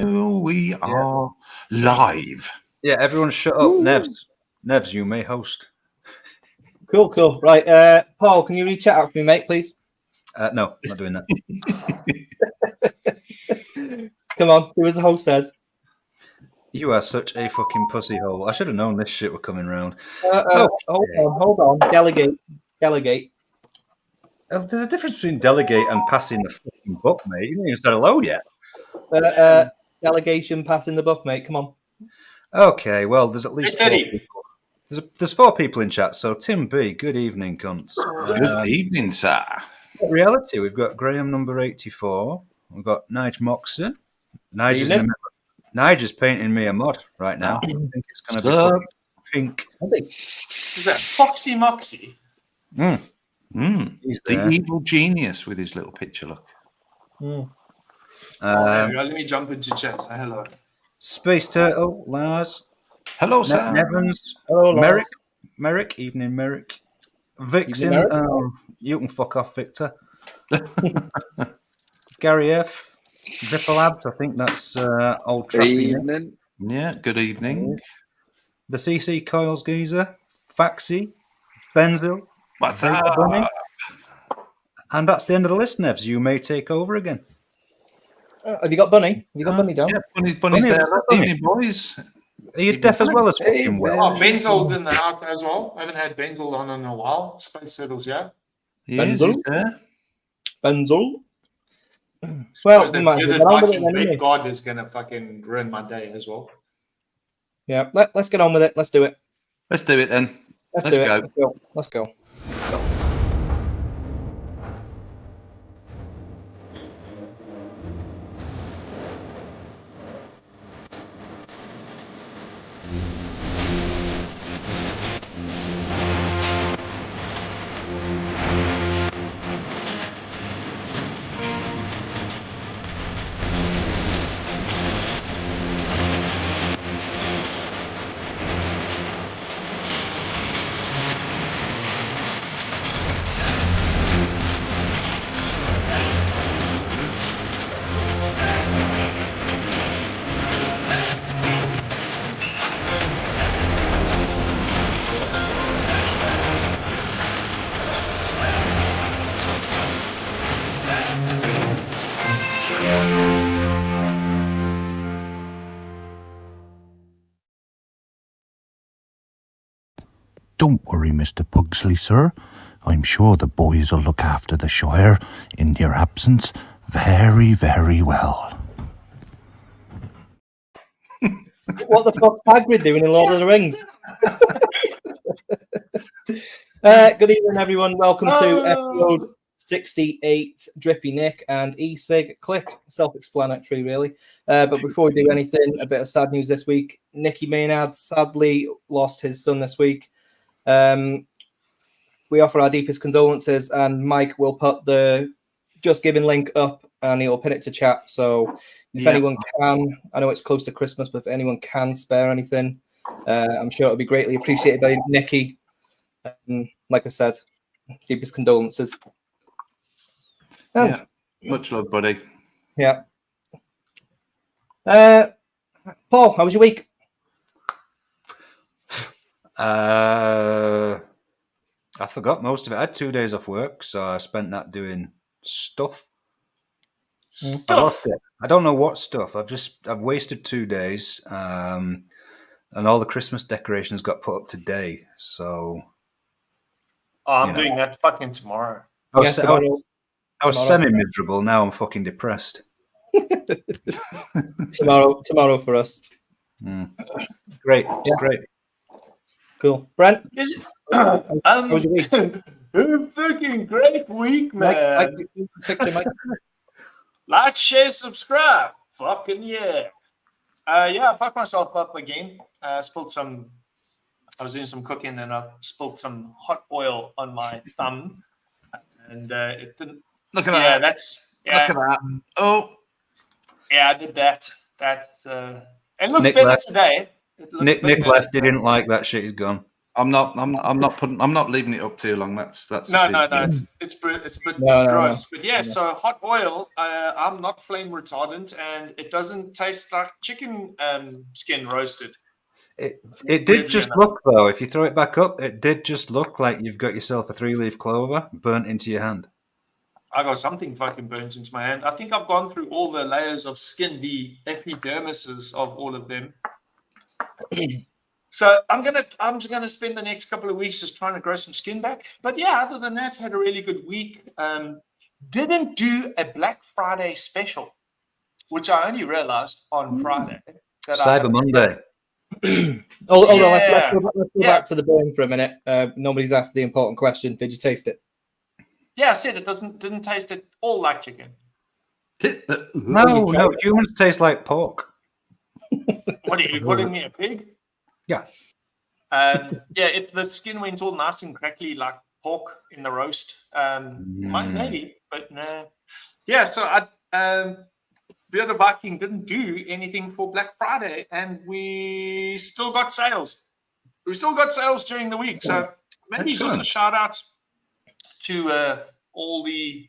Hello, we are live. Yeah, everyone shut up. Nevs, you may host. Cool. Right, Paul, can you read chat out for me, mate, please? No, not doing that. Come on, do as the host says. You are such a fucking pussy hole. I should have known this shit were coming round. Hold on. Delegate. There's a difference between delegate and passing the fucking book, mate. You haven't even said hello yet. Delegation passing the buck, mate. Come on. Okay, well, there's at least 4 people. There's 4 people in chat. So, Tim B, good evening, cunts. Good evening, sir. Reality, we've got Graham number 84. We've got Nige Moxon. Nigel's painting me a mod right now. I think it's going to be fucking pink. Is that Foxy Moxie? He's the evil genius with his little picture look. There we go. Let me jump into chat. Hello. Space Turtle, Lars. Hello, sir. Nevans. Hello, Lars. Merrick. Evening, Merrick. Vic's in. You can fuck off, Victor. Gary F. Vapor Labs, I think that's old Trappy. Evening. Yeah, good evening. The CC Coils Geezer, Faxi, Benzel. What's up? And that's the end of the list, Nevs. You may take over again. Have you got Bunny? Bunny down? Yeah, Bunny's there. Evening, boys. Are you deaf as well as fucking well? Oh, Benzel's in the house as well. I haven't had Benzel on in a while. Space Turtles, yeah. Benzel? He's there. Benzel? Well, the God is going to fucking ruin my day as well. Yeah, let's get on with it. Let's do it. Let's do it then. Let's go. Let's go. Don't worry, Mr. Pugsley, sir. I'm sure the boys will look after the Shire in your absence very, very well. What the fuck's Hagrid doing in Lord of the Rings? Good evening, everyone. Welcome to episode 68. Drippy Nick and Ecigclick. Self-explanatory, really. But before we do anything, a bit of sad news this week. Nicky Maynard sadly lost his son this week. We offer our deepest condolences, and Mike will put the Just Giving link up and he'll pin it to chat. So if anyone can, I know it's close to Christmas, but if anyone can spare anything, I'm sure it'll be greatly appreciated by Nicky. Like I said, deepest condolences. Yeah, much love, buddy. Yeah. Paul, how was your week? I forgot most of it. I had 2 days off work, so I spent that doing stuff. I don't know what stuff. I've wasted 2 days, and all the Christmas decorations got put up today. So I'm doing that fucking tomorrow. I was semi-miserable. Now I'm fucking depressed. Tomorrow for us. Great, it's great. Cool, Brent. How was your week? A fucking great week, man. Mike. Like, share, subscribe. Fucking yeah. I fucked myself up again. I was doing some cooking and I spilled some hot oil on my thumb, and it didn't. Look at that. Look at that. Oh, yeah, I did that. It looks better today. Nick left. He didn't like that shit. He's gone. I'm not leaving it up too long. That's No. It's a bit No. gross. But yeah, so hot oil. I'm not flame retardant, and it doesn't taste like chicken skin roasted. It did just look, though, if you throw it back up, it did just look like you've got yourself a 3-leaf clover burnt into your hand. I got something fucking burnt into my hand. I think I've gone through all the layers of skin, the epidermises of all of them. So I'm gonna spend the next couple of weeks just trying to grow some skin back. But yeah, other than that, had a really good week. Didn't do a Black Friday special, which I only realized on Friday. Cyber Monday. Although let's go back to the burn for a minute. Nobody's asked the important question. Did you taste it? Yeah, I said it didn't taste at all like chicken. No, humans taste like pork. What are you calling me, a pig? Yeah. If the skin went all nice and crackly like pork in the roast, maybe, but no. Yeah, so the other Viking didn't do anything for Black Friday, and we still got sales. We still got sales during the week, so maybe just a shout out to all the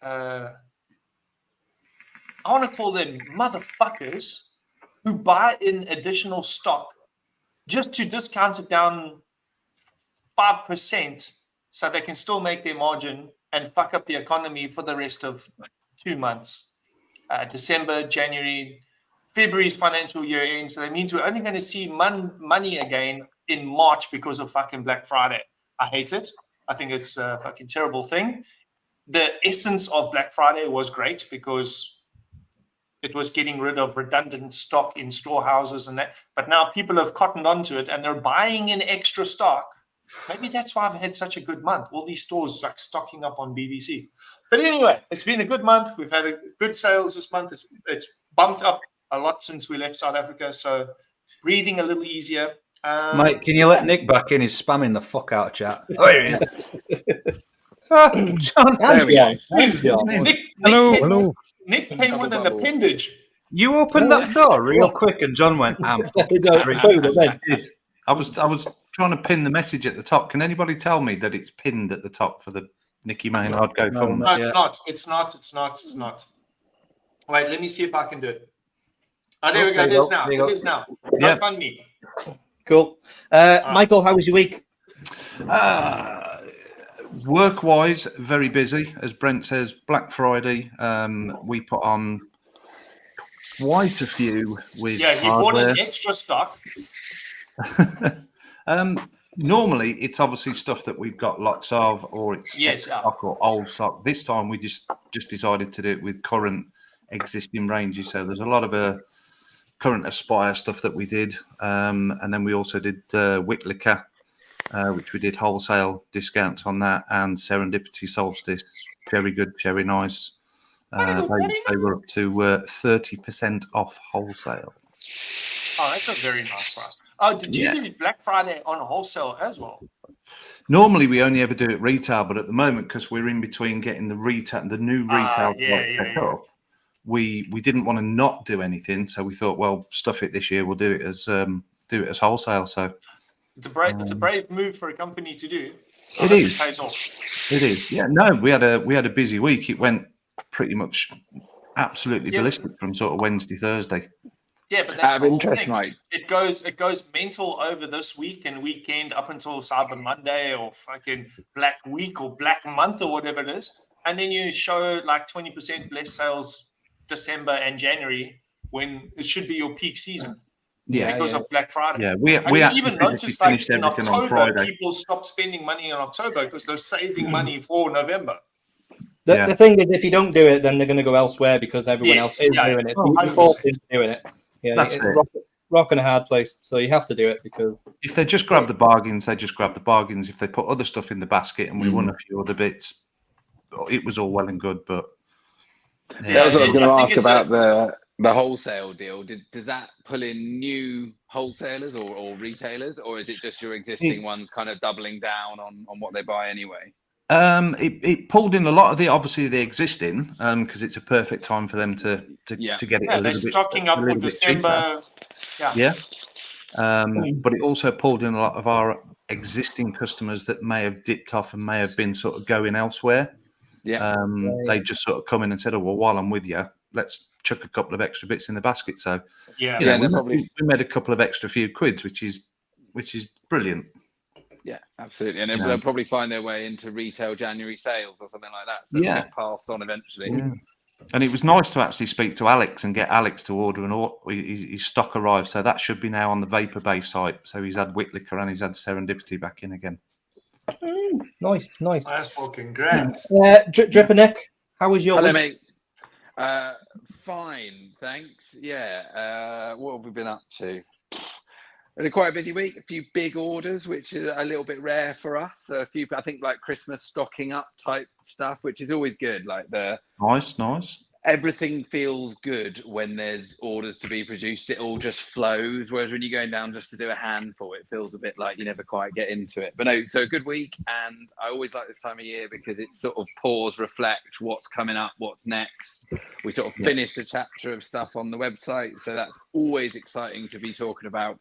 I want to call them motherfuckers who buy in additional stock just to discount it down 5% so they can still make their margin and fuck up the economy for the rest of 2 months. December, January, February's financial year ends. So that means we're only going to see money again in March because of fucking Black Friday. I hate it. I think it's a fucking terrible thing. The essence of Black Friday was great because it was getting rid of redundant stock in storehouses and that. But now people have cottoned onto it and they're buying in extra stock. Maybe that's why I've had such a good month. All these stores like stocking up on BBC. But anyway, it's been a good month. We've had a good sales this month. It's bumped up a lot since we left South Africa. So breathing a little easier. Mike, can you let Nick back in? He's spamming the fuck out of chat. Oh, here he is. John, there we go. Hello. Nick came with an appendage. You opened that door real quick, and John went, I was trying to pin the message at the top. Can anybody tell me that it's pinned at the top for the Nicky Maynard GoFundMe? No, it's not. Wait, let me see if I can do it. Oh, there we go. It is now. GoFundMe. Cool. Michael, how was your week? Work-wise, very busy. As Brent says, Black Friday, we put on quite a few with he bought an extra stock. Normally, it's obviously stuff that we've got lots of, or it's stock or old stock. This time, we just decided to do it with current existing ranges. So there's a lot of current Aspire stuff that we did, and then we also did Whitlicker, which we did wholesale discounts on that, and Serendipity Solstice, very good, very nice. They were up to 30% off wholesale. Oh, that's a very nice price. Oh, did you do Black Friday on wholesale as well? Normally, we only ever do it retail, but at the moment, because we're in between getting the new retail set up, we didn't want to not do anything, so we thought, well, stuff it this year. We'll do it as wholesale. So it's a brave move for a company to do. It is. It pays off. It is. Yeah. No, we had a busy week. It went pretty much absolutely ballistic from sort of Wednesday, Thursday. Yeah, but that's the whole thing. Right. It goes mental over this week and weekend up until Cyber Monday or fucking Black Week or Black Month or whatever it is, and then you show like 20% less sales December and January when it should be your peak season. Because of Black Friday. Yeah, we even noticed like in October people stopped spending money in October because they're saving money for November. The thing is, if you don't do it, then they're going to go elsewhere because everyone else is doing it. You're forced into doing it. Yeah, that's it. Rock in a hard place, so you have to do it because if they just grab the bargains, they just grab the bargains. If they put other stuff in the basket and we won a few other bits, it was all well and good. But that was what I was going to ask about the wholesale deal. Does that pull in new wholesalers or retailers, or is it just your existing ones kind of doubling down on what they buy anyway? It pulled in a lot of the existing because it's a perfect time for them to get it a little bit. They're stocking up for December. Yeah. But it also pulled in a lot of our existing customers that may have dipped off and may have been sort of going elsewhere. Yeah. They just sort of come in and said, "Oh, well, while I'm with you, let's chuck a couple of extra bits in the basket." So we made a couple of extra few quids, which is brilliant. Yeah, absolutely. And they'll probably find their way into retail January sales or something like that. So they'll get passed on eventually. Yeah. And it was nice to actually speak to Alex and get Alex to order his stock arrived. So that should be now on the Vapor Bay site. So he's had Whitlicker and he's had Serendipity back in again. Nice. That's fucking great. Drippy, how was your Hello, week? mate. Fine, thanks. Yeah. What have we been up to? Had quite a busy week. A few big orders, which is a little bit rare for us. So a few, I think, like Christmas stocking up type stuff, which is always good. Like nice. Everything feels good when there's orders to be produced. It all just flows. Whereas when you're going down just to do a handful, it feels a bit like you never quite get into it. But no, so a good week. And I always like this time of year because it's sort of pause, reflect, what's coming up, what's next. We sort of finished a chapter of stuff on the website. So that's always exciting to be talking about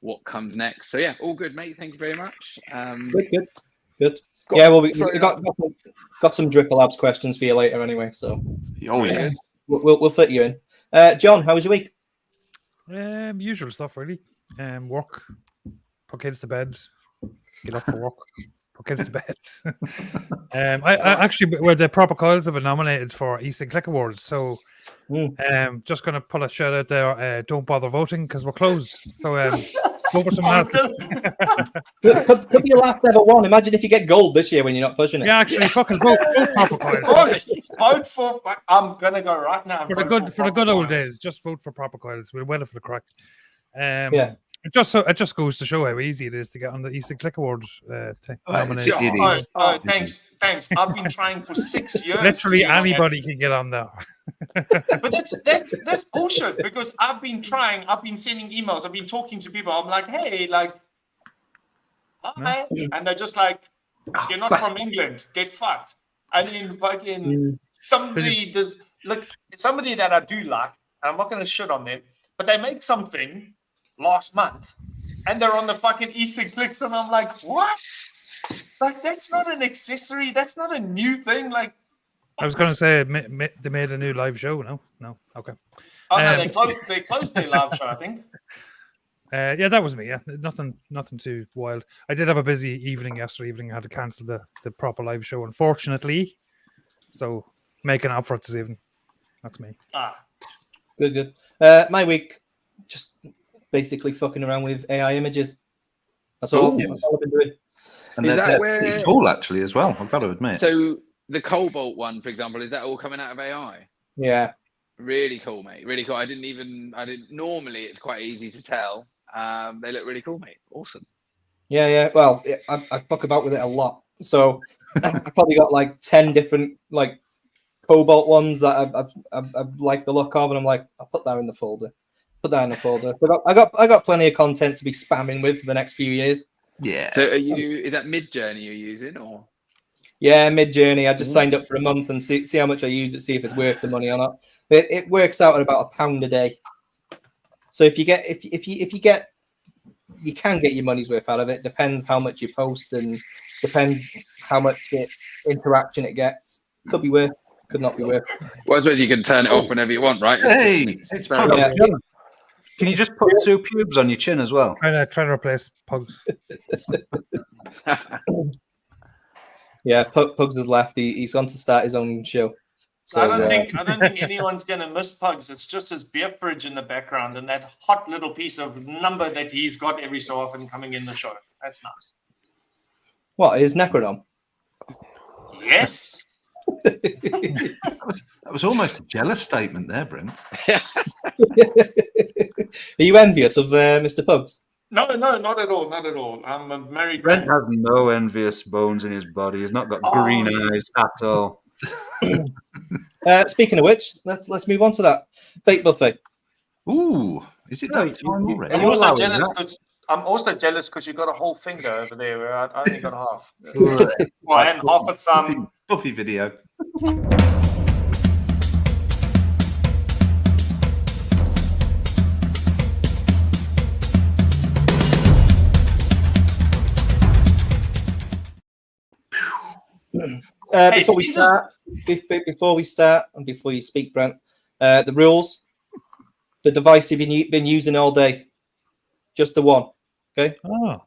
what comes next. So yeah, all good, mate. Thank you very much. Good. We got some Dripper Labs questions for you later anyway. So we'll fit you in. John, how was your week? Usual stuff, really. Work, put kids to bed, get up for work, put kids to bed. I actually, where the proper coils have been nominated for Ecigclick Awards, so just going to put a shout out there. Don't bother voting because we're closed. So go for some else. Could be your last ever one. Imagine if you get gold this year when you're not pushing it. Yeah, actually, fucking vote proper coils. Vote for. I'm gonna go right now. For the good old days, just vote for proper coils. We'll wait for the crack. It just goes to show how easy it is to get on the Ecigclick Award thing. Thanks. I've been trying for 6 years. Literally anybody can get on there. But that's bullshit because I've been trying. I've been sending emails. I've been talking to people. I'm like, hey, hi, and they're just like, you're not from England. Get fucked. And then fucking somebody that I do like, and I'm not going to shit on them, but they make something last month and they're on the fucking Ecigclicks and I'm like, what? Like, that's not an accessory. That's not a new thing. Like, I was going to say they made a new live show. No, okay. Oh no, they closed their live show, I think. Yeah, that was me. Yeah, nothing too wild. I did have a busy evening yesterday evening. I had to cancel the proper live show, unfortunately. So making up for it this evening. That's me. Good. My week, just basically fucking around with AI images. That's all I've been doing. And they're pretty cool, actually, as well. I've got to admit. So the Cobalt one, for example, is that all coming out of AI? Yeah. Really cool, mate. Really cool. Normally it's quite easy to tell. They look really cool, mate. Awesome. Yeah. Well, I fuck about with it a lot. So I've probably got like 10 different like Cobalt ones that I've liked the look of, and I'm like, I'll put that in the folder. But I got plenty of content to be spamming with for the next few years. Yeah. So is that Midjourney you're using or? Yeah, Midjourney. I just signed up for a month and see how much I use it, see if it's worth the money or not. It works out at about £1 a day. So if you can get your money's worth out of it. Depends how much you post and depends how much interaction it gets. Could be worth, could not be worth. Well, I suppose you can turn it off whenever you want, right? It's very Can you just put 2 pubes on your chin as well? Try to replace Pugs. Yeah, Pugs has left. He's gone to start his own show. So, I don't think anyone's gonna miss Pugs. It's just his beer fridge in the background and that hot little piece of number that he's got every so often coming in the show. That's nice. What is Necrodome? Yes. That was almost a jealous statement there, Brent. Are you envious of Mr. Pugs? No, not at all. Not at all. I'm a married Brent man. has no envious bones in his body. He's not got green eyes at all. Speaking of which, let's move on to that Vape Buffet. Ooh, is it that time already? I'm also jealous because you got a whole finger over there where I only got half. Well, and half a thumb. Puffy video. Before we start, and before you speak, Brent, the rules. The device you've been using all day, just the one. Okay. Oh.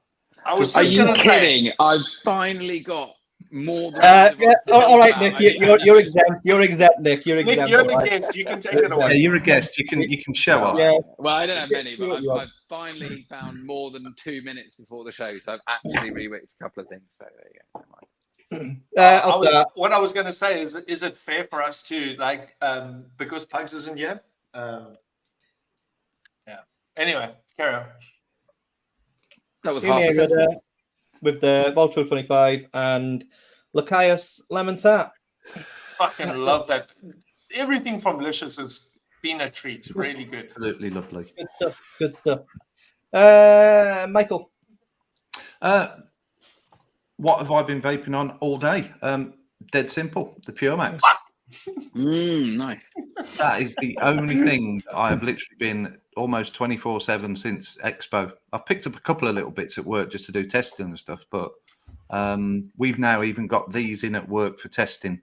Are you kidding? I've finally got more than all right, Nick. You're exempt. You're exempt, Nick. You're exempt. Nick, you're the guest. You can take it away. Yeah, you're a guest. You can show up. Yeah. Well, I don't have many, but I've finally found more than 2 minutes before the show, so I've actually reworked a couple of things. So there you go. What I was going to say is it fair for us to because Pugs isn't here? Yeah. Anyway, carry on. That was half a sentence. With the Voltro 25 and Lakias Lemon Tart. Fucking love that. Everything from Licious has been a treat. Really good. Absolutely lovely. Good stuff. Michael. What have I been vaping on all day? Dead simple. The Pure Max. Nice. That is the only thing I have literally been almost 24/7 since Expo. I've picked up a couple of little bits at work just to do testing and stuff, but we've now even got these in at work for testing.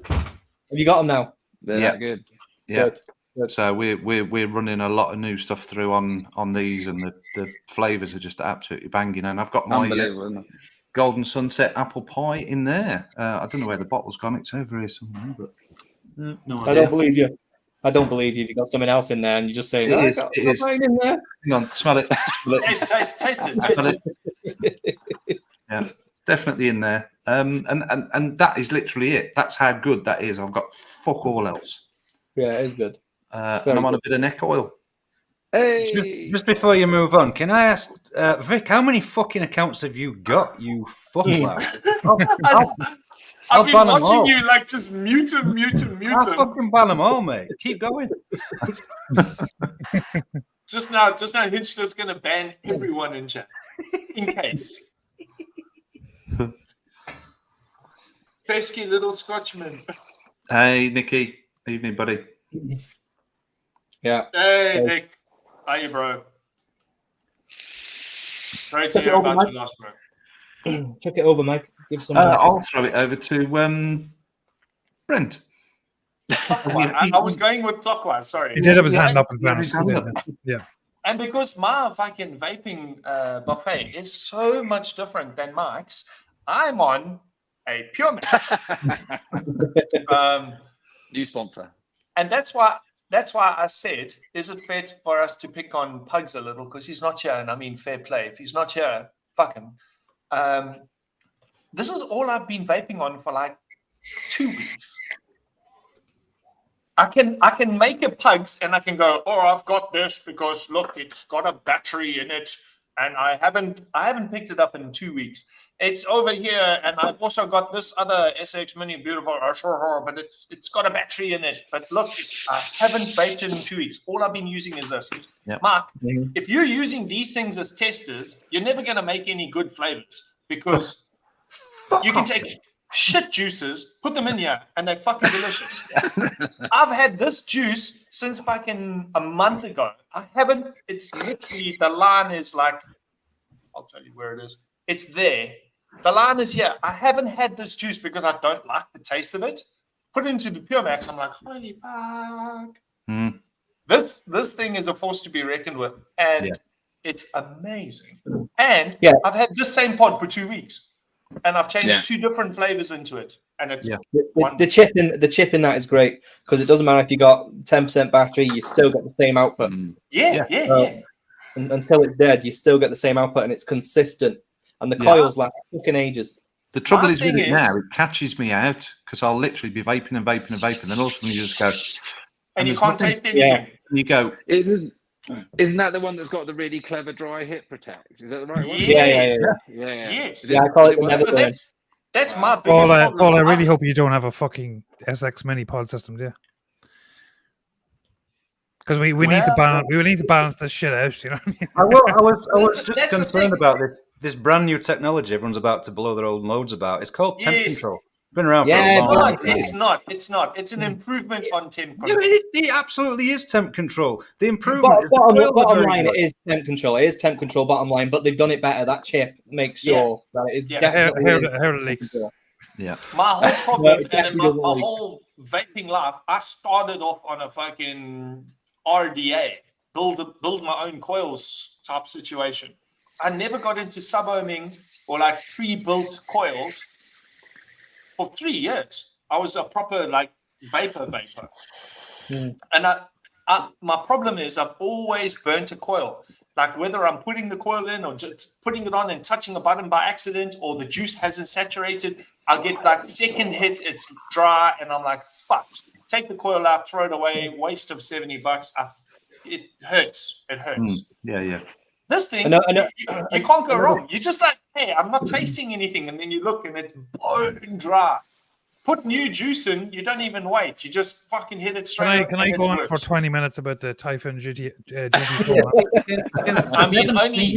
Have you got them now? They're that good. Yeah. Good. So we're running a lot of new stuff through on these, and the flavors are just absolutely banging. And I've got my Golden Sunset apple pie in there. I don't know where the bottle's gone. It's over here somewhere, but no idea. I don't believe you. I don't believe you. You've got something else in there, and you're just saying, it is in there. Hang on, smell it. Taste it. Yeah, definitely in there. And that is literally it. That's how good that is. I've got fuck all else. Yeah, it is good. And I'm on a bit of neck oil. Hey. Just before you move on, can I ask, Vic, how many fucking accounts have you got, you fucklout? I've been watching you like just mute him. I'll fucking ban them all, mate. Keep going. Just now, Hinchcliffe's going to ban everyone in chat, in case. Pesky little Scotchman. Hey, Nicky. Evening, buddy. Yeah. Hey, Nick. How you, bro? Great to hear about your last, bro. Check it over, Mike. Give some. I'll throw it over to Brent. I was going with clockwise. Sorry. He did have his hand up and yeah. And because my fucking vaping buffet is so much different than Mike's, I'm on a Pure Max. New sponsor. And that's why I said, is it fair for us to pick on Pugs a little? Because he's not here, and I mean fair play. If he's not here, fuck him. This is all I've been vaping on for like 2 weeks. I can make a Pugs and I can go, oh, I've got this because look, it's got a battery in it, and I haven't picked it up in 2 weeks. It's over here, and I've also got this other SX Mini Beautiful, but it's got a battery in it. But look, I haven't vaped it in 2 weeks. All I've been using is this. Yep. Mark, if you're using these things as testers, you're never going to make any good flavors because you can take shit juices, put them in here, and they're fucking delicious. I've had this juice since fucking a month ago. I haven't. It's literally, the line is like, I'll tell you where it is. It's there. The line is here. I haven't had this juice because I don't like the taste of it. Put it into the Pure Max. I'm like, holy fuck. This thing is a force to be reckoned with. And it's amazing. And I've had this same pod for 2 weeks. And I've changed 2 different flavors into it. And it's the chip in that is great because it doesn't matter if you got 10% battery, you still get the same output. Until it's dead, you still get the same output and it's consistent. And the coils last fucking ages. The trouble is with it now, it catches me out because I'll literally be vaping and vaping and vaping, and all of a sudden you just go, and you can't taste anything. And you go, isn't that the one that's got the really clever dry hit protect? Is that the right one? Yes. Yeah, I call it that's my biggest problem. Paul, I really hope you don't have a fucking SX Mini pod system, do you? Because we need to balance this shit out, you know what I mean? I was just concerned about this brand new technology everyone's about to blow their old loads about. It's called temp control. It's been around for a long time. It's not. It's an improvement on temp control. It absolutely is temp control. The improvement bottom line, it is temp control. It is temp control bottom line, but they've done it better. That chip makes sure that it is definitely how the leaks. Yeah. My whole problem it and definitely my doesn't whole vaping life, I started off on a fucking RDA, build my own coils type situation. I never got into sub-ohming or like pre-built coils for 3 years. I was a proper like vapor. And my problem is I've always burnt a coil. Like whether I'm putting the coil in or just putting it on and touching a button by accident, or the juice hasn't saturated, I'll get like second hit, it's dry, and I'm like, fuck. Take the coil out, throw it away, waste of $70. It hurts. It hurts. Yeah. This thing, I know. you can't go wrong. You're just like, hey, I'm not tasting anything, and then you look and it's bone dry. Put new juice in, you don't even wait. You just fucking hit it straight. Can I go on for 20 minutes about the Typhoon GT4? I mean,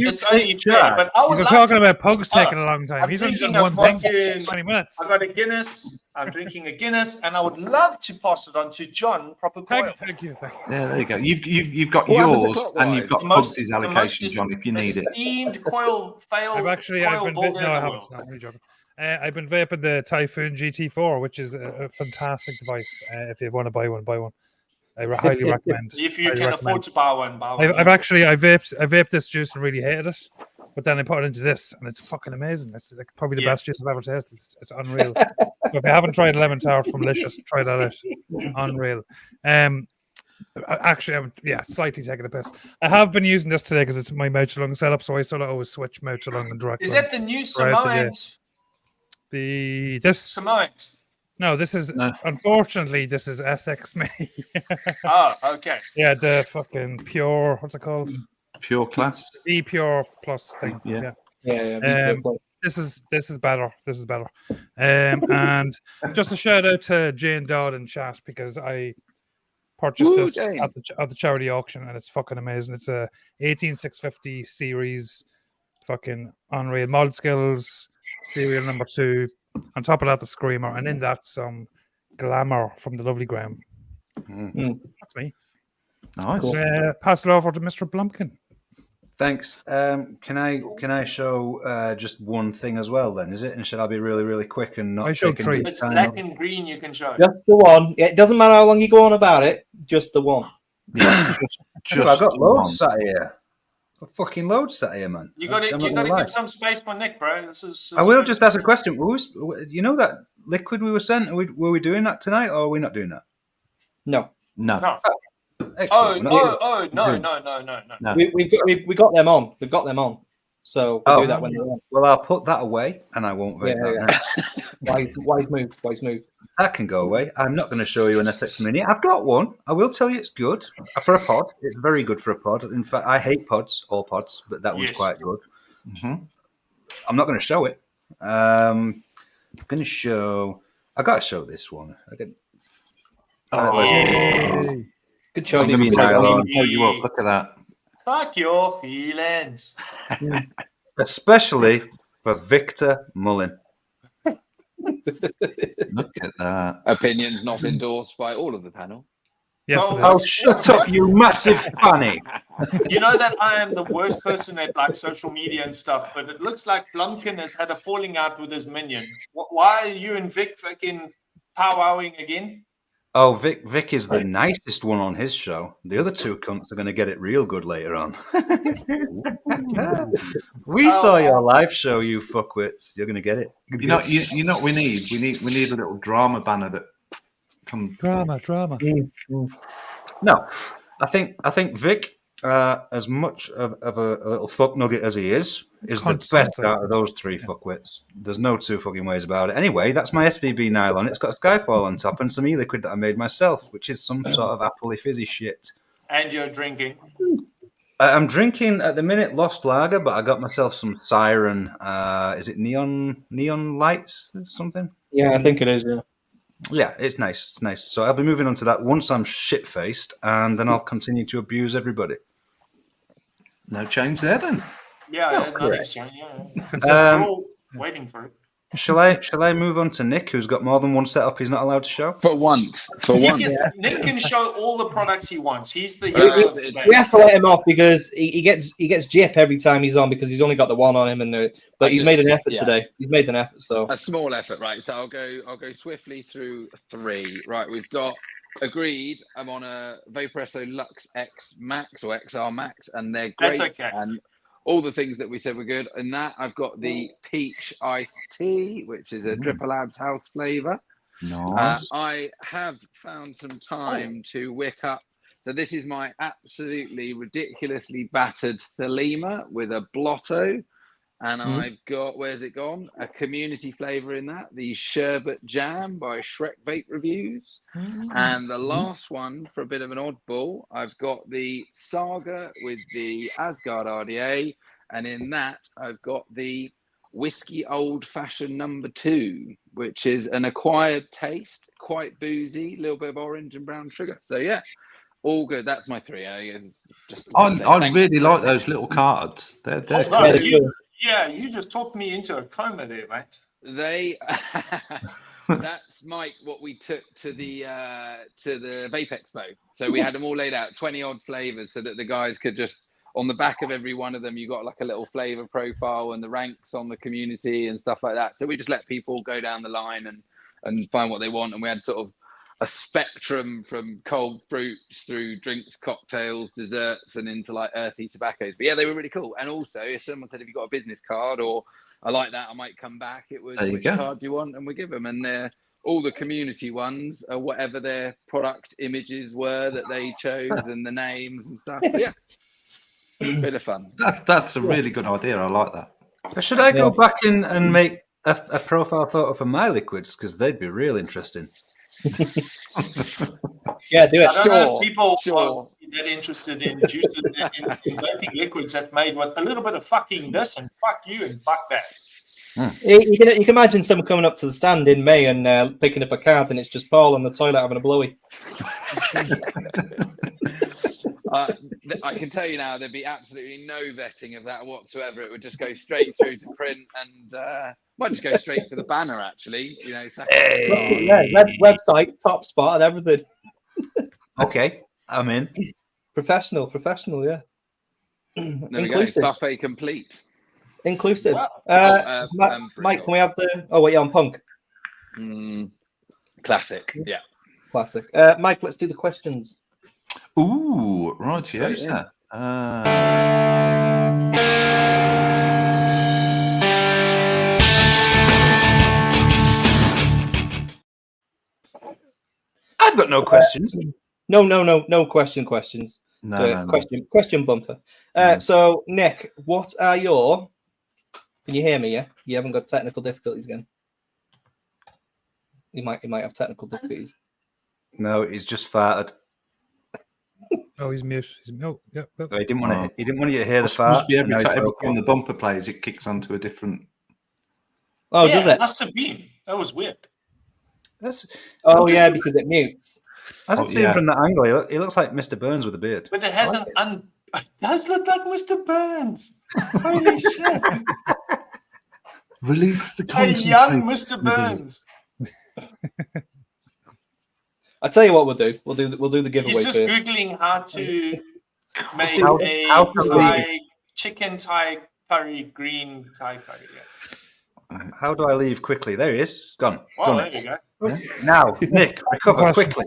it's only fair, but I was talking about Pugs taking a long time. He's only drinking done one thing fucking- for 20 minutes. I got a Guinness. I'm drinking a Guinness, and I would love to pass it on to John. Proper coil. Thank you. Yeah, there you go. You've got What happened to yours, clockwise? and you've got The most- Pugs' the allocation, most John, if you need it. Esteemed coil fail. I've coil been builder in the world. I'm really joking. I've been vaping the Typhoon GT4, which is a fantastic device. If you want to buy one, buy one. I highly recommend. If you can afford to buy one, buy one. I vaped this juice and really hated it, but then I put it into this, and it's fucking amazing. It's like probably the best juice I've ever tasted. It's unreal. So if you haven't tried Lemon Tower from Licious, try that out. Unreal. Actually, I'm slightly taking a piss. I have been using this today because it's my mouth to lung setup, so I sort of always switch mouth to lung and direct. Is lung. that the new Throughout the Samoan? this Samoan. no, this is unfortunately this is SX Mini. Oh, okay. Yeah, the fucking pure. What's it called? Pure class. E Pure Plus thing. Yeah. This is better. This is better. And just a shout out to Jane Dodd in chat because I purchased this at the charity auction and it's fucking amazing. It's a 18650 series, fucking unreal mod skills, serial number 2. On top of that, the screamer, and in that some glamour from the lovely Graham. That's me. Nice. Cool. Pass it over to Mr. Blumpkin. Thanks. Can I show just one thing as well? Then is it? And should I be really, really quick and not? I showed taking 3. the It's time black up? and green. You can show. Just the one. It doesn't matter how long you go on about it. Just the one. Yeah. Look, I've got loads sat here. I've got fucking loads sat here, man. You got to give some space for Nick, bro. This is. I will just ask a question. You know that liquid we were sent? Were we doing that tonight, or are we not doing that? No. No. Excellent. No. We got them on. We've got them on. So we'll do that when they're on. Well, I'll put that away, and I won't vape that now. Wise move. That can go away. I'm not going to show you an SX Mini. I've got one. I will tell you it's good for a pod. It's very good for a pod. In fact, I hate pods, all pods, but that one's quite good. Mm-hmm. I'm not going to show it. I'm going to show. I got to show this one. Good choice. Look at that. Fuck your feelings. Especially for Victor Mullin. Look at that. Opinions not endorsed by all of the panel. Yes, Oh, shut up, you massive fanny. You know that I am the worst person at like social media and stuff, but it looks like Blumpkin has had a falling out with his minion. Why are you and Vic fucking powwowing again? Oh, Vic is the nicest one on his show. The other two cunts are going to get it real good later on. We saw your live show, you fuckwits. You're going to get it. You know what we need? We need a little drama banner that can Drama. No, I think Vic, as much of a little fuck nugget as he is the best out of those 3 fuckwits. There's no 2 fucking ways about it. Anyway, that's my SVB nylon. It's got a Skyfall on top and some e-liquid that I made myself, which is some sort of appley fizzy shit. And you're drinking. I'm drinking at the minute Lost Lager, but I got myself some Siren. Is it neon lights or something? Yeah, I think it is. Yeah. Yeah, it's nice. It's nice. So I'll be moving on to that once I'm shit-faced, and then I'll continue to abuse everybody. No change there then. Yeah, correct. we're all waiting for it. Shall I move on to Nick, who's got more than one setup he's not allowed to show? For once. Nick can show all the products he wants. He's the hero of the We have to let him off because he gets jip every time he's on because he's only got the one on him, but he's made an effort today. He's made an effort, so a small effort, right? So I'll go swiftly through 3. Right, we've got agreed. I'm on a Vaporesso Lux X Max or XR Max, and they're great. That's okay. And all the things that we said were good. And that I've got the peach iced tea, which is a Drippy Labs house flavor. Nice. I have found some time to wick up. So this is my absolutely ridiculously battered Thelema with a blotto. And I've got, where's it gone? A community flavor in that, the Sherbet Jam by Shrek Vape Reviews. And the last one, for a bit of an oddball, I've got the Saga with the Asgard RDA. And in that, I've got the Whiskey Old Fashioned No. 2, which is an acquired taste, quite boozy, a little bit of orange and brown sugar. So yeah, all good. That's my 3. I really like those little cards. They're Yeah, you just talked me into a coma there, mate. That's Mike, what we took to the Vape Expo. So we had them all laid out, 20 odd flavors, so that the guys could just, on the back of every one of them, you got like a little flavor profile and the ranks on the community and stuff like that. So we just let people go down the line and find what they want. And we had sort of a spectrum from cold fruits through drinks, cocktails, desserts, and into like earthy tobaccos. But yeah, they were really cool. And also, if someone said, "Have you got a business card?" or "I like that, I might come back," it was which card do you want, and we give them. And all the community ones are whatever their product images were that they chose and the names and stuff. So yeah, bit of fun. That's a really good idea. I like that. Should I go back in and make a profile photo for my liquids, because they'd be real interesting. Yeah, do it. I don't know if people are that interested in juices in vaping liquids that made with a little bit of fucking this and fuck you and fuck that. You can imagine someone coming up to the stand in May and picking up a card, and it's just Paul on the toilet having a blowy. I can tell you now, there'd be absolutely no vetting of that whatsoever. It would just go straight through to print, and might just go straight for the banner. Actually, you know. Website, top spot, and everything. Okay, I'm in. Professional, yeah. There we go. Buffet complete. Inclusive. Wow. Mike, can we have the? Oh wait, yeah, on Punk. Classic. Yeah. Classic. Mike, let's do the questions. Ooh, right, yes, sir. I've got no questions. No questions. No. Question bumper. So, Nick, what are your? Can you hear me? Yeah, you haven't got technical difficulties again. You might have technical difficulties. No, he's just farted. Oh, he's mute. He didn't want you to hear the fart. Must be every time the bumper plays, it kicks onto a different. Oh, yeah, does it? Must have been. That was weird. Because it mutes. As it's seen from that angle, he looks like Mr. Burns with a beard. But it has it does look like Mr. Burns. Holy shit! Release the A concentrate. young Mr. Burns. I tell you what we'll do. We'll do the giveaway. He's just first. Googling how to make a chicken Thai curry, green Thai curry. Yeah. How do I leave quickly? There he is. Gone. Well, there you go. Now, Nick, recover quickly.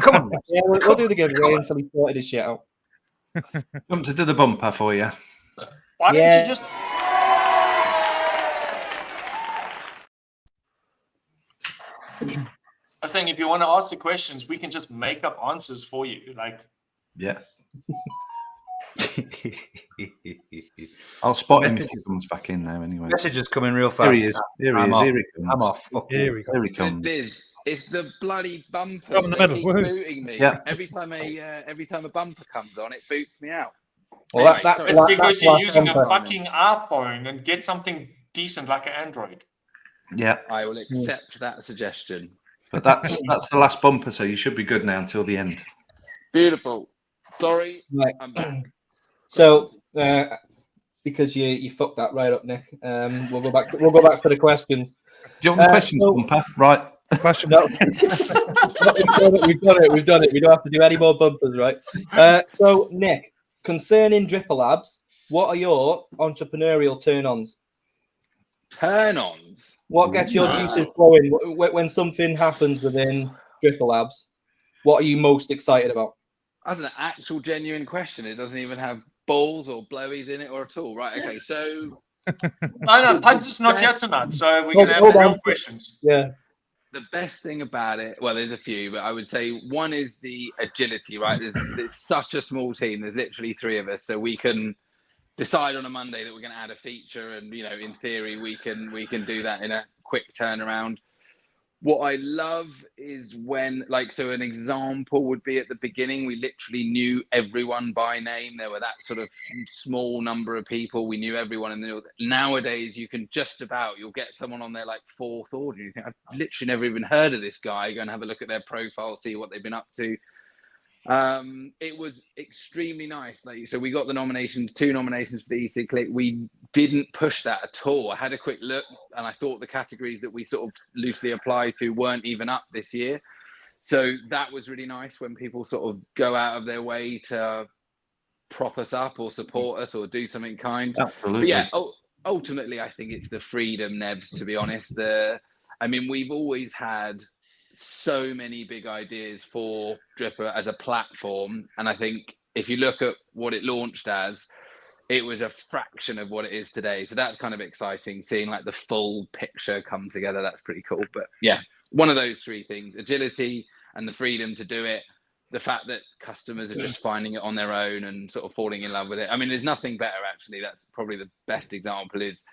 Come on. Yeah, we'll do the giveaway until he sorted his shit out. Want to do the bumper for you? Why don't you just? I think if you want to ask the questions, we can just make up answers for you. Like, yeah. I'll spot him if he comes back in there anyway. Message is coming real fast. Here he is. Here he comes. I'm off. Here he comes. It's the bloody bumper. In the middle. Keep booting me. Yeah. Every time a bumper comes on, it boots me out. Well, Anyway, sorry. it's because you're using a bumper. fucking iPhone and get something decent like an Android. Yeah. I will accept that suggestion. But that's the last bumper, so you should be good now until the end. Beautiful. Sorry, Right. I'm back. So, because you fucked that right up, Nick. We'll go back to the questions. Do you want the questions, bumper? Right. Question. No. We've done it. We don't have to do any more bumpers, right? So, Nick, concerning Drippy Labs, what are your entrepreneurial turn-ons? Turn-ons? What gets your juices flowing when something happens within Drippy Labs? What are you most excited about? That's an actual genuine question. It doesn't even have balls or blowies in it or at all. Right, okay, so... No, Pugs is not yet tonight, so we're going to have the real questions. Yeah. The best thing about it, well, there's a few, but I would say one is the agility, right? There's such a small team. There's literally 3 of us, so we can decide on a Monday that we're going to add a feature, and in theory, we can do that in a quick turnaround. What I love is when, so an example would be at the beginning, we literally knew everyone by name. There were that sort of small number of people. We knew everyone. And nowadays, you can you'll get someone on their 4th order. You think, I've literally never even heard of this guy. Go and have a look at their profile, see what they've been up to. It was extremely nice. So we got the 2 nominations for the Ecigclick. We didn't push that at all. I had a quick look, and I thought the categories that we sort of loosely apply to weren't even up this year. So that was really nice when people sort of go out of their way to prop us up or support us or do something kind. Absolutely. But yeah, ultimately, I think it's the freedom, Nevs, to be honest. We've always had so many big ideas for Dripper as a platform, and I think if you look at what it launched as, it was a fraction of what it is today. So that's kind of exciting, seeing the full picture come together. That's pretty cool. But yeah, one of those 3 things: agility and the freedom to do it, the fact that customers are just finding it on their own and sort of falling in love with it. There's nothing better, actually. That's probably the best example, is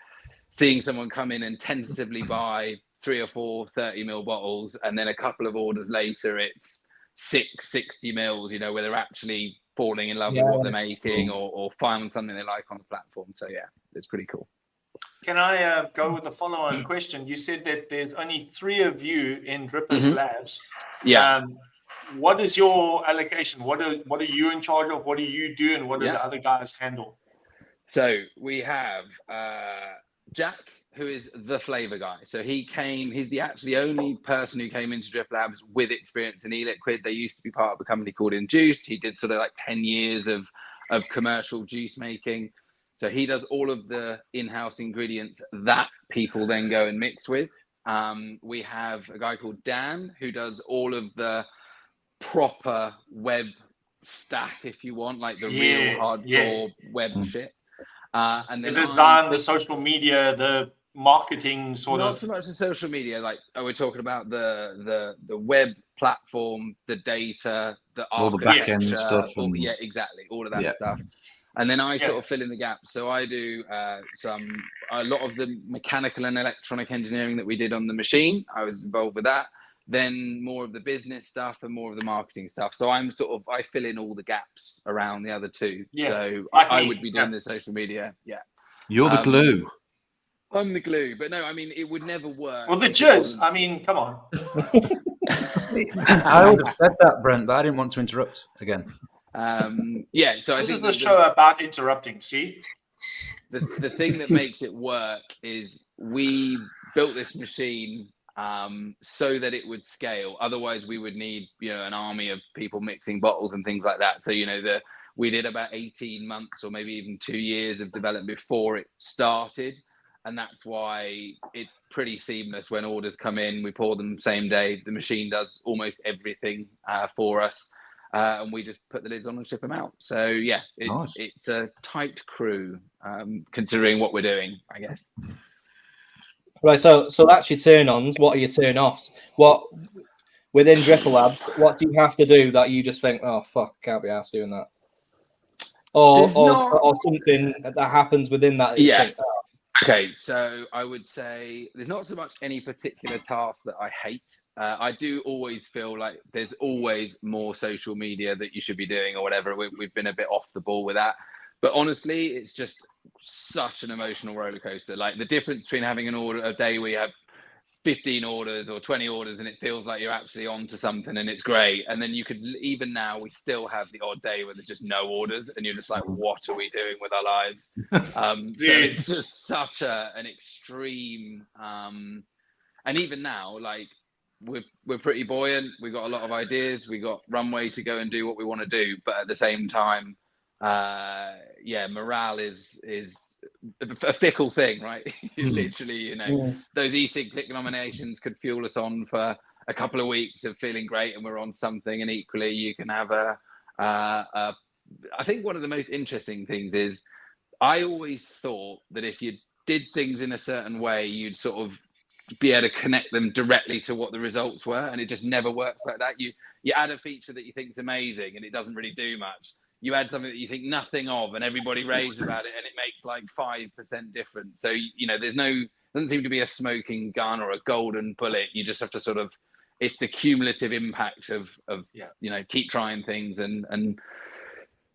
seeing someone come in and tentatively buy 3 or 4 30ml bottles, and then a couple of orders later it's 6 60ml, where they're actually falling in love with what they're making or finding something they like on the platform. So yeah, it's pretty cool. Can I go with the follow-on question? You said that there's only 3 of you in Drippers Labs. Yeah. What is your allocation? What are you in charge of? What do you do, and what do the other guys handle? So we have Jack, who is the flavor guy. So he's the only person who came into Drip Labs with experience in e-liquid. They used to be part of a company called Induced. He did sort of 10 years of commercial juice making. So he does all of the in-house ingredients that people then go and mix with. We have a guy called Dan, who does all of the proper web stack, if you want, the real hardcore web shit. And then the design, the social media, the marketing not so much the social media, we're talking about the web platform, the data, all the back end stuff, exactly, all of that stuff. And then I sort of fill in the gaps. So I do a lot of the mechanical and electronic engineering that we did on the machine. I was involved with that. Then more of the business stuff and more of the marketing stuff. So I fill in all the gaps around the other 2. Yeah, so I would be doing the social media. Yeah. You're the glue. I'm the glue, but no, it would never work. Well, the jizz, come on. I would have said that, Brent, but I didn't want to interrupt again. So this is the show about interrupting. See, the thing that makes it work is we built this machine so that it would scale. Otherwise, we would need an army of people mixing bottles and things like that. So we did about 18 months or maybe even 2 years of development before it started. And that's why it's pretty seamless. When orders come in, we pour them same day. The machine does almost everything for us. And we just put the lids on and ship them out. So yeah, it's a tight crew, considering what we're doing, I guess. Right, so that's your turn-ons. What are your turn-offs? What within Dripper Lab, what do you have to do that you just think, oh fuck, can't be asked doing that? Or something that happens within that. Yeah. Think, oh. Okay, so I would say there's not so much any particular task that I hate. I do always feel like there's always more social media that you should be doing or whatever. We've been a bit off the ball with that. But honestly, it's just such an emotional roller coaster. The difference between having an order a day where you have 15 orders or 20 orders, and it feels like you're actually on to something, and it's great. And then you could, even now, we still have the odd day where there's just no orders, and you're just like, what are we doing with our lives? So it's just such an extreme. And even now, like, we're pretty buoyant. We've got a lot of ideas. We got runway to go and do what we want to do. But at the same time, morale is a fickle thing, right? Literally, you know, those Ecigclick nominations could fuel us on for a couple of weeks of feeling great, and we're on something. And equally, you can have I think one of the most interesting things is, I always thought that if you did things in a certain way, you'd sort of be able to connect them directly to what the results were, and it just never works like that. You add a feature that you think is amazing, and it doesn't really do much. You add something that you think nothing of, and everybody raves about it, and it makes like 5% difference. So, you know, doesn't seem to be a smoking gun or a golden bullet. You just have to sort of, it's the cumulative impact of you know, keep trying things, and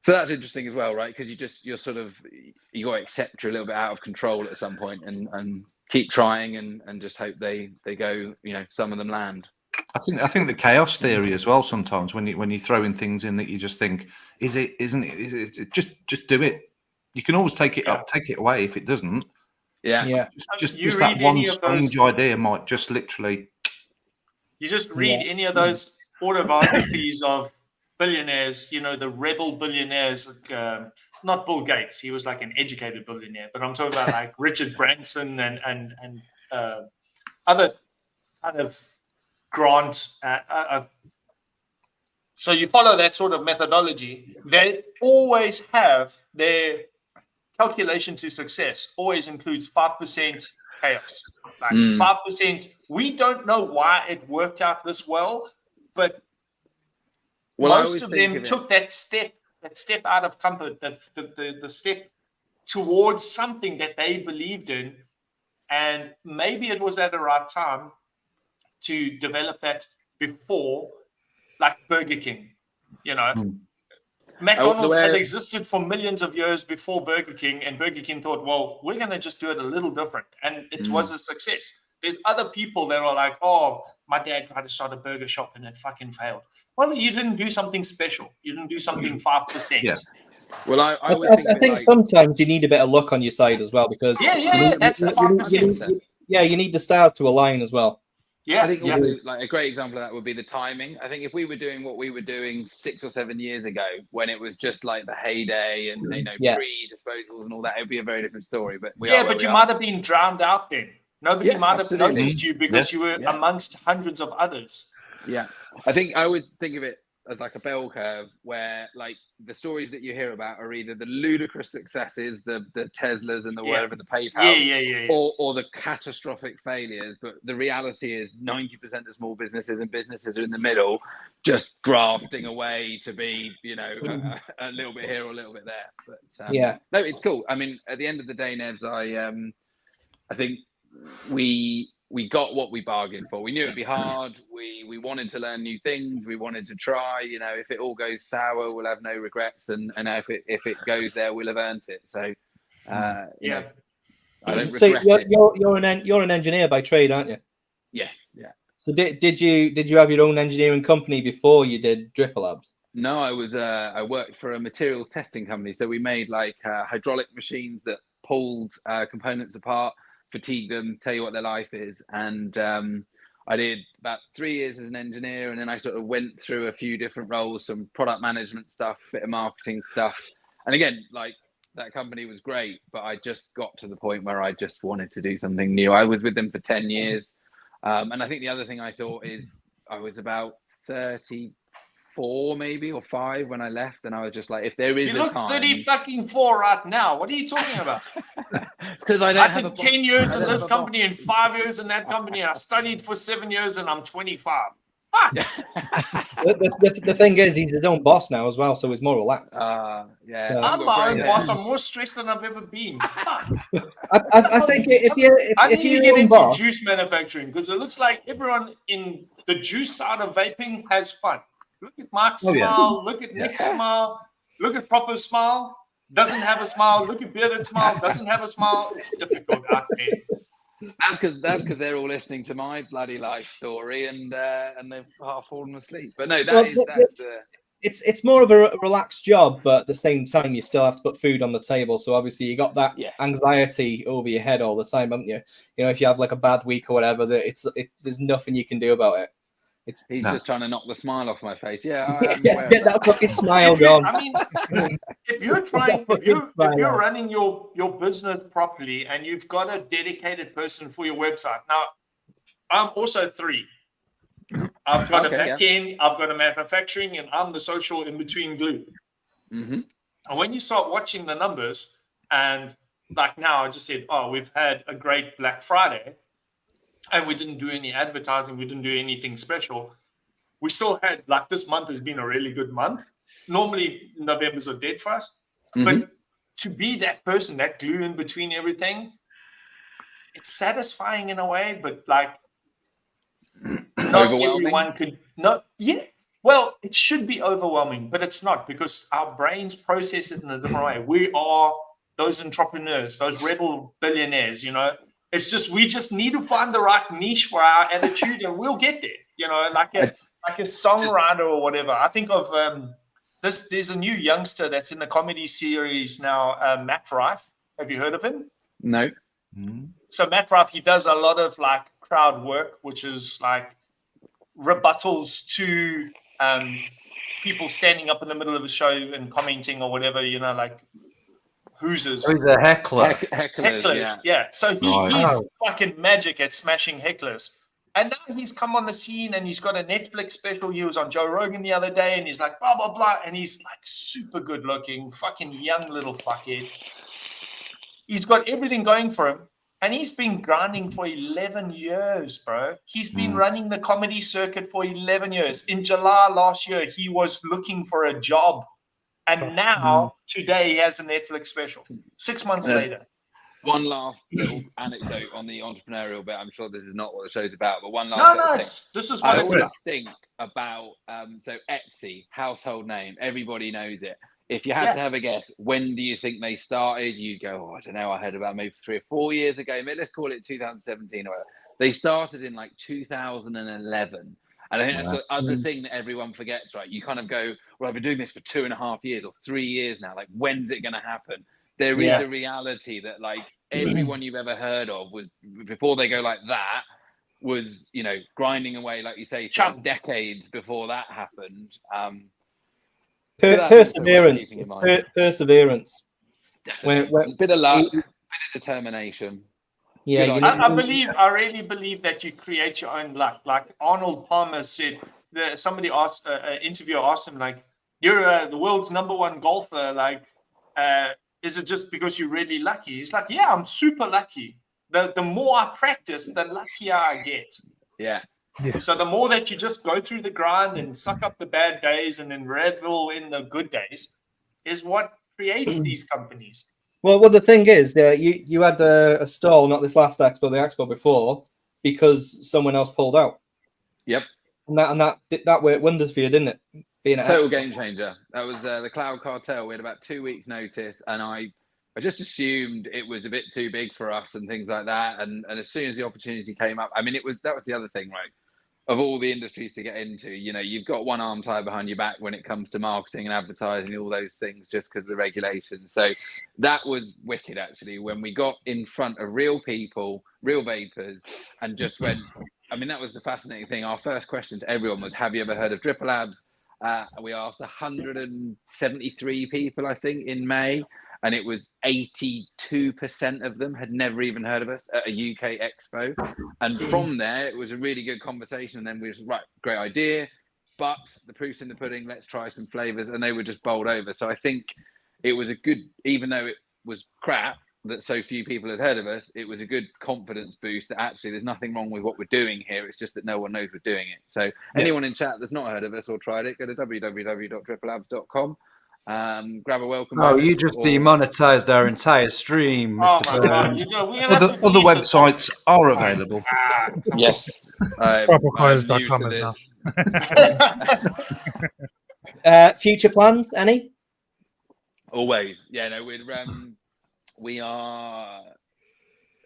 so that's interesting as well, right? Because you got to accept you're a little bit out of control at some point, and keep trying, and just hope they go, you know, some of them land. I think the chaos theory as well. Sometimes when you throw in things in that you just think, isn't it? Just do it. You can always take it up, take it away if it doesn't. Yeah. Just that one strange idea might just literally. You just read any of those autobiographies of billionaires. You know, the rebel billionaires. Like, not Bill Gates. He was like an educated billionaire, but I'm talking about like Richard Branson and other kind of grants. So you follow that sort of methodology. They always have their calculation to success always includes 5% chaos. Like 5%. We don't know why it worked out this well, but most of them took that step out of comfort, the step towards something that they believed in, and maybe it was at the right time to develop that before, like Burger King, you know. McDonald's had existed for millions of years before Burger King, and Burger King thought, well, we're going to just do it a little different, and it was a success. There's other people that are like, oh, my dad tried to start a burger shop and it fucking failed. Well, you didn't do something special. You didn't do something 5%. Yeah. Well, I think sometimes you need a bit of luck on your side as well, because that's the 5%. You need the stars to align as well. Yeah, I think also, like, a great example of that would be the timing. I think if we were doing what we were doing 6 or 7 years ago, when it was just like the heyday and pre-disposals and all that, it would be a very different story. But you might have been drowned out then. Nobody might have noticed you because you were amongst hundreds of others. Yeah, I think I always think of it as like a bell curve, where like the stories that you hear about are either the ludicrous successes, the Teslas and the whatever, the PayPal, or the catastrophic failures. But the reality is 90% of small businesses and businesses are in the middle, just grafting away to be, you know, a little bit here or a little bit there. But no, it's cool. I mean, at the end of the day, Nevs, I think we got what we bargained for. We knew it'd be hard. We wanted to learn new things. We wanted to try. You know, if it all goes sour, we'll have no regrets, and if it goes there, we'll have earned it. So, you know, I don't regret it. You're an engineer by trade, aren't you? Yes. Yeah. So did you have your own engineering company before you did Drippy Labs? No, I worked for a materials testing company. So we made like hydraulic machines that pulled components apart, fatigue them, tell you what their life is. And I did about 3 years as an engineer, and then I sort of went through a few different roles, some product management stuff, bit of marketing stuff. And again, like, that company was great, but I just got to the point where I just wanted to do something new. I was with them for 10 years. And I think the other thing I thought is I was about 34 maybe or 5 when I left, and I was just like, if there is you look 34 right now. What are you talking about? It's because I don't did 10 years in this company and 5 years in that company. I studied for 7 years and I'm 25. The thing is, he's his own boss now as well, so he's more relaxed. I'm my own boss. I'm more stressed than I've ever been. I think if you get into juice manufacturing, because it looks like everyone in the juice side of vaping has fun. Look at Mark's smile. Look at Nick's smile. Look at Proper smile. Doesn't have a smile. Look at Bearded smile. Doesn't have a smile. It's difficult out there. That's because they're all listening to my bloody life story and they've half fallen asleep. But no, that's the. It's more of a relaxed job, but at the same time, you still have to put food on the table. So obviously, you got that anxiety over your head all the time, haven't you? You know, if you have like a bad week or whatever, there's nothing you can do about it. He's just trying to knock the smile off my face. Yeah, get that fucking smile gone. I mean, if you're running your business properly and you've got a dedicated person for your website. Now, I'm also 3. I've got a back end, I've got a manufacturing, and I'm the social in between glue. Mm-hmm. And when you start watching the numbers, and like now, I just said, we've had a great Black Friday, and we didn't do any advertising, we didn't do anything special. We still had, like, this month has been a really good month. Normally, November's are dead for us. Mm-hmm. But to be that person, that glue in between everything, it's satisfying in a way, but like, not everyone could. Well, it should be overwhelming, but it's not, because our brains process it in a different way. We are those entrepreneurs, those rebel billionaires, you know. It's just, we just need to find the right niche for our attitude, and we'll get there, you know, like a songwriter or whatever. I think of there's a new youngster that's in the comedy series now, Matt Rife. Have you heard of him? No. Mm-hmm. So Matt Rife, he does a lot of like crowd work, which is like rebuttals to people standing up in the middle of a show and commenting or whatever, you know, like hoosers. Who's a heckler? Hecklers, yeah. So he's fucking magic at smashing hecklers. And now he's come on the scene and he's got a Netflix special. He was on Joe Rogan the other day and he's like, blah, blah, blah. And he's like super good looking, fucking young little fuckhead. He's got everything going for him. And he's been grinding for 11 years, bro. He's been running the comedy circuit for 11 years. In July last year, he was looking for a job. And now, today, he has a Netflix special. 6 months later. One last little anecdote on the entrepreneurial bit. I'm sure this is not what the show's about, but one last thing. This is what I it's always about. think about, so Etsy, household name, everybody knows it. If you had to have a guess, when do you think they started? You'd go, I don't know, I heard about maybe 3 or 4 years ago. Let's call it 2017 or whatever. They started in like 2011. And I think that's the other thing that everyone forgets, right? You kind of go, well, I've been doing this for 2.5 years or 3 years now. Like, when's it going to happen? There is a reality that, like, everyone you've ever heard of was, before they go like that, was, you know, grinding away, like you say, for decades before that happened. Perseverance. Perseverance. When, bit of luck, bit of determination. Yeah, I really believe that you create your own luck. Like Arnold Palmer said, somebody asked, an interviewer asked him, like, you're the world's #1 golfer. Like, is it just because you're really lucky? He's like, yeah, I'm super lucky. The more I practice, the luckier I get. Yeah. So the more that you just go through the grind and suck up the bad days and then revel in the good days is what creates these companies. Well, the thing is, you had a stall, not this last expo, the expo before, because someone else pulled out. Yep. And that worked wonders for you, didn't it? Being an total game changer. That was the Cloud Cartel. We had about 2 weeks' notice, and I just assumed it was a bit too big for us and things like that. And as soon as the opportunity came up, I mean, that was the other thing, right? Of all the industries to get into, you know, you've got one arm tied behind your back when it comes to marketing and advertising, all those things, just because of the regulations. So that was wicked, actually, when we got in front of real people, real vapors, and just went, I mean, that was the fascinating thing. Our first question to everyone was, have you ever heard of Drippy Labs? We asked 173 people, I think, in May, and it was 82% of them had never even heard of us at a UK expo. And from there, it was a really good conversation. And then we was right, great idea, but the proof's in the pudding. Let's try some flavors, and they were just bowled over. So I think it was a good, even though it was crap that so few people had heard of us, it was a good confidence boost that actually there's nothing wrong with what we're doing here. It's just that no one knows we're doing it. So anyone in chat that's not heard of us or tried it, go to www.drippylabs.com. Grab a welcome. You just demonetized our entire stream, Mr. Burns. Other websites are available. Yes. Propercoils.com is now. Future plans, any? Always. Yeah, no, we are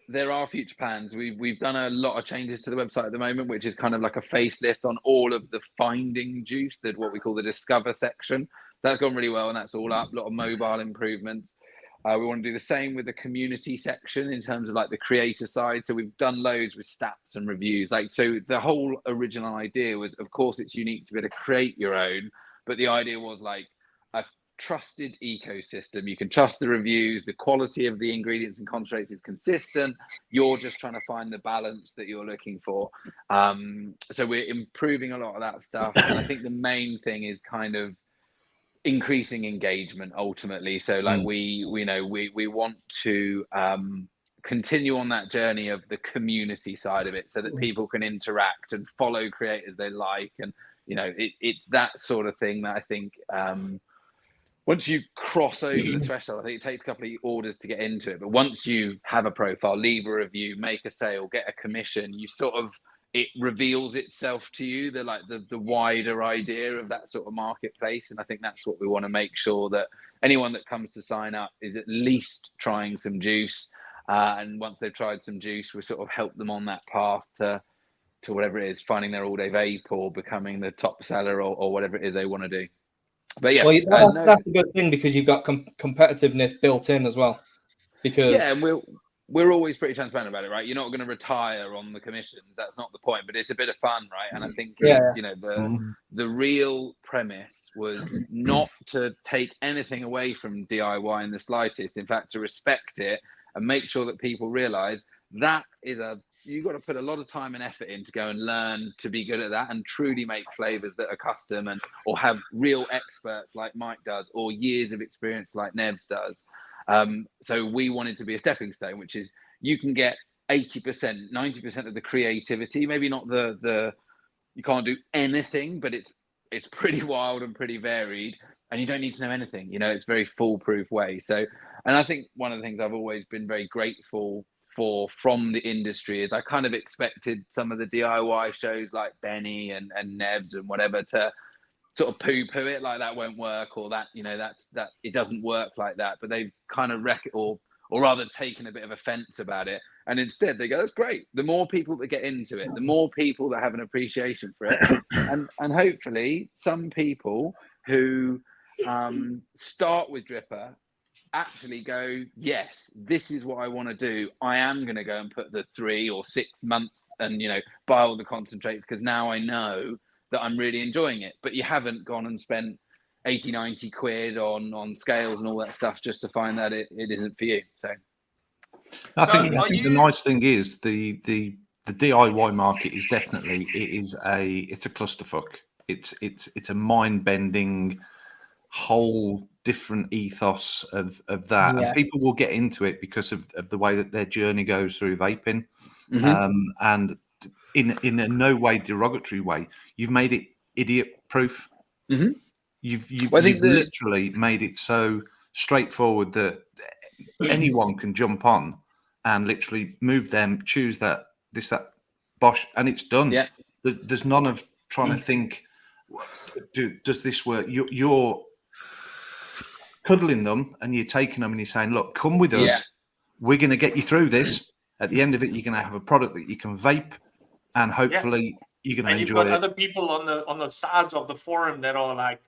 there are future plans. We've done a lot of changes to the website at the moment, which is kind of like a facelift on all of the finding juice, that what we call the discover section. That's gone really well, and that's all up. A lot of mobile improvements. We want to do the same with the community section in terms of like the creator side. So we've done loads with stats and reviews. Like, so the whole original idea was, of course, it's unique to be able to create your own, but the idea was like a trusted ecosystem. You can trust the reviews, the quality of the ingredients and concentrates is consistent. You're just trying to find the balance that you're looking for. So we're improving a lot of that stuff. And I think the main thing is kind of increasing engagement ultimately. So like we want to continue on that journey of the community side of it, so that people can interact and follow creators they like. And it's that sort of thing that I think once you cross over the threshold, I think it takes a couple of orders to get into it, but once you have a profile, leave a review, make a sale, get a commission, you sort of, it reveals itself to you, the wider idea of that sort of marketplace. And I think that's what we want to make sure, that anyone that comes to sign up is at least trying some juice. And once they've tried some juice, we sort of help them on that path to whatever it is, finding their all-day vape or becoming the top seller or whatever it is they want to do. But yes, that's a good thing, because you've got competitiveness built in as well. Because and we're always pretty transparent about it, right? You're not going to retire on the commissions. That's not the point, but it's a bit of fun, right? And I think the real premise was not to take anything away from DIY in the slightest. In fact, to respect it and make sure that people realize that you've got to put a lot of time and effort in to go and learn to be good at that and truly make flavors that are custom or have real experts like Mike does, or years of experience like Nevs does. So we wanted to be a stepping stone, which is you can get 80%, 90% of the creativity, maybe not you can't do anything, but it's pretty wild and pretty varied, and you don't need to know anything. It's a very foolproof way. So, and I think one of the things I've always been very grateful for from the industry is I kind of expected some of the DIY shows like Benny and Nevs and whatever to sort of poo-poo it, like that won't work, or that that it doesn't work like that. But they've kind of or rather taken a bit of offense about it, and instead they go, that's great. The more people that get into it, the more people that have an appreciation for it, and hopefully some people who start with Dripper actually go, yes, this is what I want to do. I am going to go and put the 3 or 6 months and buy all the concentrates, because now I know that I'm really enjoying it. But you haven't gone and spent 80, 90 quid on scales and all that stuff just to find that it isn't for you. So I think the nice thing is the DIY market is definitely, it's a clusterfuck. It's a mind-bending whole different ethos of that, and people will get into it because of the way that their journey goes through vaping. And in a no way derogatory way, you've made it idiot proof. You've literally made it so straightforward that anyone can jump on and literally move them, choose that bosh, and it's done. There's none of trying to think, does this work? You're cuddling them and you're taking them and you're saying, look, come with us. We're going to get you through this. At the end of it, you're going to have a product that you can vape, and hopefully you're going to enjoy it. You've got other people on the sides of the forum that are like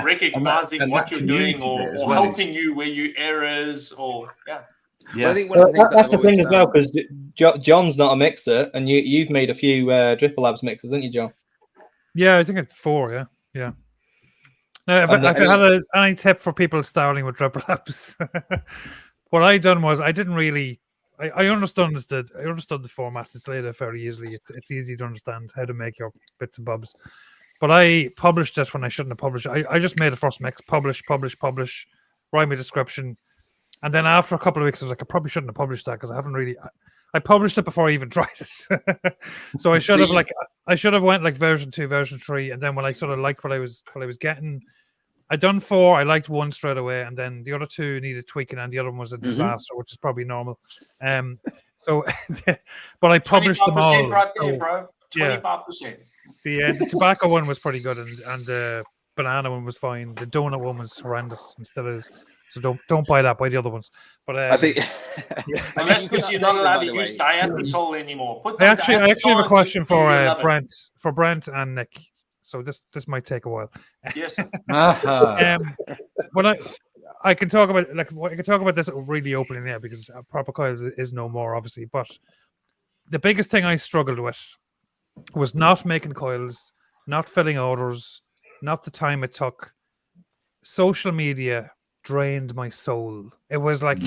recognizing what you're doing or helping you where your errors or I think that's the thing as well, because John's not a mixer, and you've made a few Dripper Labs mixers, haven't you, John? Yeah, I think it's 4. Yeah. Now, if I had any tip for people starting with Dripper Labs, what I done was I didn't really. I understood the format. It's laid out very easily. It's easy to understand how to make your bits and bobs. But I published it when I shouldn't have published it. I just made a first mix, publish, write my description. And then after a couple of weeks, I was like, I probably shouldn't have published that, because I haven't really. I published it before I even tried it. So I should have went like version 2, version 3, and then when I sort of liked what I was getting, I done 4. I liked 1 straight away, and then the other 2 needed tweaking, and the other one was a disaster, which is probably normal. So, but I published them all. Right there, bro. 25%. The tobacco one was pretty good, and the banana one was fine. The donut one was horrendous and still is. So don't buy that. Buy the other ones. But I think Well, that's because you're not allowed to use diethylene anymore. I actually have a question for Brent. Brent and Nick. So this might take a while. Yes. When I can talk about this really openly now because proper coils is no more, obviously. But the biggest thing I struggled with was not making coils, not filling orders, not the time it took. Social media drained my soul. It was like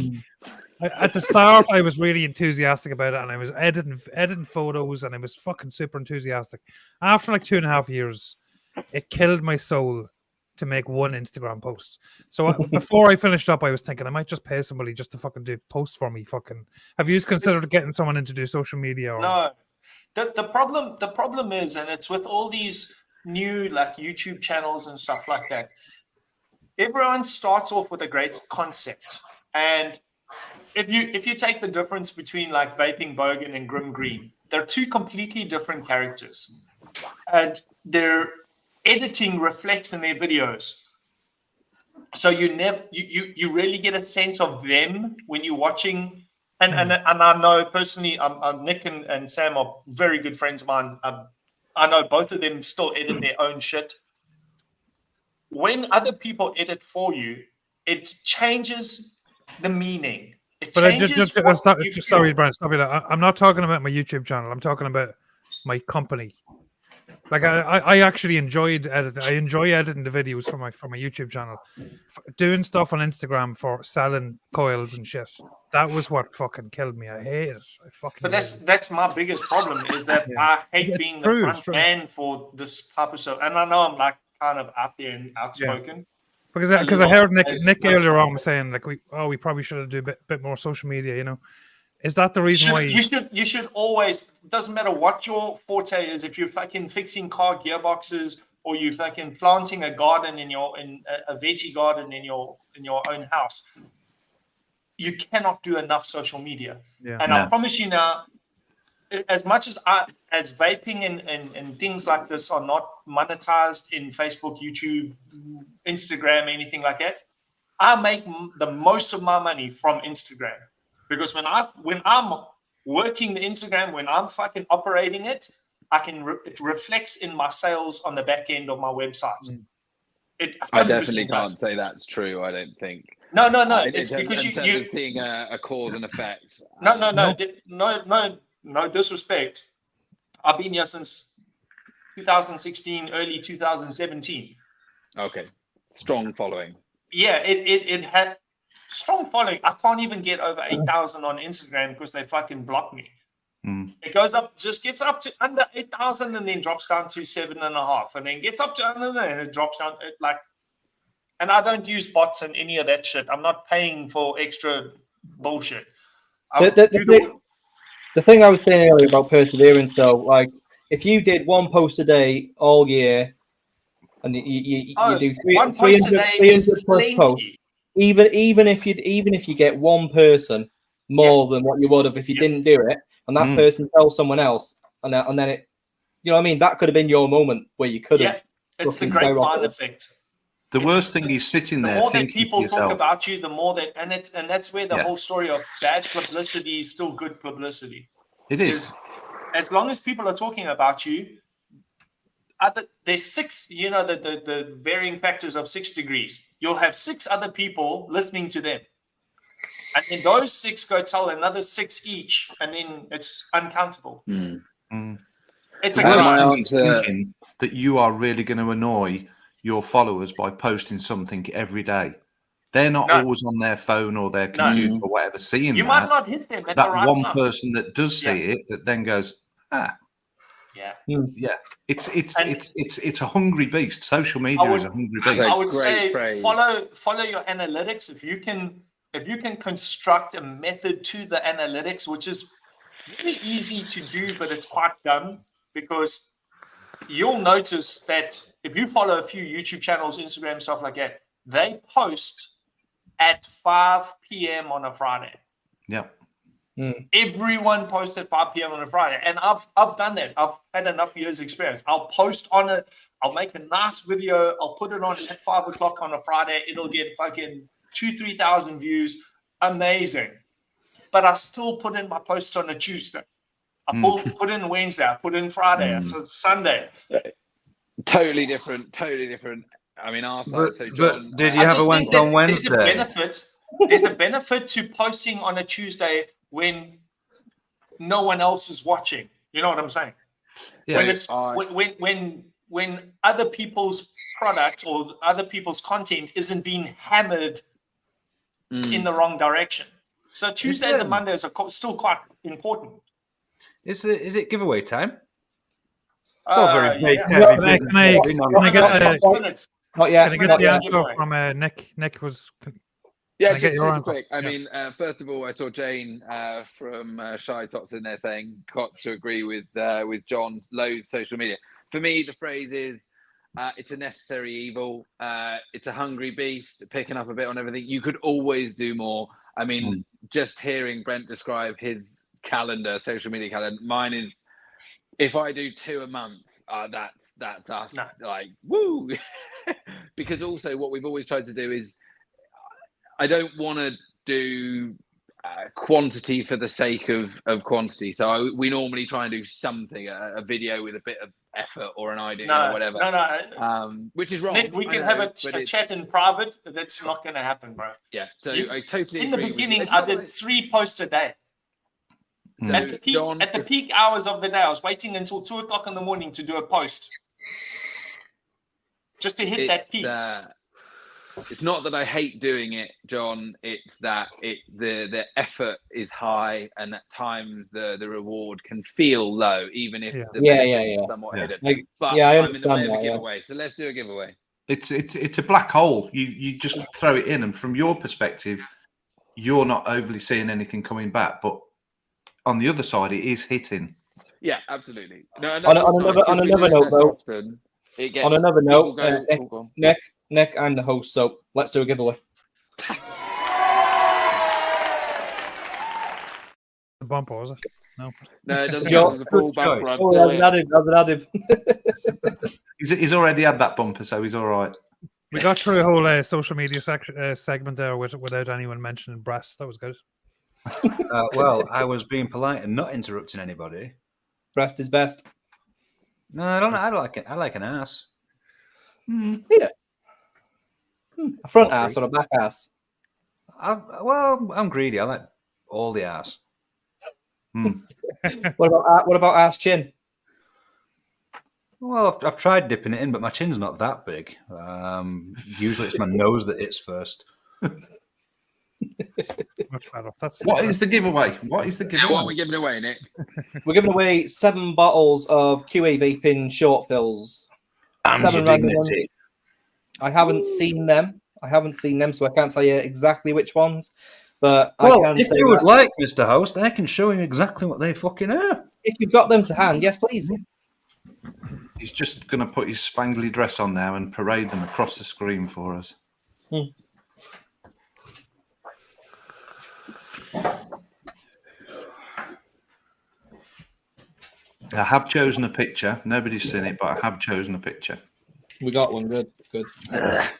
at the start I was really enthusiastic about it, and I was editing photos, and I was fucking super enthusiastic. After like 2.5 years, it killed my soul to make one Instagram post. So before I finished up, I was thinking I might just pay somebody just to fucking do posts for me. Fucking, have you considered getting someone in to do social media? Or... No, the problem is, and it's with all these new like YouTube channels and stuff like that. Everyone starts off with a great concept, and if you take the difference between like Vaping Bogan and Grim Green, they're two completely different characters, and their editing reflects in their videos. So you really get a sense of them when you're watching. And I know personally, Nick and Sam are very good friends of mine. I know both of them still edit their own shit. When other people edit for you, it changes the meaning. Sorry, Brian, stop it. I'm not talking about my YouTube channel. I'm talking about my company. Like I actually enjoyed editing. I enjoy editing the videos for my YouTube channel. Doing stuff on Instagram for selling coils and shit. That was what fucking killed me. I hate it. But that's my biggest problem is that I hate being the front man for this type of stuff. And I know I'm like kind of out there and outspoken. Yeah. Because I heard Nick earlier on saying like we probably should do a bit more social media, you know. Is that the reason why you should always, doesn't matter what your forte is, if you're fucking fixing car gearboxes or you fucking planting a garden in a veggie garden in your own house, you cannot do enough social media. I promise you now, as much as vaping and things like this are not monetized in Facebook, YouTube, Instagram, anything like that, I make the most of my money from Instagram. Because when I'm working the Instagram, when I'm fucking operating it, it reflects in my sales on the back end of my website. I definitely can't say that's true. I don't think. No. It's because you're seeing a cause and effect. No disrespect. I've been here since 2016, early 2017. Okay, strong following. Yeah, it had. Strong following. I can't even get over 8,000 on Instagram because they fucking block me. It gets up to under 8,000 and then drops down to 7.5, and then gets up to under and it drops down and I don't use bots and any of that shit. I'm not paying for extra bullshit. The thing I was saying earlier about perseverance, though, like if you did one post a day all year, and you do 300 plus posts. Even if you get one person more than what you would have if you didn't do it, and that person tells someone else, and then it, you know what I mean, that could have been your moment where you could have. It's the grapevine effect. The worst thing is sitting there. The more that people talk about you, the more that, and that's where the whole story of bad publicity is still good publicity. It is. As long as people are talking about you. There's 6, the varying factors of 6 degrees. You'll have 6 other people listening to them. And then those 6 go tell another 6 each, and then it's uncountable. It's a worst thinking that you are really going to annoy your followers by posting something every day. They're not always on their phone or their computer or whatever seeing you might not hit them at that the right one time. person that does see it that then goes, Yeah. It's a hungry beast. Social media is a hungry beast. I would say follow your analytics. If you can construct a method to the analytics, which is really easy to do, but it's quite dumb, because you'll notice that if you follow a few YouTube channels, Instagram, stuff like that, they post at 5 p.m. on a Friday. Yeah. Everyone posts at 5 p.m. on a Friday, and I've done that. I've had enough years experience. I'll post I'll make a nice video, I'll put it on at 5 o'clock on a Friday. It'll get fucking 2,000-3,000 views. Amazing. But I still put in my posts on a Tuesday. I put in Wednesday. I put in Friday. So Sunday. Totally different. I mean, our side. So John, but did you have a wank on Wednesday? There's a benefit to posting on a Tuesday when no one else is watching. You know what I'm saying? Yeah. When it's when other people's products or other people's content isn't being hammered in the wrong direction. So Tuesdays and Mondays are still quite important. Is it giveaway time? It's all very big, Can I get the answer from Nick? Nick was. Yeah, just super quick. I mean, first of all, I saw Jane from Shy Tots in there saying, got to agree with John, loads social media. For me, the phrase is, it's a necessary evil. It's a hungry beast, picking up a bit on everything. You could always do more. I mean, just hearing Brent describe his calendar, social media calendar, mine is, if I do 2 a month, that's us. No. Like, woo! Because also what we've always tried to do is, I don't want to do quantity for the sake of quantity. So we normally try and do something, a video with a bit of effort or an idea or whatever. No. Which is wrong. Nick, we can have a chat in private. That's not going to happen, bro. Yeah. So I totally in agree. In the beginning, I did 3 posts a day. So at the peak hours of the day, I was waiting until 2 o'clock in the morning to do a post. Just to hit that peak. It's not that I hate doing it, John. It's that the effort is high, and at times the reward can feel low, even if the benefit is somewhat hidden. But I'm in the way of a giveaway, so let's do a giveaway. It's a black hole. You just throw it in, and from your perspective, you're not overly seeing anything coming back, but on the other side, it is hitting. Yeah, absolutely. No, on another note, Nick, I'm the host, so let's do a giveaway. The bumper, was it? No, it doesn't. The full bumper. He's already had that bumper, so he's all right. We got through a whole social media segment there without anyone mentioning breasts. That was good. Well, I was being polite and not interrupting anybody. Breast is best. No, I don't like it. I like an ass. Yeah. A front ass or a back ass? I'm greedy. I like all the ass. What about ass chin? Well, I've tried dipping it in, but my chin's not that big. Usually it's my nose that hits first. Much better. What is the giveaway? What are we giving away, Nick? We're giving away 7 bottles of QA Vaping short fills. 7 random ones. I haven't seen them, so I can't tell you exactly which ones. But if you would like, Mr. Host, I can show you exactly what they fucking are. If you've got them to hand, yes, please. He's just going to put his spangly dress on now and parade them across the screen for us. I have chosen a picture. Nobody's seen it, but I have chosen a picture. We got one. Good. I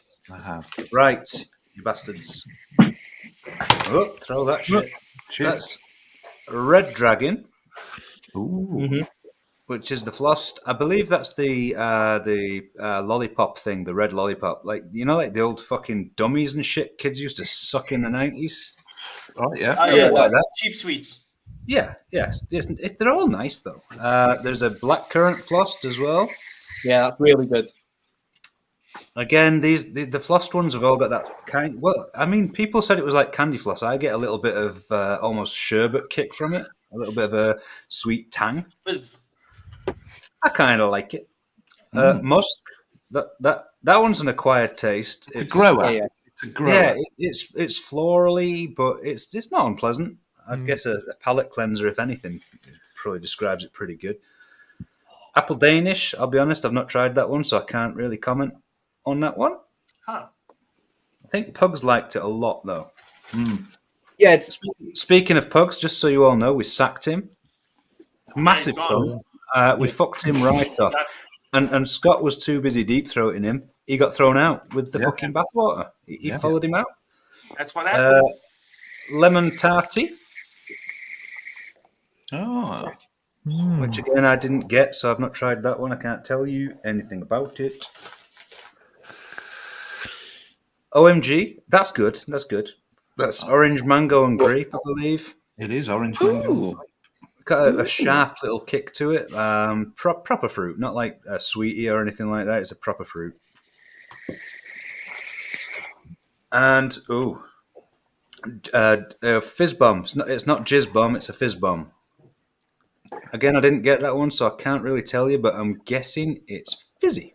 have. Right, you bastards. Oh, throw that shit. That's Red Dragon. Ooh. Which is the flossed. I believe that's the lollipop thing, the red lollipop. Like, you know, like the old fucking dummies and shit kids used to suck in the 90s. Right, yeah. Like that. Cheap sweets. Yeah, yes. They're all nice, though. There's a blackcurrant flossed as well. Yeah, that's really good. Again, the flossed ones have all got that kind. Well, I mean, people said it was like candy floss. I get a little bit of almost sherbet kick from it, a little bit of a sweet tang. I kind of like it. Musk, that one's an acquired taste. It's a grower. It's a grower. Yeah, it's florally, but it's not unpleasant. I'd guess a palate cleanser, if anything, probably describes it pretty good. Apple Danish, I'll be honest, I've not tried that one, so I can't really comment on that one. Huh. I think Pugs liked it a lot, though. Yeah, Speaking of Pugs, just so you all know, we sacked him. Massive pun. We fucked him right off. And Scott was too busy deep-throating him. He got thrown out with the fucking bathwater. He followed him out. That's what happened. Lemon tarty, Oh, which again I didn't get, so I've not tried that one. I can't tell you anything about it. OMG, that's good. That's good. That's orange, mango, and grape, I believe. it is orange mango. Ooh. Got a sharp little kick to it. Proper fruit, not like a sweetie or anything like that. It's a proper fruit. And fizz bomb. It's not jizz bomb. It's a fizz bomb. Again, I didn't get that one, so I can't really tell you. But I'm guessing it's fizzy.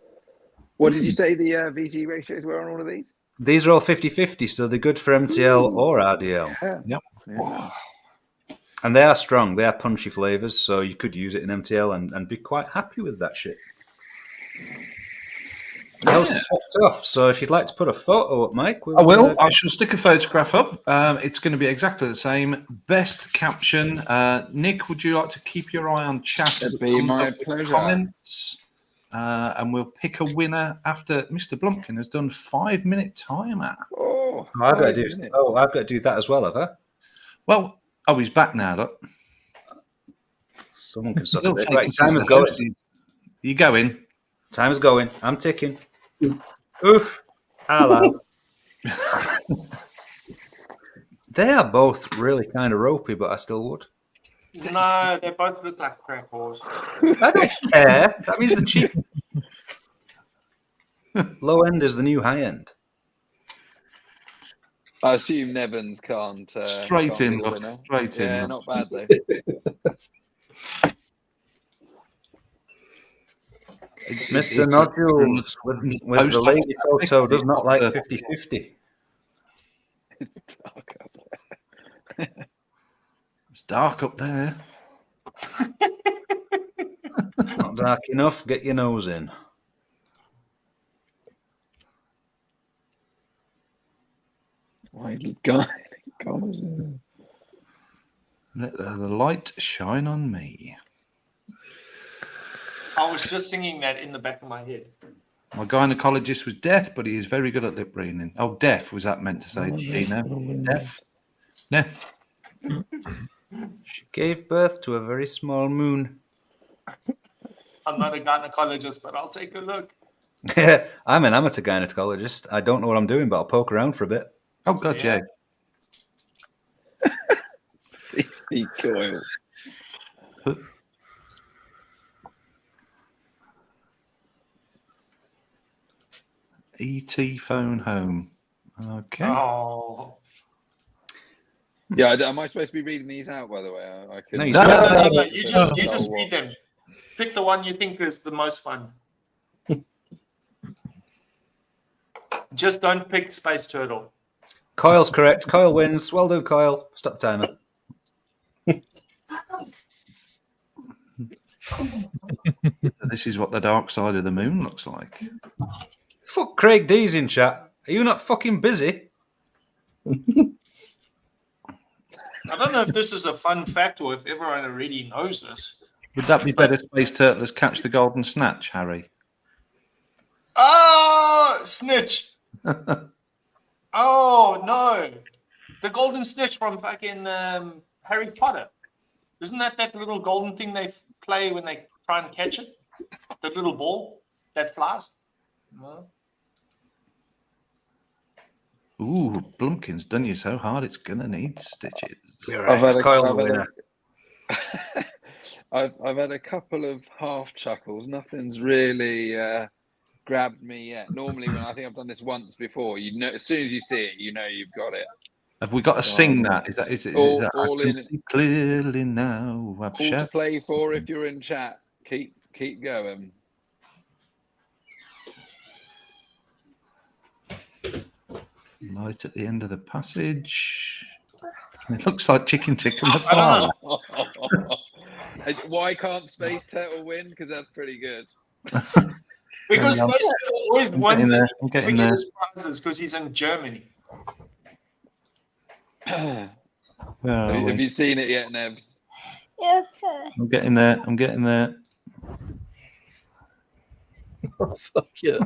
What did you say the VG ratios were on all of these? These are all 50-50, so they're good for MTL or RDL. Yep. Yeah. And they are strong. They are punchy flavors, so you could use it in MTL and be quite happy with that shit. That was off. So if you'd like to put a photo up, Mike, I will. I shall stick a photograph up. It's going to be exactly the same. Best caption. Nick, would you like to keep your eye on chat? It'd be my pleasure. Comments, and we'll pick a winner after Mr. Blumpkin has done 5-minute timer. Oh, I've got to do that as well, have I? Well, he's back now. Look, Someone can suck He'll a bit. take Right, us time as is the going. host. You going? Time is going. I'm ticking. Oof. Hello. They are both really kind of ropey, but I still would. No, they both look like crack whores. I don't care. That means the cheap. Low end is the new high end. I assume Nevans can't. Straight can't in, be the look. winner. Straight in. Yeah, look. not bad though. Mr. Nodules with the lady photo does not like 50-50. It's dark up there. It's dark up there. Not dark enough. Get your nose in. My God. Let the light shine on me. I was just singing that in the back of my head. My gynecologist was deaf, but he is very good at lip reading. Oh, deaf was that meant to say? Dino? Deaf? Deaf? She gave birth to a very small moon. I'm not a gynecologist, but I'll take a look. I'm an amateur gynecologist. I don't know what I'm doing, but I'll poke around for a bit. Oh, God, yeah. CC coils. ET phone home. Okay. Oh. Yeah, am I supposed to be reading these out, by the way? I could. No, No, you just read them. Pick the one you think is the most fun. Just don't pick Space Turtle. Coil's correct. Coil wins. Well done, Coil. Stop the timer. This is what the dark side of the moon looks like. Fuck Craig D's in chat. Are you not fucking busy? I don't know if this is a fun fact or if everyone already knows this. Would that be better Space Turtles catch the golden snatch, Harry? Oh, snitch. Oh, no. The golden snitch from fucking Harry Potter. Isn't that little golden thing they play when they try and catch it? The little ball that flies? No. Ooh, Blumpkin's done you so hard, it's going to need stitches. I've had a couple of half chuckles. Nothing's really grabbed me yet. Normally, when I think I've done this once before, you know, as soon as you see it, you know you've got it. Have we got to sing that? Is that all I can in see clearly now? all to play for if you're in chat. Keep going. Light at the end of the passage. It looks like chicken tikka masala. Why can't Space Turtle win? Because that's pretty good. Because Space Turtle always wins there. it. I'm getting there. His prizes because he's in Germany. Have you seen it yet, Nebs? Yeah. I'm getting there. Oh, fuck yeah.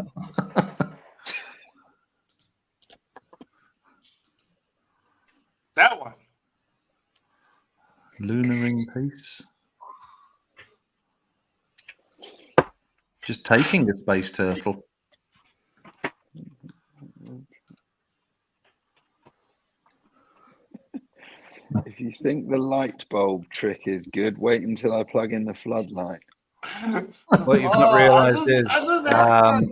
That one. Lunar ring piece. Just taking a space turtle. If you think the light bulb trick is good, wait until I plug in the floodlight. What you've not realised is I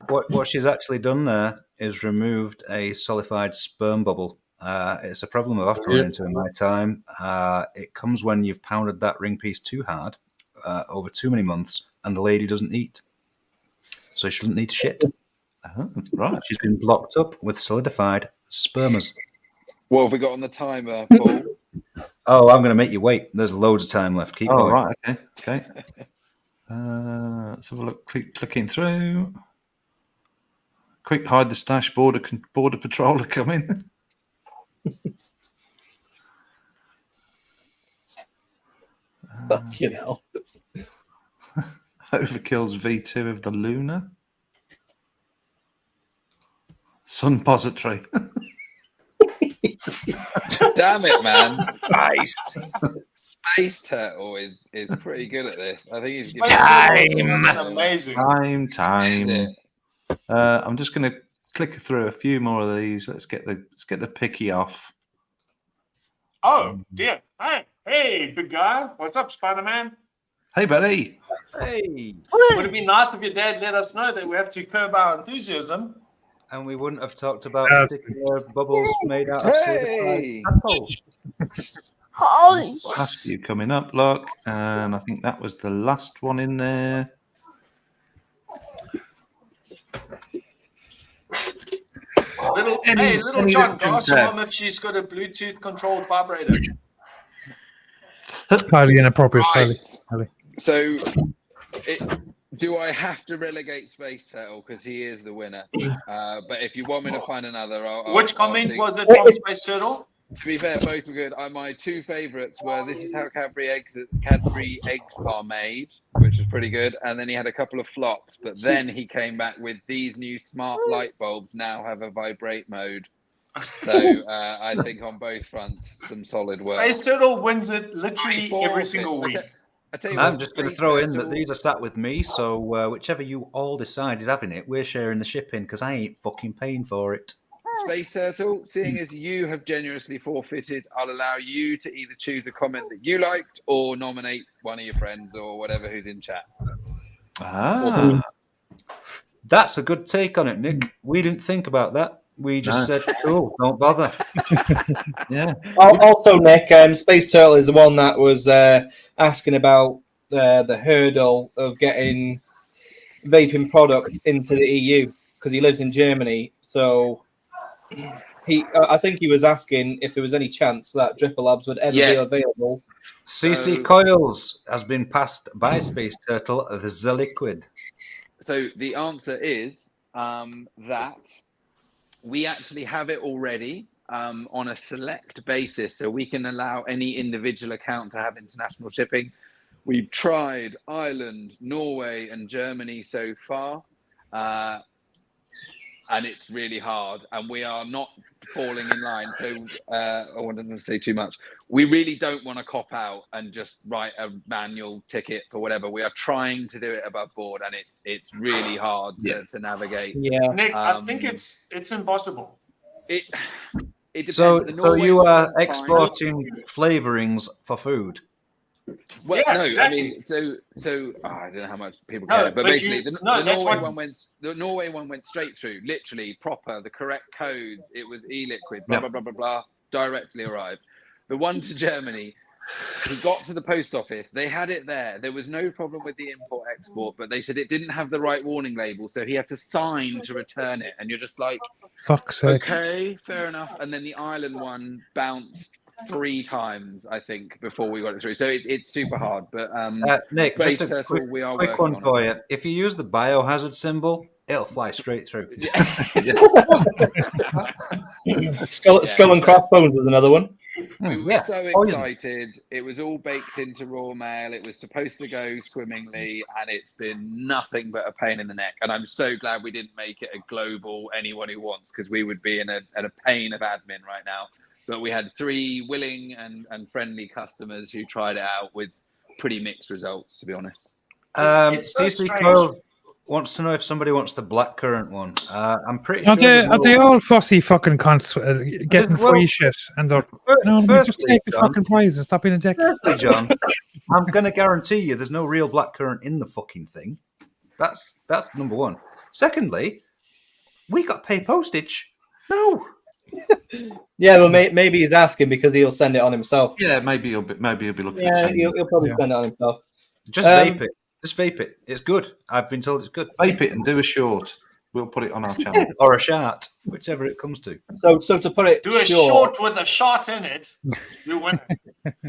what she's actually done there is removed a solidified sperm bubble. It's a problem I've often run into in my time. It comes when you've pounded that ring piece too hard over too many months, and the lady doesn't eat, so she doesn't need to shit. Oh, right. She's been blocked up with solidified spermas. What have we got on the timer, Paul? Oh, I'm going to make you wait. There's loads of time left. Keep going. Right. Okay. Let's have a look. Clicking through. Quick, hide the stash. Border patroller coming. Fucking hell. Overkill's V2 of the Lunar. Sunpository. Damn it, man. Nice. Space Turtle is pretty good at this. I think he's amazing. Time. I'm just going to click through a few more of these. Let's get the picky off. Oh dear. Hey, big guy. What's up, Spider-Man? Hey, buddy. Hey. Would it be nice if your dad let us know that we have to curb our enthusiasm? And we wouldn't have talked about particular bubbles made out of Hey! Holy Last few coming up, look. And I think that was the last one in there. Little John, ask your mom if she's got a Bluetooth controlled vibrator. Highly inappropriate. Right. Highly. So, do I have to relegate Space Turtle because he is the winner? But if you want me to find another, Which comment was it from Space Turtle? To be fair, both were good. My two favourites were "This is how Cadbury eggs are made," which was pretty good, and then he had a couple of flops. But then he came back with "These new smart light bulbs now have a vibrate mode." So I think on both fronts, some solid work. Space Turtle wins it literally every single week. I'm just going to throw in that these are sat with me, so whichever you all decide is having it, we're sharing the shipping because I ain't fucking paying for it. Space Turtle, seeing as you have generously forfeited, I'll allow you to either choose a comment that you liked or nominate one of your friends or whatever who's in chat. That's a good take on it, Nick. We didn't think about that. We just said, cool, don't bother. Yeah. Also, Nick, Space Turtle is the one that was asking about the hurdle of getting vaping products into the EU because he lives in Germany. So I think he was asking if there was any chance that Drippy Labs would ever be available. CC Coils has been passed by Space Turtle the liquid. So the answer is that we actually have it already on a select basis, so we can allow any individual account to have international shipping. We've tried Ireland, Norway, and Germany so far, and it's really hard, and we are not falling in line. So I wanted to say too much. We really don't want to cop out and just write a manual ticket for whatever. We are trying to do it above board, and it's really hard to navigate. Yeah, Nick, I think it's impossible. It depends. So you are exporting flavorings for food? Well, yeah, no, exactly. I mean, so I don't know how much people care, but basically, the Norway one went straight through, literally proper, the correct codes. It was e-liquid, blah blah blah blah blah, directly arrived. The one to Germany, he got to the post office. They had it there. There was no problem with the import export, but they said it didn't have the right warning label, so he had to sign to return it. And you're just like, fuck's sake. Okay, fair enough. And then the Ireland one bounced 3 times, I think, before we got it through. So it's super hard. But Nick, Space just a Turtle, we are quick working one on for it. you. If you use the biohazard symbol, it'll fly straight through. Skull and Crossbones is another one. We were so excited. It was all baked into raw mail. It was supposed to go swimmingly, and it's been nothing but a pain in the neck. And I'm so glad we didn't make it a global anyone who wants, because we would be in a pain of admin right now. but we had 3 willing and friendly customers who tried it out with pretty mixed results, to be honest. It's so PC strange. Coil wants to know if somebody wants the blackcurrant one. I'm pretty Are sure. they all fussy fucking cunts getting free shit? And they're just take the fucking prize and stop being a dick. Firstly, John, I'm going to guarantee you there's no real blackcurrant in the fucking thing. That's number one. Secondly, we got to pay postage. No. Yeah, well, maybe he's asking because he'll send it on himself. Yeah, maybe he'll be looking. Yeah, at he'll probably send it on himself. Just vape it. Just vape it. It's good. I've been told it's good. Vape it and do a short. We'll put it on our channel. Or a shart, whichever it comes to. So to put it Do a short with a shot in it, you win.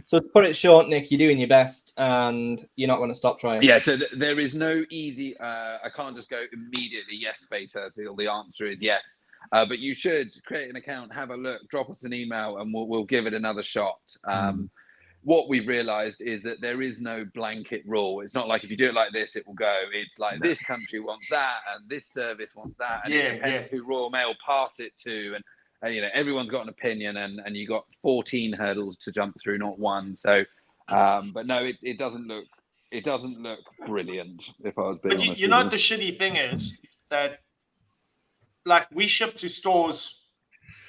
So to put it short, Nick, you're doing your best and you're not going to stop trying. Yeah, so there is no easy, I can't just go immediately, yes, Spacer. So the answer is yes. But you should create an account, have a look, drop us an email, and we'll give it another shot. What we've realized is that there is no blanket rule. It's not like if you do it like this, it will go. It's like this country wants that, and this service wants that, and it depends who Royal Mail pass it to, and everyone's got an opinion, and you got 14 hurdles to jump through, not one. So, but no, it doesn't look brilliant. If I was being honest, you know what the shitty thing is that, like, we ship to stores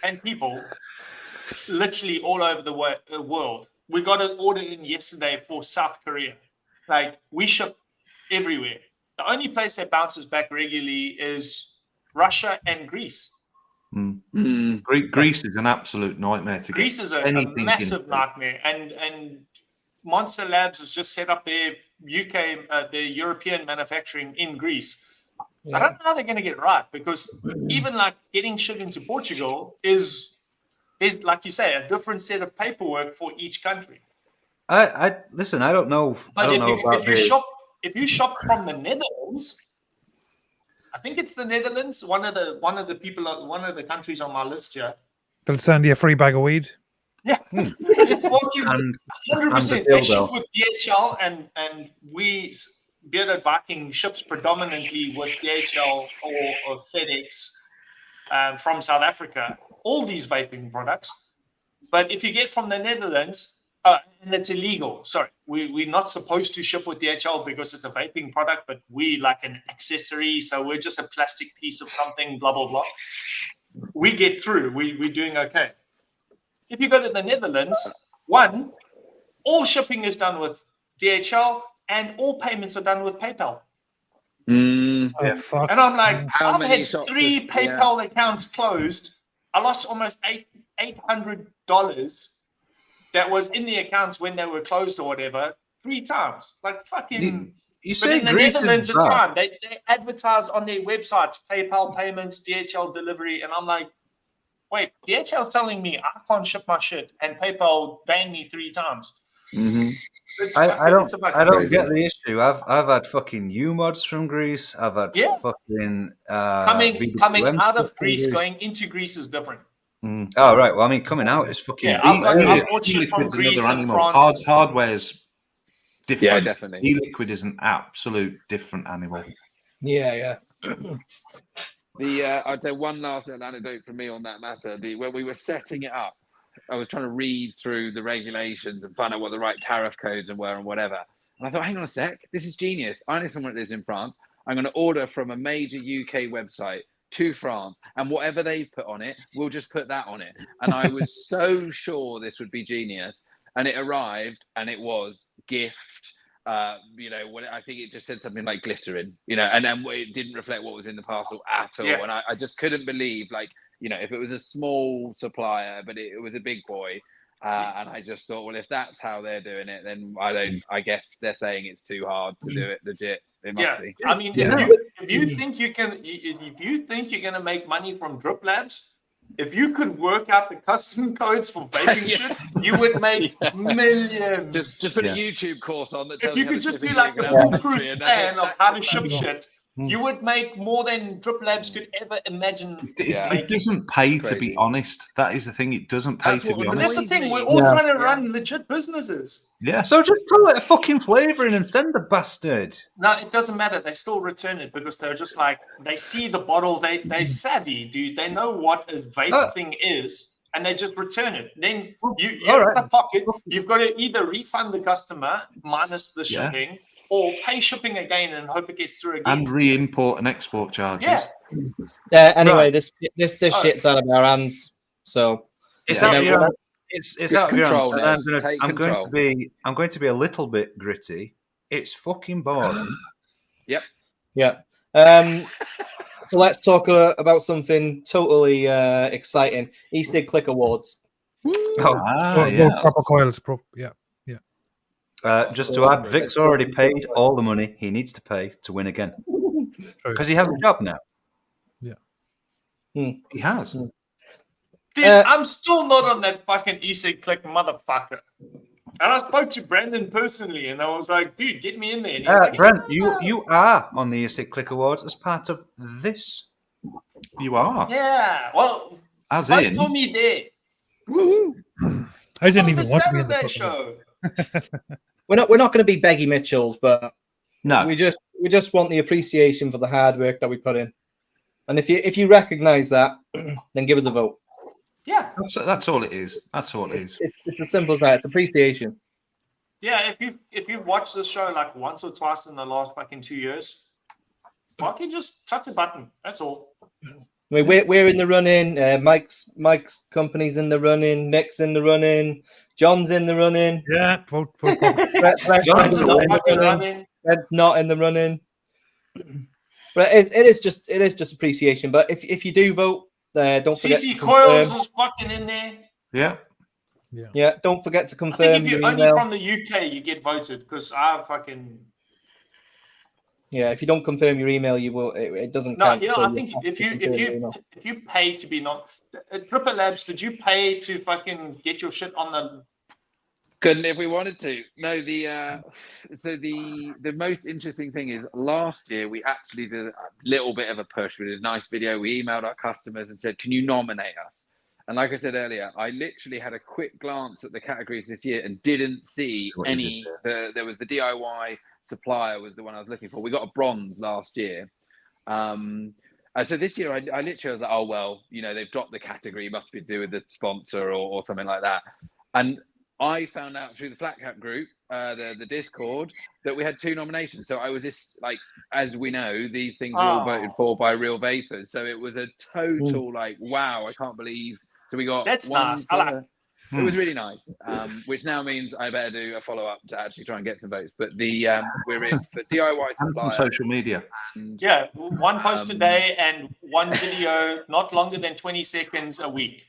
and people literally all over the world. We got an order in yesterday for South Korea. Like, we ship everywhere. The only place that bounces back regularly is Russia and Greece. Greece is an absolute nightmare to get. Greece is a massive nightmare. And Monster Labs has just set up their their European manufacturing in Greece. I don't know how they're going to get it right, because even like getting shit into Portugal is like you say, a different set of paperwork for each country. I listen. I don't know. But if you shop from the Netherlands, I think it's the Netherlands. One of the countries on my list here. They'll send you a free bag of weed. Yeah, it's 100%. They ship with DHL, and we Bearded Viking ships predominantly with DHL or FedEx from South Africa. All these vaping products, but if you get from the Netherlands, and it's illegal. Sorry, we're not supposed to ship with DHL because it's a vaping product, but we like an accessory, so we're just a plastic piece of something. Blah blah blah. We get through. We're doing okay. If you go to the Netherlands, all shipping is done with DHL, and all payments are done with PayPal. Fuck. And I'm like, I've had 3 PayPal accounts closed. I lost almost $800 that was in the accounts when they were closed or whatever 3 times. Like, fucking. You but say in the Netherlands, it's fine. They advertise on their websites PayPal payments, DHL delivery, and I'm like, wait, DHL's telling me I can't ship my shit, and PayPal banned me 3 times. I don't get the issue. I've had fucking U-mods from Greece. I've had fucking coming out of Greece, going into Greece is different. Oh right. Well, I mean, coming out is fucking. Yeah, I've bought shit from Greece and France. Hardware's different. Yeah, definitely. E-liquid is an absolute different animal. Yeah. I'd say one last little anecdote from me on that matter. When we were setting it up, I was trying to read through the regulations and find out what the right tariff codes were and whatever. And I thought, hang on a sec, this is genius. I know someone that lives in France. I'm going to order from a major UK website to France, and whatever they've put on it, we'll just put that on it. And I was so sure this would be genius. And it arrived, and it was gift. I think it just said something like glycerin, and then it didn't reflect what was in the parcel at all. Yeah. And I just couldn't believe, if it was a small supplier, but it was a big boy. And I just thought, well, if that's how they're doing it, then I guess they're saying it's too hard to do it legit. It must be. I mean, if you think you're going to make money from Drip Labs, if you could work out the custom codes for vaping shit, you would make millions. Just put a YouTube course on that. If you could just do like a foolproof plan of how to ship shit, you would make more than Drip Labs could ever imagine. It doesn't pay, to be honest. That is the thing. It doesn't pay, to be honest. That's the thing. We're all trying to run legit businesses. Yeah. So just call it a fucking flavouring and send the bastard. No, it doesn't matter. They still return it because they're just like, they see the bottle. They're savvy, dude. They know what a vape thing is. and they just return it. Then you're all in the pocket. You've got to either refund the customer minus the Yeah. shipping, or pay shipping again and hope it gets through again. And re-import and export charges. Yeah. Anyway, Right. this shit's out of our hands. So It's Yeah. out of Yeah. your hands. It's out of your Control, hands. Ned. Take control. I'm going to be a little bit gritty. It's fucking boring. yeah. So let's talk about something totally exciting. Ecigclick Awards. Proper coils. Yeah. Just to add, Vic's already paid all the money he needs to pay to win again because he has a job now. He has. Dude, I'm still not on that fucking Ecigclick motherfucker. And I spoke to Brandon personally, and I was like, dude, get me in there. And he was like, Brent, you are on the Ecigclick Awards as part of this. You are. yeah, well, As vote in. for me there. I didn't On even the want to be in the Saturday fucking- show. We're not going to be Beggy Mitchells, but No. we just want the appreciation for the hard work that we put in. And if you recognise that, then give us a vote. Yeah, That's all it is. That's all it is. It's as simple as that. It's appreciation. yeah. If you've watched this show like once or twice in the last fucking 2 years, fucking just touch a button. That's all. I mean, we're in the running. Mike's company's in the running. Nick's in the running. John's in the running. Yeah, vote. Brett's John's not in the Fucking running. running. Brett's not in the running. But it is just appreciation. But if you do vote, don't forget CC to Coils confirm. is fucking in there. Yeah. Yeah, don't forget to I think confirm if your you're only email. from the UK, you get voted because I fucking. Yeah, if you don't confirm your email, you will. It doesn't No, count. you know, so I you think have to if confirm your email. you pay to be not Drippy Labs, did you pay to fucking get your shit on the? Couldn't if we wanted to. No, the most interesting thing is last year we actually did a little bit of a push. We did a nice video. We emailed our customers and said, "Can you nominate us?" And like I said earlier, I literally had a quick glance at the categories this year and didn't see any. There was the DIY supplier was the one I was looking for. We got a bronze last year. And so this year I literally was like, oh, well, you know, they've dropped the category, must be to do with the sponsor or something like that. And I found out through the Flat Cap group, the Discord, that we had 2 nominations. So I was this, like, as we know, these things were all voted for by real vapors. So it was a total, like, wow, I can't believe. So we got That's one. nice. I like It was really nice, which now means I better do a follow-up to actually try and get some votes. But we're in for DIY And supplier. from social media. And, Yeah, one post a day and one video, not longer than 20 seconds a week.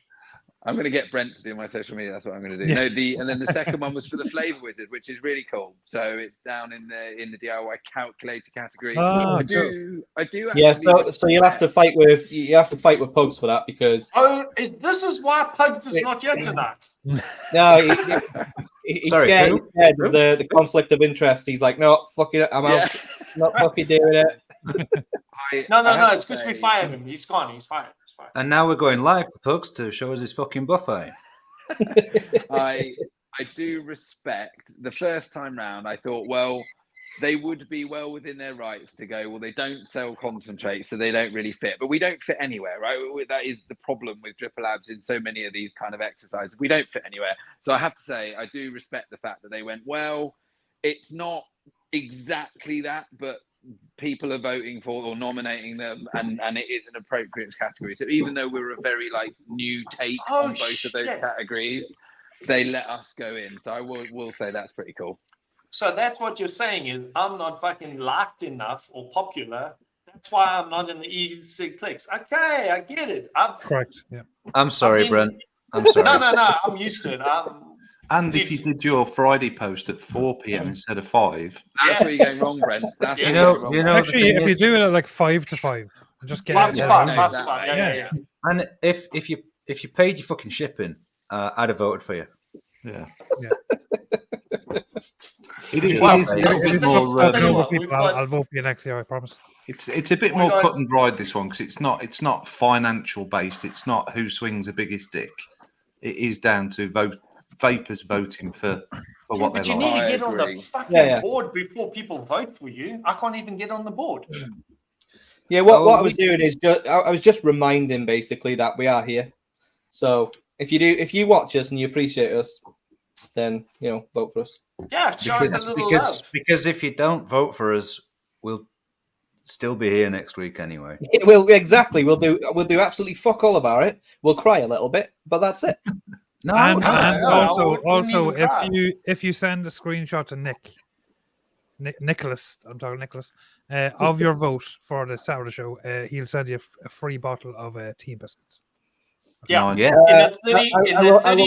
I'm going to get Brent to do my social media. That's what I'm going to do. Yeah. And then the second one was for the Flavor Wizard, which is really cool. So it's down in the DIY calculator category. Oh, I do. Yeah, actually so you'll have to fight with Pugs for that because This is why Pugs is not here tonight. no, he's Sorry, scared who? of the conflict of interest. He's like, no, fuck it, I'm out. Not fucking doing it. No, it's because we fired him. He's gone. He's fired. It's fine. And now we're going live to Pugs to show us his fucking buffet. I do respect the first time round. I thought, well, they would be well within their rights to go, well, they don't sell concentrate, so they don't really fit. But we don't fit anywhere, right? That is the problem with Drippy Labs in so many of these kind of exercises. We don't fit anywhere. So I have to say, I do respect the fact that they went, well, it's not exactly that, but people are voting for or nominating them, and it is an appropriate category. So even though we're a very new take on both of those categories, they let us go in. So I will say that's pretty cool. So that's what you're saying is I'm not fucking liked enough or popular. That's why I'm not in the Ecigclicks. Okay, I get it. Correct. Yeah. I'm sorry, Brent. I'm sorry. No. I'm used to it. And if you did your Friday post at 4 p.m. instead of 5, that's where you're going wrong, Brent. That's You know. Actually, if you do it at like 5 to 5, just get 5 it. to out 5, of the way. 5 to 5. Yeah. And if you paid your fucking shipping, I'd have voted for you. yeah. Yeah. It is Wow. a little bit more. I'll tell you vote what, for we've people. got- I'll vote for you next year, I promise. It's a bit Oh my more God. cut and dried, this one, because it's not financial based. It's not who swings the biggest dick. It is down to vapors voting for what they But you like. need to I get on the agree. fucking board before people vote for you. I can't even get on the board. Yeah, what I was doing is I was just reminding basically that we are here. So If you watch us and you appreciate us, then vote for us. Yeah, show us a little love. Because if you don't vote for us, we'll still be here next week anyway. We'll do absolutely fuck all about it. We'll cry a little bit, but that's it. No, and also if you send a screenshot to Nicholas, I'm talking Nicholas, of your vote for the Saturday show, he'll send you a free bottle of Team Biscuits. Yeah. In a 30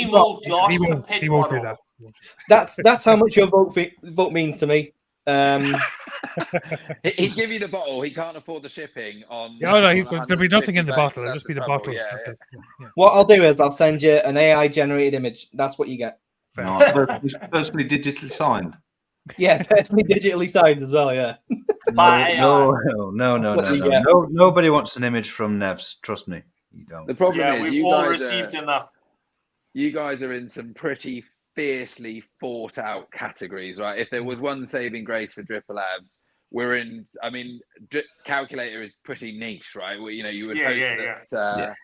ml glass. He won't do that. That's how much your vote means to me. He'd give you the bottle. He can't afford the shipping on. No, there'll be nothing in the bottle. It'll just be the bottle. Yeah. What I'll do is I'll send you an AI generated image. That's what you get. Personally digitally signed. Yeah, personally digitally signed as well. Yeah. No. Nobody wants an image from Nevs. Trust me, you don't. The problem is we've you all guys received enough. You guys are in some pretty fiercely fought out categories, right? If there was one saving grace for Dripper Labs, we're in. I mean, calculator is pretty niche, right? Well, you would hope that.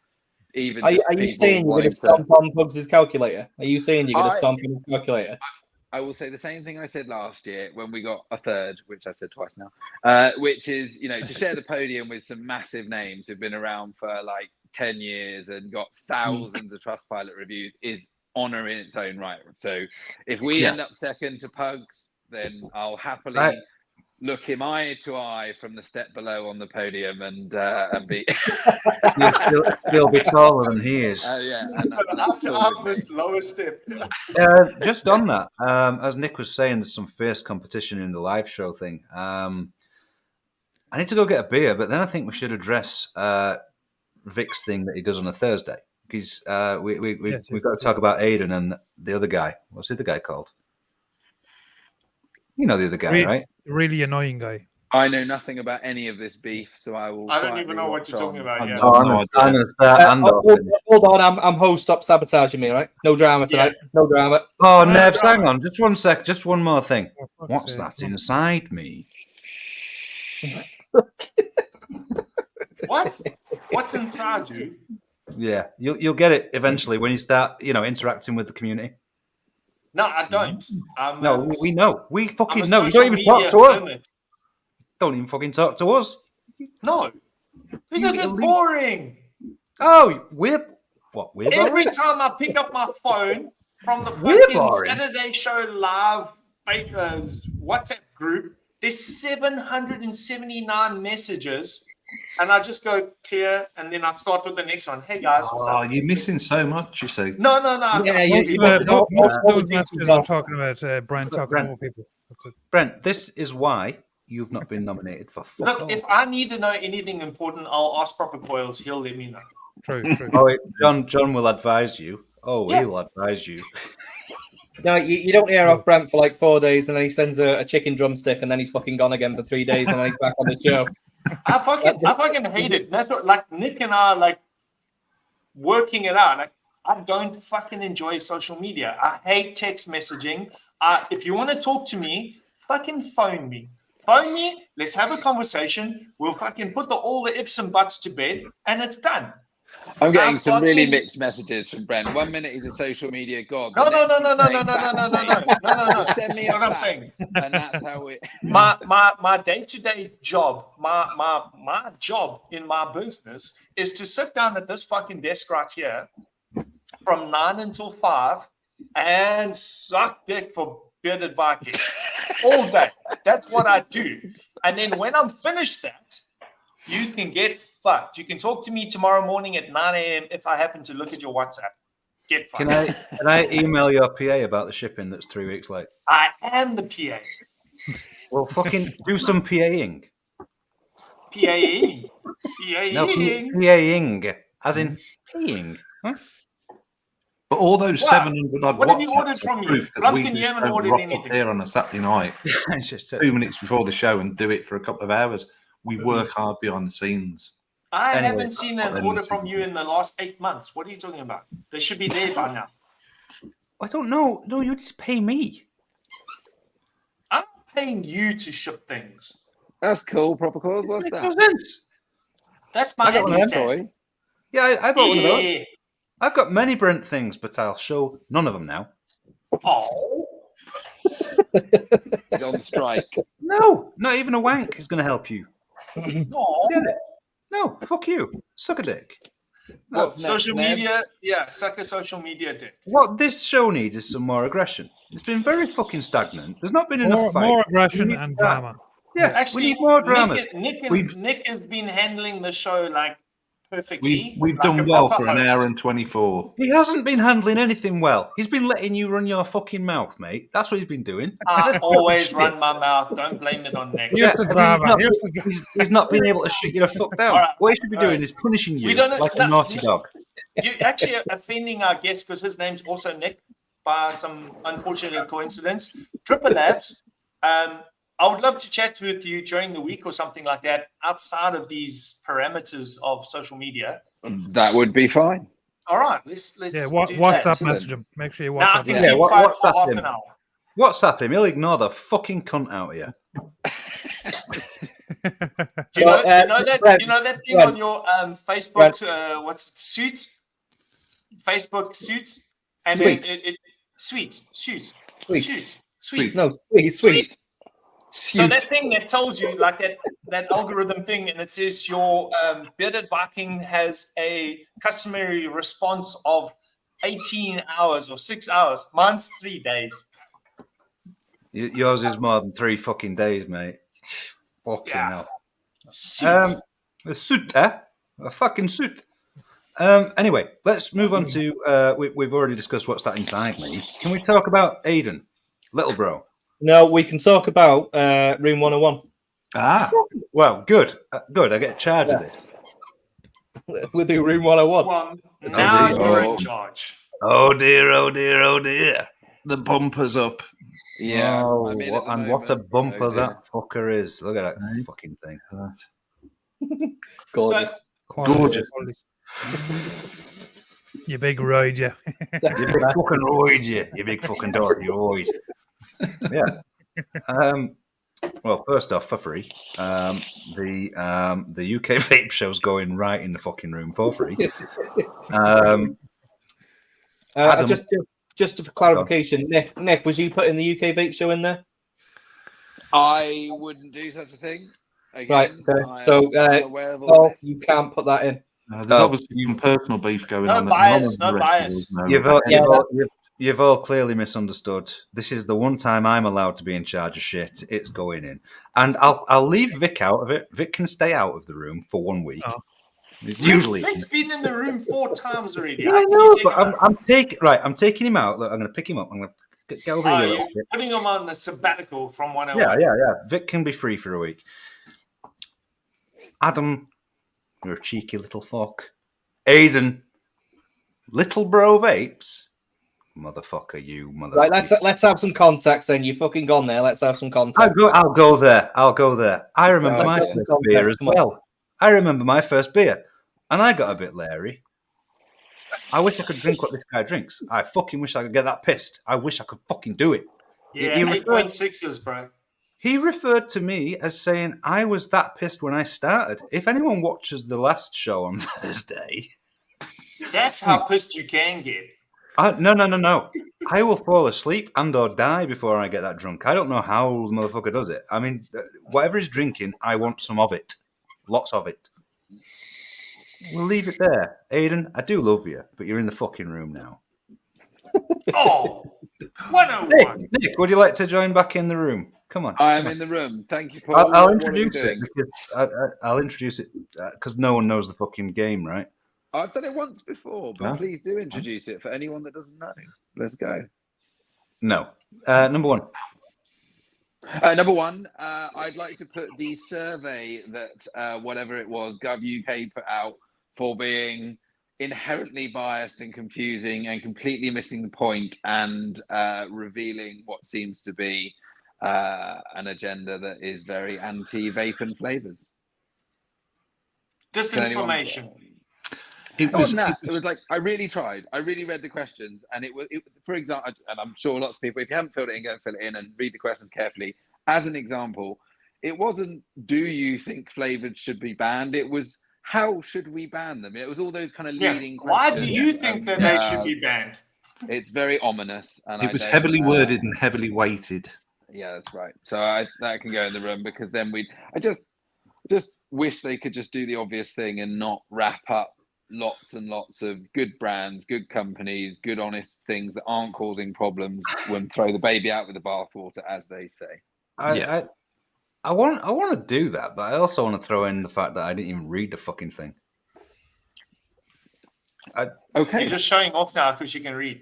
Even are you saying you're going to stomp on Pugs' calculator? Are you saying you're going to stomp on his calculator? I will say the same thing I said last year when we got a third, which I've said twice now, which is, to share the podium with some massive names who've been around for like 10 years and got thousands of Trustpilot reviews is honor in its own right. So if we end up second to Pugs, then I'll happily look him eye to eye from the step below on the podium and be he'll be taller than he is. That's the lowest step. Just on that, as Nick was saying, there's some fierce competition in the live show thing. I need to go get a beer, but then I think we should address Vic's thing that he does on a Thursday. Because we've got to talk about Aiden and the other guy. What's the other guy called? You know the other guy, right? Really annoying guy. I know nothing about any of this beef, so I will. I don't even know what you're talking about. Yeah. Hold on, I'm host. Stop sabotaging me, right? No drama tonight. No drama. Oh, Nevs, hang on, just 1 sec. Just one more thing. What's that inside me? What? What's inside you? Yeah, you'll get it eventually when you start, interacting with the community. No, I don't. No, we know. We fucking know. You don't even talk to us. Don't even fucking talk to us. No, because it's boring. Oh, we're every time I pick up my phone from the fucking Saturday Show Live WhatsApp group, there's 779 messages. And I just go clear, and then I start with the next one. Hey guys, you're missing so much. You see? No. Yeah, most of those messages are talking about Brent talking to more people. That's it. Brent, this is why you've not been nominated for. Look, if I need to know anything important, I'll ask Proper Coils. He'll let me know. True. Oh, John will advise you. He'll advise you. No, you don't hear off Brent for like 4 days, and then he sends a chicken drumstick, and then he's fucking gone again for 3 days, and then he's back on the show. I fucking hate it. That's what, like, Nick and I are like working it out. Like, I don't fucking enjoy social media. I hate text messaging. If you want to talk to me, fucking phone me. Phone me. Let's have a conversation. We'll fucking put all the ifs and buts to bed, and it's done. I'm getting some really mixed messages from Brent. 1 minute he's a social media god. No. Send me what I'm saying. And that's how it. My day-to-day job, my job in my business is to sit down at this fucking desk right here from 9 until 5 and suck dick for bearded Viking all day. That's what I do. And then when I'm finished that, you can get fucked. You can talk to me tomorrow morning at 9 a.m. if I happen to look at your WhatsApp. Get fucked. Can I email your PA about the shipping that's 3 weeks late? I am the PA. Well, fucking do some PAing. PAing. No, PAing. As in paying. Huh? But all those 700 odd what have you ordered WhatsApps from me? proof that Blumpkin, we you just haven't don't ordered rock anything. up there on a Saturday night, 2 minutes before the show, and do it for a couple of hours. We work hard behind the scenes. I haven't seen an order from you in the last 8 months. What are you talking about? They should be there by now. I don't know. No, you just pay me. I'm paying you to ship things. That's cool, Proper Coils. What's that? No sense. That's my toy. Yeah, I bought one of those. I've got many Brent things, but I'll show none of them now. Oh, He's on strike. No, not even a wank is going to help you. no. Get it? No, fuck you. Suck a dick. No, What's next, Social Nev? media, suck a social media dick. what this show needs is some more aggression. It's been very fucking stagnant. There's not been enough fight. More aggression We need and that. drama. Yeah, Actually, we need more dramas. Nick has been handling the show like perfectly. We've like done a well proper for an host. hour and 24. He hasn't been handling anything well. He's been letting you run your fucking mouth, mate. That's what he's been doing. I That's always shit. run my mouth. Don't blame it on Nick. Here's the drama. He's not been able to shut you the fuck down. All right, What he should be all doing right. is punishing you We don't- like a no, naughty no. dog. You're actually offending our guest because his name's also Nick by some unfortunate coincidence. Drippy Labs, I would love to chat with you during the week or something like that outside of these parameters of social media. That would be fine. All right, let's Yeah, do WhatsApp that. message him. Make sure you Now, I WhatsApp can him. Yeah, keep what- quiet what's for that half then? an hour. WhatsApp him. He'll ignore the fucking cunt out of you. Do you know, Brent, you know that thing Brent. on your Facebook, what's it, suit? Facebook suits? And then Sweet. it suit. No, sweet. So that thing that tells you, like that algorithm thing, and it says your bearded Viking has a customary response of 18 hours or 6 hours. Mine's 3 days. Yours is more than 3 fucking days, mate. Fucking Yeah. hell. Suit. A suit, eh? A fucking suit. Anyway, let's move on to. We've already discussed what's that inside me. Can we talk about Aiden, little bro? No, we can talk about Room 101. Ah, Well, good, good. I get a charge of this. We'll do Room 101. Well, now dear. you're in charge. Oh dear, oh dear, oh dear. the bumper's up. Yeah. Oh, I'm in at the and what a moment. bumper Oh, dear. that fucker is. Look at that fucking thing. Gorgeous. Gorgeous. You big ride, yeah. You big fucking roid, you big fucking dirty roid. Yeah. Well, first off, for free, the UK vape show's going right in the fucking room for free. Adam. Just for clarification, Nick, was you putting the UK vape show in there? I wouldn't do such a thing. Again, Right, okay. I am So, well aware of all Oh, this. you can't put that in. There's Oh. obviously some personal beef going No on. that bias, none of the no rest of bias. us know You've about. all, you've all clearly misunderstood. This is the one time I'm allowed to be in charge of shit. It's going in, and I'll leave Vic out of it. Vic can stay out of the room for 1 week. Oh. It's usually. Vic's been in the room 4 times already. Yeah, How I can know, you take but him out? I'm taking him out. Look, I'm going to pick him up. I'm going to get over here. a You're little bit. putting him on a sabbatical from 101. Yeah. Vic can be free for a week. Adam, you're a cheeky little fuck. Aiden, little bro vapes. Motherfucker, you motherfucker. Right, let's have some context then. You've fucking gone there. Let's have some context. I'll go there. I remember Right, my go on, first go on, beer as come on. well. I remember my first beer, and I got a bit leery. I wish I could drink what this guy drinks. I fucking wish I could get that pissed. I wish I could fucking do it. Yeah, You- 8.6s, bro. He referred to me as saying I was that pissed when I started. If anyone watches the last show on Thursday, That's how pissed you can get. no. I will fall asleep and or die before I get that drunk. I don't know how the motherfucker does it. I mean, whatever he's drinking, I want some of it. Lots of it. We'll leave it there. Aiden, I do love you, but you're in the fucking room now. Oh, 101. Nick, would you like to join back in the room? Come on. I am in the room. Thank you, Paul. I'll What are we introduce it doing? because I'll introduce it because no one knows the fucking game, right? I've done it once before, but Huh? please do introduce it for anyone that doesn't know. Let's go. No. Number one. Number one, I'd like to put the survey that whatever it was, GovUK put out for being inherently biased and confusing and completely missing the point and revealing what seems to be an agenda that is very anti-vape and flavors. Disinformation. It It was, wasn't that. It was like I really tried. I really read the questions, and it was, for example, and I'm sure lots of people, if you haven't filled it in, go and fill it in and read the questions carefully. As an example, it wasn't, do you think flavored should be banned? It was, how should we ban them? It was all those kind of Yeah. leading Why questions. do you think that they should be banned? It's very ominous, and It was heavily worded and heavily weighted. Yeah, that's right. So that can go in the room, because then I just wish they could just do the obvious thing and not wrap up lots and lots of good brands, good companies, good honest things that aren't causing problems, when throw the baby out with the bathwater, as they say. I want to do that, but I also want to throw in the fact that I didn't even read the fucking thing. Okay, You're just showing off now because you can read.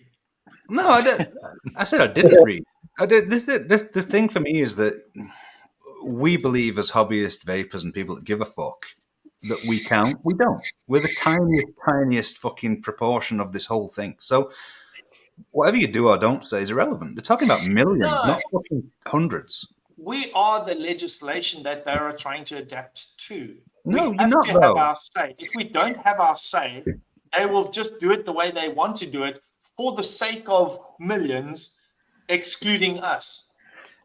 No, I didn't. I said I didn't read. I did. The thing for me is that we believe, as hobbyist vapors and people that give a fuck, that we count. We don't. We're the tiniest fucking proportion of this whole thing. So whatever you do or don't say is irrelevant. They're talking about millions, not fucking hundreds. We are the legislation that they are trying to adapt to. No, we you're not, have to have though. our say. If we don't have our say, they will just do it the way they want to do it for the sake of millions, excluding us.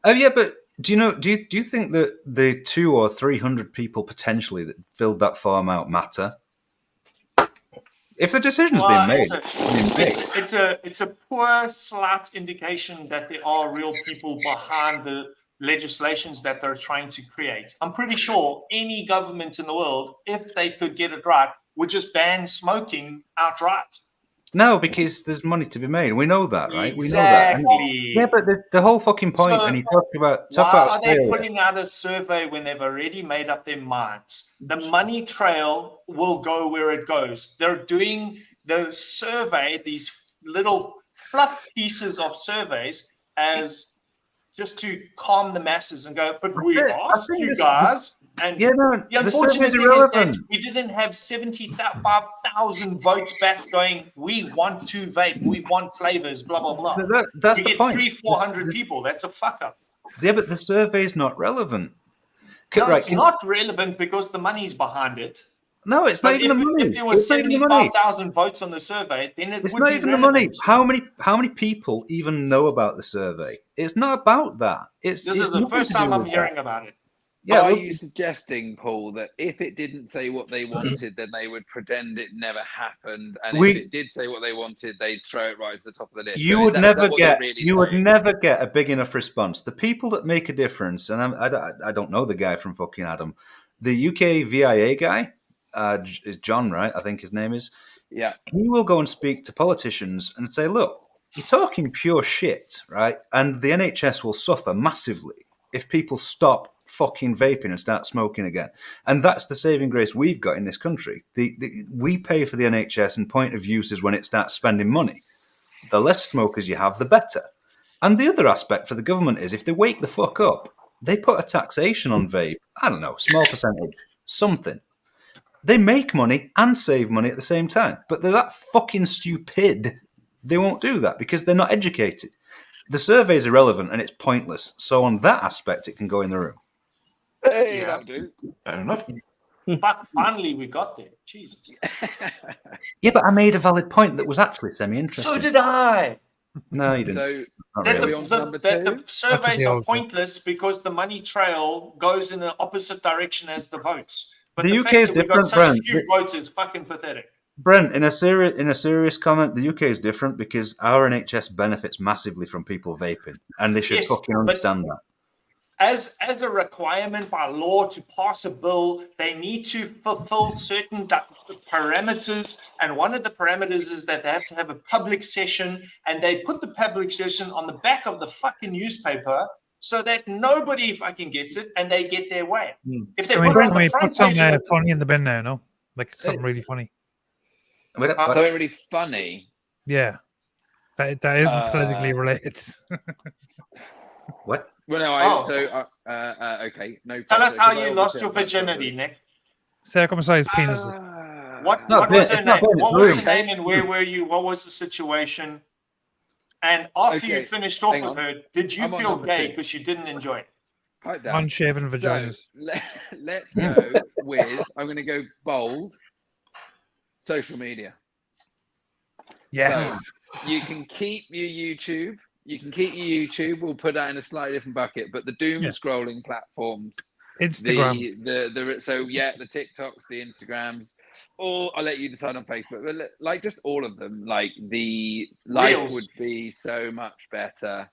Oh yeah, but do you think that the 200 or 300 people potentially that filled that form out matter? If the decision's being made, it's a poor, slight indication that there are real people behind the legislations that they're trying to create. I'm pretty sure any government in the world, if they could get it right, would just ban smoking outright. No, because there's money to be made. We know that, right? Exactly. We know that. Yeah, but the whole fucking point, So, and he talked about why are they Australia. putting out a survey when they've already made up their minds? The money trail will go where it goes. They're doing the survey, these little fluff pieces of surveys, as just to calm the masses and go, but we asked you guys. And Yeah, no, the the unfortunate survey's thing is that irrelevant. we didn't have 75,000 votes back going, we want to vape, we want flavors, blah, blah, blah. That's we the get point. 300-400 people. That's a fuck up. Yeah, but the survey's not relevant. No, it's not relevant because the money's behind it. No, it's not even the money. If there was 75,000 votes on the survey, then it It's would not be even relevant. the money. How many people even know about the survey? It's not about that. This is the first time I'm hearing about it. Yeah, are you suggesting, Paul, that if it didn't say what they wanted, then they would pretend it never happened, and if it did say what they wanted, they'd throw it right to the top of the list? You would never get a big enough response. The people that make a difference, and I don't know the guy from fucking Adam, the UK VIA guy is John, right? I think his name is. Yeah. He will go and speak to politicians and say, look, you're talking pure shit, right? And the NHS will suffer massively if people stop fucking vaping and start smoking again. And that's the saving grace we've got in this country. We pay for the NHS, and point of use is when it starts spending money. The less smokers you have, the better. And the other aspect for the government is if they wake the fuck up, they put a taxation on vape. I don't know, small percentage, something. They make money and save money at the same time. But they're that fucking stupid. They won't do that because they're not educated. The survey is irrelevant and it's pointless. So on that aspect, it can go in the room. Hey, that'll do. Fair enough. Fuck, finally we got there. Jesus. Yeah, but I made a valid point that was actually semi-interesting. So did I. No, you didn't. So Not That really. the surveys are pointless because the money trail goes in the opposite direction as the votes. But The the UK fact is that we got different, such Brent. few votes is fucking pathetic. Brent, in a serious comment, the UK is different because our NHS benefits massively from people vaping, and they should Yes, fucking but- understand that. As a requirement by law to pass a bill, they need to fulfill certain parameters, and one of the parameters is that they have to have a public session, and they put the public session on the back of the fucking newspaper so that nobody fucking gets it, and they get their way. If they I mean, put it on the we front put something page, of the- funny in the bin now, no? Like something really funny. Something really funny. Yeah. That isn't politically related. What? Well, no, okay. No. tell us how pressure, you 'cause lost I your obviously have virginity, that Nick. Circumcised penises. What not was been- her it's not name? been What was her approved. name, and where were you? What was the situation? And after you Okay, finished off hang with on. her, did you I'm on feel number gay 2. because you didn't enjoy it? Pipe down. Unshaven So, vaginas. let's go with, I'm going to go bold, social media. Yes. So, you can keep your YouTube. We'll put that in a slightly different bucket. But the doom scrolling platforms, Instagram. The TikToks, the Instagrams, or I'll let you decide on Facebook, but like just all of them. Like the life Reels. would be so much better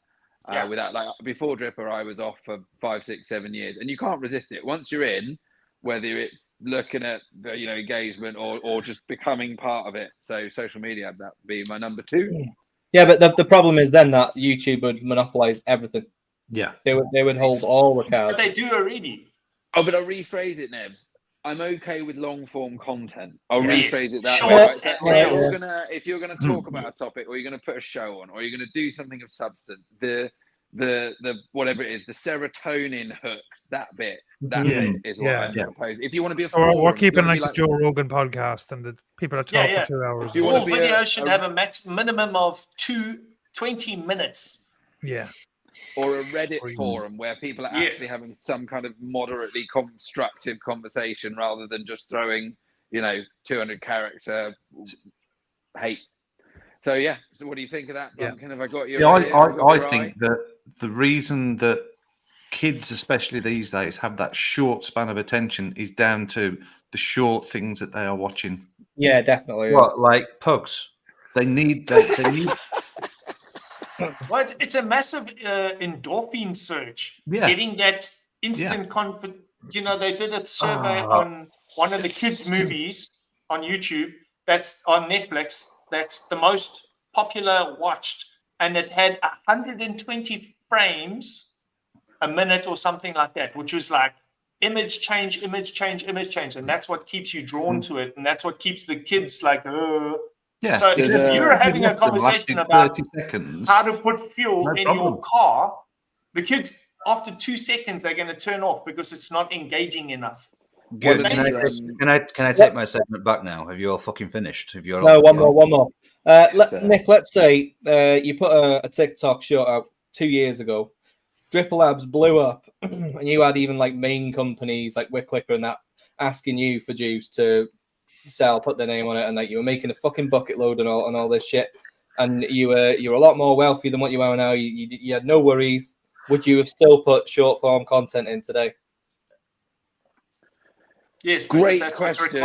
without, like, before Dripper, I was off for 5, 6, 7 years, and you can't resist it. Once you're in, whether it's looking at engagement or just becoming part of it. So social media, that would be my number 2. Yeah, but the problem is then that YouTube would monopolize everything. Yeah, they would hold all the cards. But they do already. Oh, but I'll rephrase it, Nebs. I'm okay with long form content. I'll Yes. rephrase it that Shorts way. and reels. If you're gonna talk about a topic, or you're gonna put a show on, or you're gonna do something of substance, the whatever it is, the serotonin hooks, that bit is what I'm proposing. If you want to be a forum, we're keeping like the Joe Rogan podcast and the people that talk for 2 hours. All videos should have a minimum of 20 minutes. Yeah. Or a Reddit forum where people are actually having some kind of moderately constructive conversation rather than just throwing, 200 character hate. So so what do you think of that, Blumpkin? Have I got you? I think that the reason that kids, especially these days, have that short span of attention is down to the short things that they are watching. Yeah, definitely. What, like Pugs? They need. Well, it's a massive endorphin surge. Yeah. Getting that instant confidence. They did a survey on one of the kids' movies on YouTube. That's on Netflix. That's the most popular watched, and it had 120 frames a minute or something like that, which was like image change, and that's what keeps you drawn to it, and that's what keeps the kids like. Yeah. So if you're having a conversation about 30 seconds, how to put fuel in your car, the kids after 2 seconds they're going to turn off because it's not engaging enough. Good. Can I take my segment back now? Have you all fucking finished? Have you all? No, one more. Nick, let's say you put a TikTok short out 2 years ago. Dripper Labs blew up, and you had even like main companies like Ecigclick and that asking you for juice to sell, put their name on it, and like you were making a fucking bucket load and all this shit, and you were a lot more wealthy than what you are now. You had no worries. Would you have still put short form content in today? Yes, great question.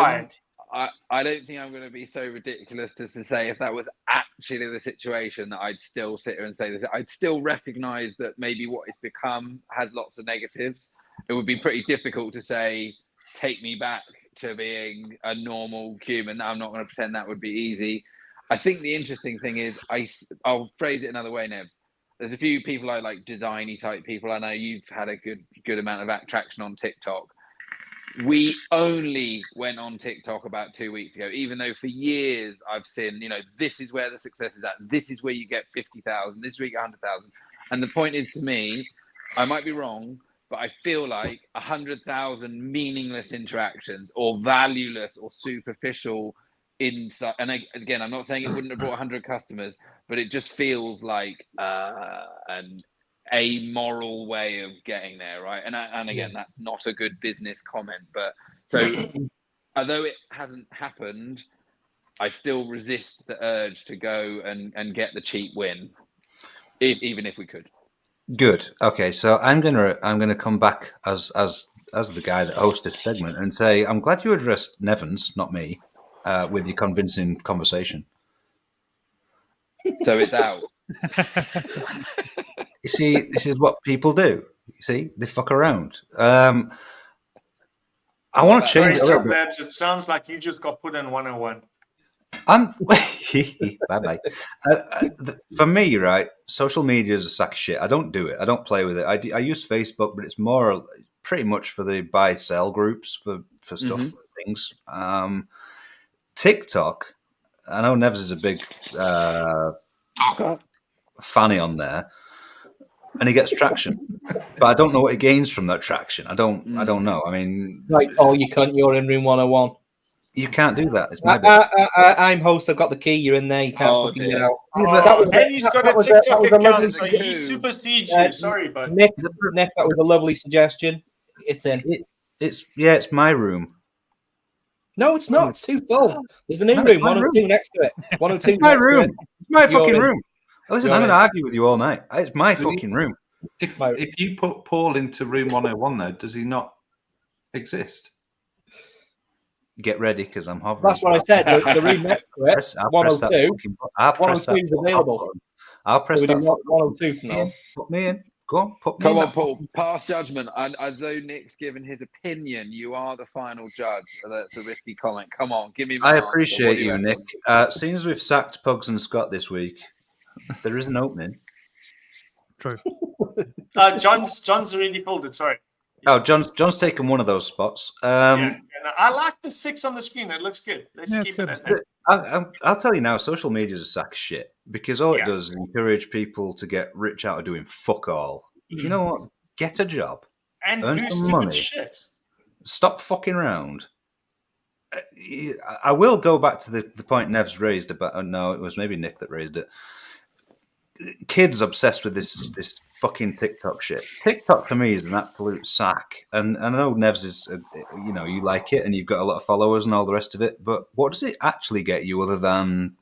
I don't think I'm going to be so ridiculous as to say if that was actually the situation that I'd still sit here and say this. I'd still recognize that maybe what it's become has lots of negatives. It would be pretty difficult to say, take me back to being a normal human. I'm not going to pretend that would be easy. I think the interesting thing is, I'll phrase it another way, Nebs. There's a few people I like, designy type people. I know you've had a good amount of traction on TikTok. We only went on TikTok about 2 weeks ago, even though for years I've seen, this is where the success is at. This is where you get 50,000. This is where you get 100,000. And the point is, to me, I might be wrong, but I feel like 100,000 meaningless interactions or valueless or superficial insight. And again, I'm not saying it wouldn't have brought 100 customers, but it just feels like an amoral way of getting there, right? And again, that's not a good business comment, but so although it hasn't happened, I still resist the urge to go and get the cheap win, even if we could. Good. Okay, so I'm gonna come back as the guy that hosts this segment and say I'm glad you addressed Nevans, not me, with your convincing conversation. So it's out. You see, this is what people do. You see, they fuck around. I want to change it a little bit. Labs, it sounds like you just got put in 101. Bye-bye. For me, right, social media is a sack of shit. I don't do it. I don't play with it. I use Facebook, but it's more pretty much for the buy-sell groups for stuff and things. TikTok, I know Nevs is a big fanny on there, and he gets traction, but I don't know what he gains from that traction. I don't know. I mean, like, oh, you cunt, you're in room 101. You can't do that. It's my I'm host. I've got the key. You're in there. You can't fucking get out. And he's got a TikTok account, so he supersedes you. Sorry, but Nick, that was a lovely suggestion. It's in. It's my room. No, it's not. It's too full. There's a new room, 102 next to it. 102. It's my room. It's my fucking room. Listen, I'm going to argue with you all night. It's my fucking room. If you put Paul into room 101, though, does he not exist. Get ready because I'm hovering. That's what I said. The room next to it, I'll press that 102. I'll press 102 is available. I'll press So we that. do 102 from now. Put me in. Go on, put me Come in. on, Paul. Pass judgment. And as though Nick's given his opinion, you are the final judge. That's a risky comment. Come on, give me my I answer. appreciate What do you, reckon? Nick. Seeing as we've sacked Pugs and Scott this week, there is an opening. True. John's already pulled it. Sorry. Oh, John's taken one of those spots. Yeah, and I like the 6 on the screen. It looks good. Let's Yeah, keep it's it good. at that. I'll tell you now, social media is a sack of shit because all it Yeah. does is encourage people to get rich out of doing fuck all. You know what? Get a job. And Earn do some stupid money. shit. Stop fucking around. I will go back to the point Nev's raised about. No, it was maybe Nick that raised it. Kids obsessed with this fucking TikTok shit. TikTok for me is an absolute sack, and I know Nev's is, you like it and you've got a lot of followers and all the rest of it. But what does it actually get you other than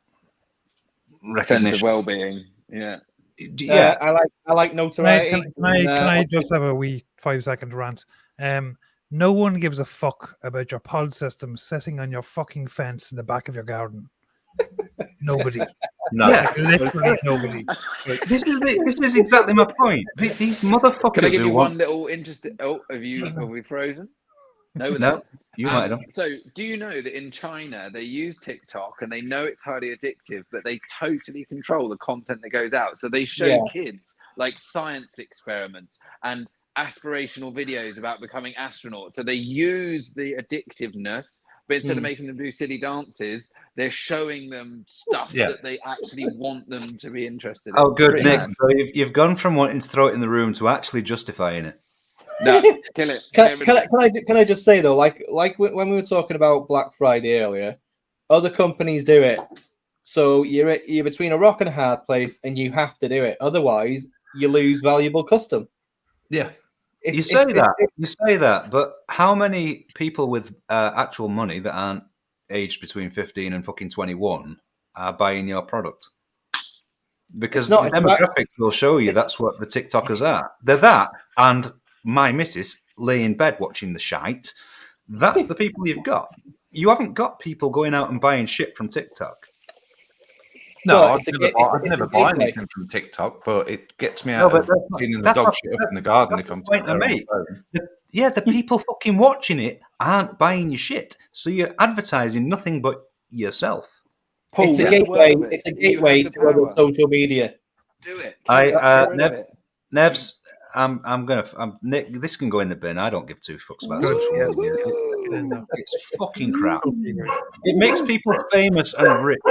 recognition? Sense of well-being. Yeah. Yeah, I like notoriety. Can I just have a wee 5-second rant? No one gives a fuck about your pod system sitting on your fucking fence in the back of your garden. Nobody. no. Like, literally nobody. This is exactly my point. These motherfuckers. Can I give who you want... one little interesting? Oh, have we frozen? No, No, you might have. So, do you know that in China they use TikTok and they know it's highly addictive, but they totally control the content that goes out. So they show kids like science experiments and aspirational videos about becoming astronauts. So they use the addictiveness, but instead of making them do silly dances, they're showing them stuff that they actually want them to be interested in. Oh, good, Pretty Nick. mad. So you've gone from wanting to throw it in the room to actually justifying it. No, kill it. Can I just say though, like when we were talking about Black Friday earlier, other companies do it. So you're between a rock and a hard place, and you have to do it. Otherwise, you lose valuable custom. Yeah. You say that, but how many people with actual money that aren't aged between 15 and fucking 21 are buying your product? Because the demographics will show you that's what the TikTokers are. They're that, and my missus lay in bed watching the shite. That's the people you've got. You haven't got people going out and buying shit from TikTok. No, I'd never buy anything from TikTok, but it gets me out of cleaning the dog shit up in the garden if I'm the people fucking watching it aren't buying your shit, so you're advertising nothing but yourself. Paul, it's a gateway. It's a gateway to other social media. Do it. Nevs, Nick. This can go in the bin. I don't give two fucks about social media. It's fucking crap. It makes people famous and rich.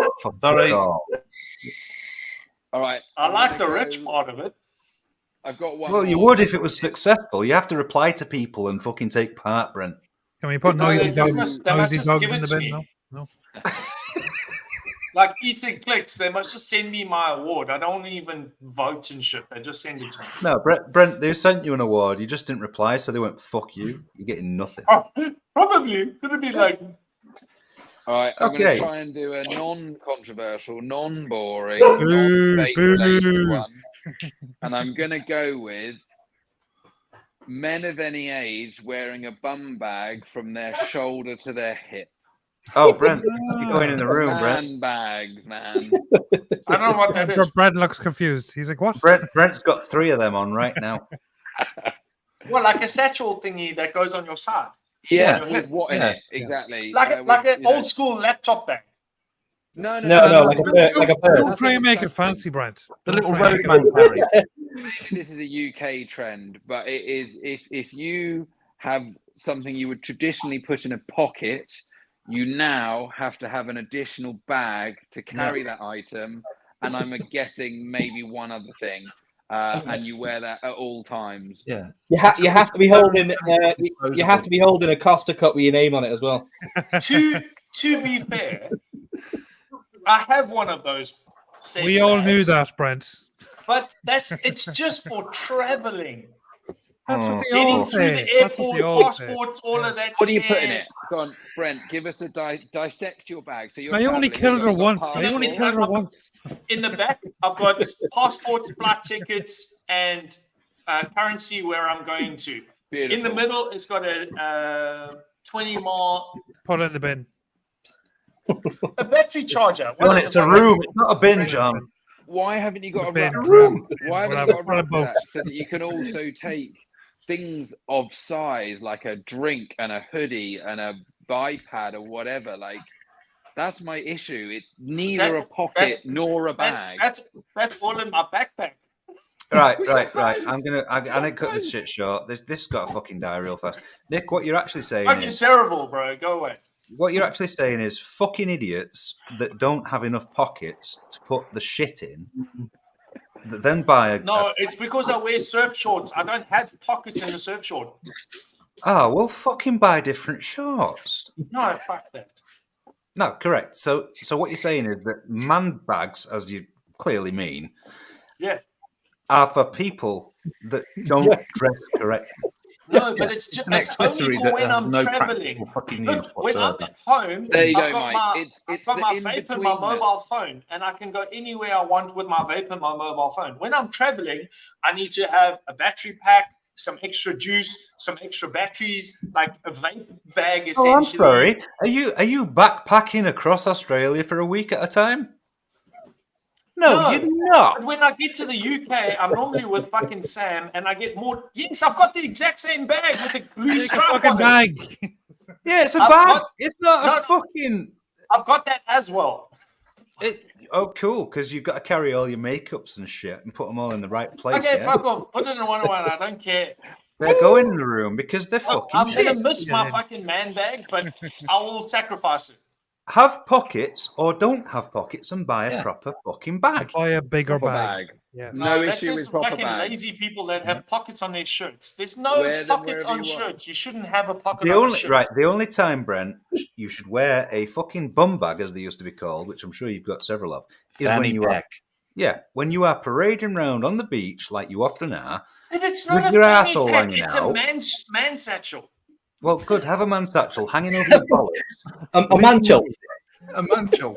All right. I like the rich part of it. I've got one. Well, you would if it was successful. You have to reply to people and fucking take part, Brent. Can we put noisy dogs in the bin? Me. No. Like Ecigclicks, they must just send me my award. I don't even vote and shit. They just send it to me. No, Brent, they sent you an award. You just didn't reply, so they went, "Fuck you. You're getting nothing." Oh, probably. Could it be like? All right, I'm going to try and do a non-controversial, non-boring, non-debate-related one. And I'm going to go with men of any age wearing a bum bag from their shoulder to their hip. Oh, Brent, you're going in the room, Brent. Bags, man. I don't know what that is. Brent looks confused. He's like, what? Brent's got 3 of them on right now. Well, like a satchel thingy that goes on your side. Yeah, with what in it? Exactly. Like an old school laptop bag. No, like a bird. Don't try and make it fancy, Brent. The little roadman carries. Maybe this is a UK trend, but it is if you have something you would traditionally put in a pocket, you now have to have an additional bag to carry that item, and I'm guessing maybe one other thing, and you wear that at all times. Yeah, you have to be holding you have to be holding a Costa cup with your name on it as well. To be fair, I have one of those. We all knew that, Brent. But it's just for traveling. That's what they Getting all through say. the airport, passports, all of that. What do you put in it? Go on, Brent, give us a dissect your bag. So I only killed her once. In the back, I've got passports, flight tickets, and currency where I'm going to. Beautiful. In the middle, it's got a 20 mile. Put it in the bin. A battery charger. John, it's a room. It's not a bin, John. Why haven't you got a bin. rucksack? Why haven't you got a Whatever. rucksack so that you can also take things of size like a drink and a hoodie and a iPad or whatever? Like, that's my issue. It's neither a pocket nor a bag. That's all in my backpack. Right. I'm gonna cut this shit short. This got a fucking die real fast. Nick, what you're actually saying Fucking is terrible, bro. Go away. what you're actually saying is fucking idiots that don't have enough pockets to put the shit in. That then buy a No, it's because I wear surf shorts. I don't have pockets in the surf short. Oh, well, fucking buy different shorts. No, fuck that. No, correct. So what you're saying is that man bags, as you clearly mean, Yeah. are for people that don't dress correctly. No, but it's just an it's accessory only for that when has I'm no traveling. practical fucking Look, use when I'm whatsoever. at home, There you I've go, got Mike. I've got the my vape and my in-betweenness. mobile phone, and I can go anywhere I want with my vape and my mobile phone. When I'm traveling, I need to have a battery pack, some extra juice, some extra batteries, like a vape bag. Essentially. Oh, I'm sorry. Are you backpacking across Australia for a week at a time? No, you're not. But when I get to the UK, I'm normally with fucking Sam, and I get more. Yes, I've got the exact same bag with the blue stripe Fucking on it. bag. Yeah, it's a I've bag. got- It's not No. a fucking. I've got that as well. Oh, cool, because you've got to carry all your makeups and shit and put them all in the right place. Okay, Yeah? fuck off. Put it in a 101. I don't care. They're going in the room because they're Look, fucking I'm shit. gonna miss my fucking man bag, but I will sacrifice it. Have pockets or don't have pockets and buy a proper fucking bag. Buy a bigger Proper bag. bag. Yes. No that's issue just with proper fucking bag. lazy people that have pockets on their shirts. There's no Wear them pockets wherever on you want. shirts. You shouldn't have a pocket The on only a shirt. right, the only time, Brent, you should wear a fucking bum bag, as they used to be called, which I'm sure you've got several of, is when Fanny you pack. when you are parading around on the beach like you often are. But it's with not a your fanny arsehole pack. hanging It's out. a man satchel. Well, good. Have a man satchel hanging over your bollocks. A manchel. A manchel.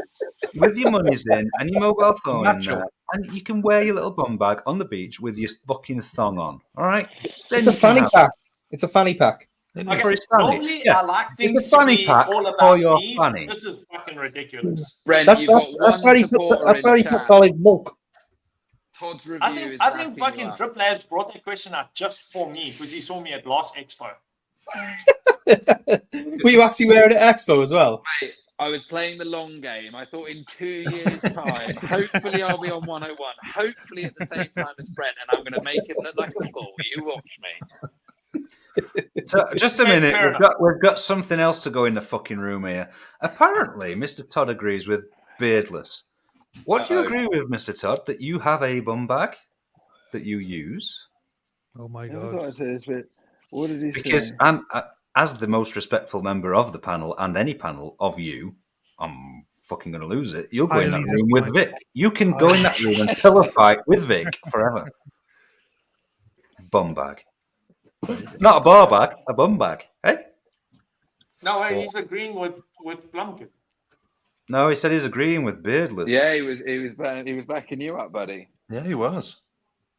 With your monies in and your mobile phone in Natural. there, and you can wear your little bum bag on the beach with your fucking thong on. All right, then It's a you can fanny have pack. It's a fanny pack. it for his fanny. Normally, Yeah, I like it's things a fanny to be pack all for about your me. fanny. This is fucking ridiculous. Brent, That's you've got one where he supporter puts in chat. solid bulk. Todd's review I is think backing you fucking up. Drip Labs brought that question out just for me because he saw me at last expo. Were you actually wearing it at Expo as well? Mate, I was playing the long game. I thought in 2 years' time, hopefully I'll be on 101. Hopefully at the same time as Brent, and I'm going to make him look like a fool. You watch me. So, just a minute. Fair We've got something else to go in the fucking room here. Apparently, Mr. Todd agrees with Beardless. What do you agree with, Mr. Todd? That you have a bum bag that you use? Oh my I god. thought I said this, but what did he Because say? I'm, as the most respectful member of the panel and any panel of you, I'm fucking going to lose it. You'll go in that Highly room with disappointed. Vic. You can go in that room and pillow fight with Vic forever. Bum bag. Not a bar bag, a bum bag. Hey? No, he's agreeing with Blumpkin. No, he said he's agreeing with Beardless. Yeah, he was backing you up, buddy. Yeah, he was.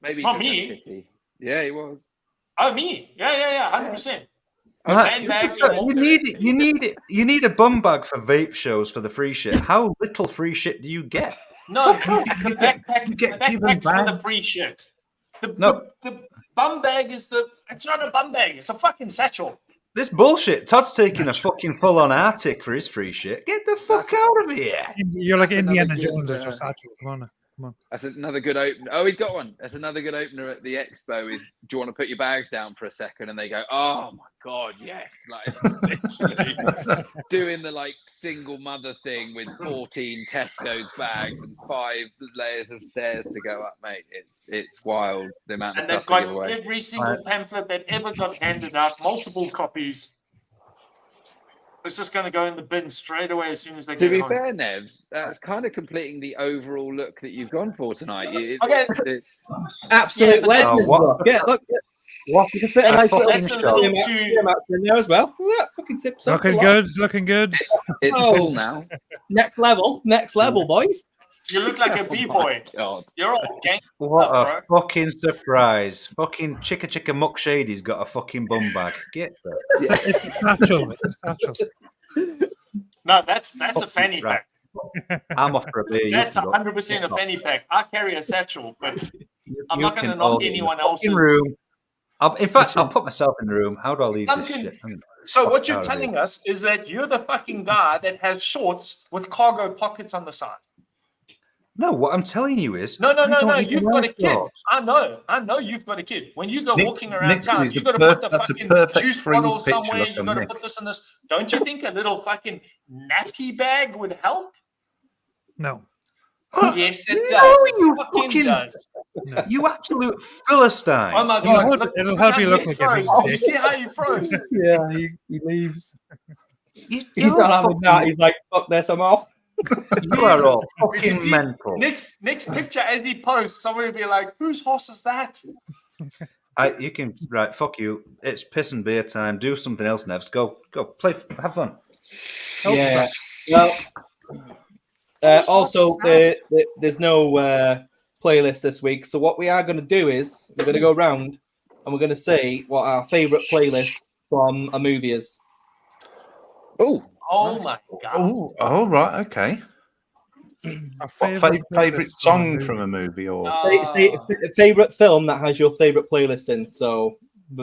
Maybe Not just had me. pity. Yeah, he was. Oh, me? Yeah, 100%. Matt, Handbags you and all need that. it. You need a bum bag for vape shows for the free shit. How little free shit do you get? No, the backpack, get the given backpack's for the bags. free shit. No. The bum bag is it's not a bum bag, it's a fucking satchel. This bullshit. Todd's taking a fucking full-on Arctic for his free shit. Get the fuck out of here. You're like That's Indiana another good, Jones at your satchel. Come on. That's another good opener. Oh, he's got one. That's another good opener at the expo. Is do you want to put your bags down for a second? And they go, "Oh my god, yes!" Like literally doing the like single mother thing with 14 Tesco's bags and 5 layers of stairs to go up, mate. It's wild the amount of And they've stuff that got give away. every single pamphlet that ever got handed out, multiple copies. It's just going to go in the bin straight away as soon as they To get be home. fair, Nevs, that's kind of completing the overall look that you've gone for tonight. Okay. It's Absolute Yeah, but legend. what- Yeah, look. What? You can fit a nice little That's a little too. in there as well. Look at that fucking tips up. Looking good. Looking good. it's Oh. full now. Next level, boys. You look like a b-boy. God. You're all gang. What up, a fucking surprise! Fucking chicka muck shady's got a fucking bum bag. Get that. It's a satchel. It's a satchel. No, that's a fanny Right. pack. I'm off for a beer. That's 100% a fanny pack. I carry a satchel, but I'm You not going to can knock hold it anyone in the else's. fucking room. In fact, I'll put myself in the room. How do I leave this Duncan, shit? So what you're out of here. telling us is that you're the fucking guy that has shorts with cargo pockets on the side. No, what I'm telling you is No. I don't even You've wear got a kid. shorts. I know you've got a kid. When you go Nick- walking around Nick town, is you the got to put the that's a fucking perfect juice free bottle picture somewhere. look You on got to Nick. put this in this. Don't you think a little fucking nappy bag would help? No. Yes, it No, does. you It fucking does. No. You absolute philistine. Oh my It'll god! help- Look, it'll look help how you look Nick like a big froze. Did you dick. see how he froze? Yeah, he leaves. You, He's not having that. He's like, fuck this, I'm off. You are all Did you fucking see mental. Nick's picture as he posts, somebody will be like, whose horse is that? You can right. Fuck you. It's piss and beer time. Do something else, Nevs. Go play. Have fun. Yeah. Well, also, there's no playlist this week. So what we are going to do is we're going to go around and we're going to say what our favorite playlist from a movie is. Oh my god! Oh, right, okay. Our What favorite favorite playlist song movie. from a movie, or Say favorite film that has your favorite playlist in. So,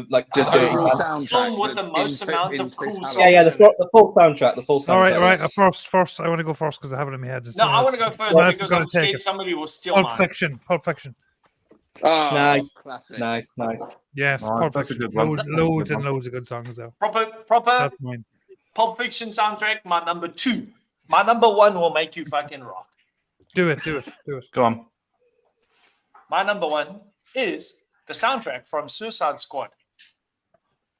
like, Just dirty overall man. soundtrack. Film with the most in amount in of cool totality. songs. Yeah, the full soundtrack. The full soundtrack. All right. First, I want to go first because I have it in my head. No, I want to go first That's because gonna I'm take scared it. somebody will steal Pulp mine. Fiction. Pulp Fiction. Oh, Nice. classic. Nice. Yes, Oh, Pulp that's a Fiction. good one. Loads, That's a good loads and one. loads of good songs though. Proper That's mine. Pulp Fiction soundtrack. My number 2. My number 1 will make you fucking rock. Do it. go on. My number 1 is the soundtrack from Suicide Squad.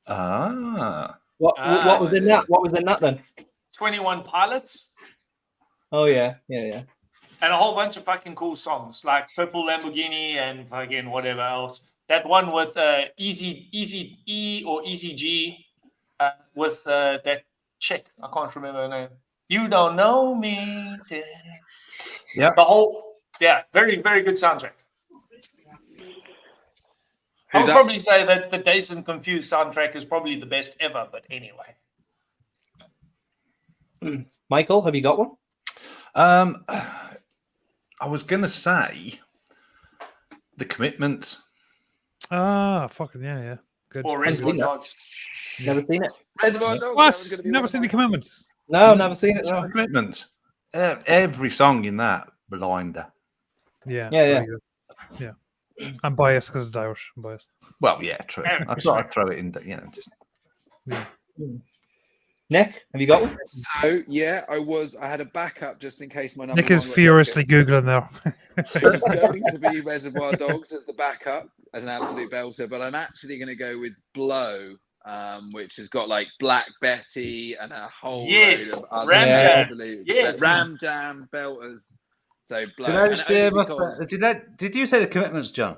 Ah, What was in that? What was in that then? 21 Pilots. Oh yeah. And a whole bunch of fucking cool songs like Purple Lamborghini and fucking whatever else. That one with Easy E or Easy G with that chick. I can't remember her name. You don't know me. yeah. The whole, very, very good soundtrack. I would probably say that the Dazed and Confused soundtrack is probably the best ever, but anyway. Michael, have you got one? I was gonna say The Commitment. Ah, fucking yeah. Good. Or Reservoir Dogs. Never seen it. Reservoir Dogs, that What? was gonna be Never one seen The of mine. Commitments? No, never seen it. The No. Commitment. Every song in that blinder. Yeah. Yeah. very good. Yeah. I'm biased because it's Irish. I'm biased. Well, yeah, true. I thought I'd throw it in. Just Nick, have you got one? So yeah, I had a backup just in case my number Nick is one got furiously googling there. It's going to be Reservoir Dogs as the backup, as an absolute belter, but I'm actually going to go with Blow, which has got like Black Betty and a whole Yes, load of other Ram Jam. absolute Yes. Ram Jam belters. So Blow. Did I just And only because did you say The Commitments, John?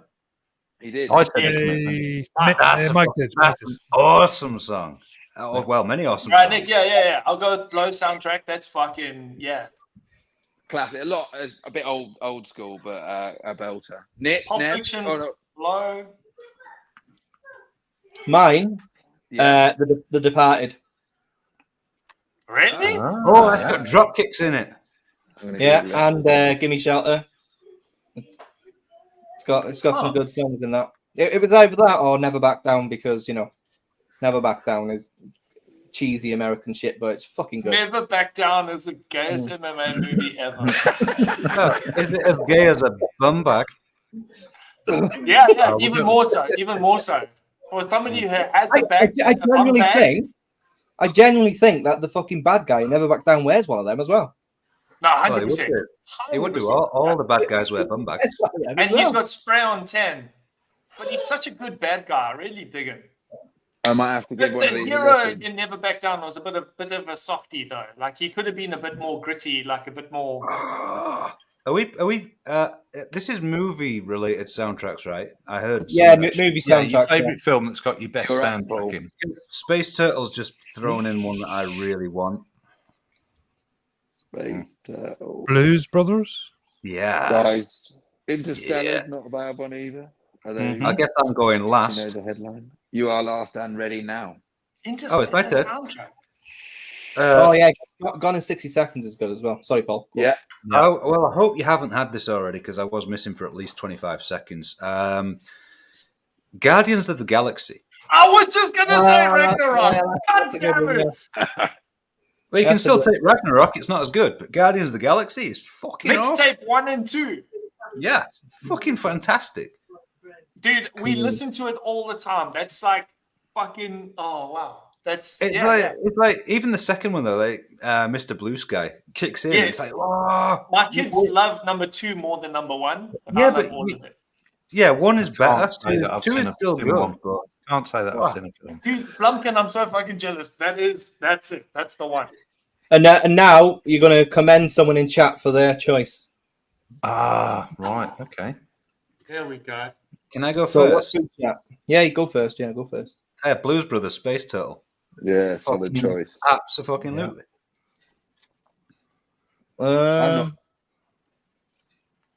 he did. I said Yes. The Commitment. Mike did. That's an awesome song. Oh, well, many awesome Right, songs. Nick, yeah. I'll go with Blow soundtrack. That's fucking, Classic. A bit old school, but a belter. Nick, Pulp Nev? Fiction. Oh, no. Blow. Mine, Yeah. The Departed. Really? Oh, that's got drop kicks in it. I'm gonna Yeah, Google it. and Gimme Shelter. It's got some good songs in that. It was either that or Never Back Down because Never Back Down is cheesy American shit, but it's fucking good. Never Back Down is the gayest MMA movie ever. Is it as gay as a bum bag? Yeah, even more so. For somebody who has the back, I genuinely think that the fucking bad guy Never Back Down wears one of them as well. No, Well, 100%. he would do. All the bad guys wear bum bags. And he's got spray on tan. But he's such a good bad guy. I really dig him. I might have to The give one of these a hero listen. in Never Back Down was a bit of a softie though. Like he could have been a bit more gritty, like a bit more. Are we? This is movie-related soundtracks, right? I heard. Yeah, some- movie yeah, your soundtrack. favourite film that's got your best Correct. soundtrack in. Space Turtles just thrown in one that I really want. Space Turtle. Blues Brothers. Yeah. Guys, Interstellar's not a bad one either. Are they? I guess I'm going last. You know the headline. You are last and ready now. Oh, it's my turn. Soundtrack. Oh yeah, Gone in 60 Seconds is good as well. Sorry, Paul. Go on. Yeah. Oh, well, I hope you haven't had this already because I was missing for at least 25 seconds. Guardians of the Galaxy. I was just gonna say Ragnarok. yeah, God that's a good damn one, it! Well, you can That's still a good- take Ragnarok. It's not as good, but Guardians of the Galaxy is fucking awesome. Mixtape 1 and 2. Yeah, fucking fantastic. Dude, we listen to it all the time. That's like fucking. Oh wow, that's It's like even the second one though, like Mr. Blue Sky kicks in. Yeah. It's like, oh, My kids love number 2 more than number 1. Yeah, I love but all of it. yeah, one is better. Can't say that I've Two seen is a still film good. one. But Can't say that I've seen a film. Dude, Blumpkin, I'm so fucking jealous. That's it. That's the one. And now you're going to commend someone in chat for their choice. Ah, right, okay. There we go. can I go So what's first? your chat? Yeah, you go first. Yeah, go first. Blues Brothers Space Turtle. Yeah, solid Fucking choice. Absolutely.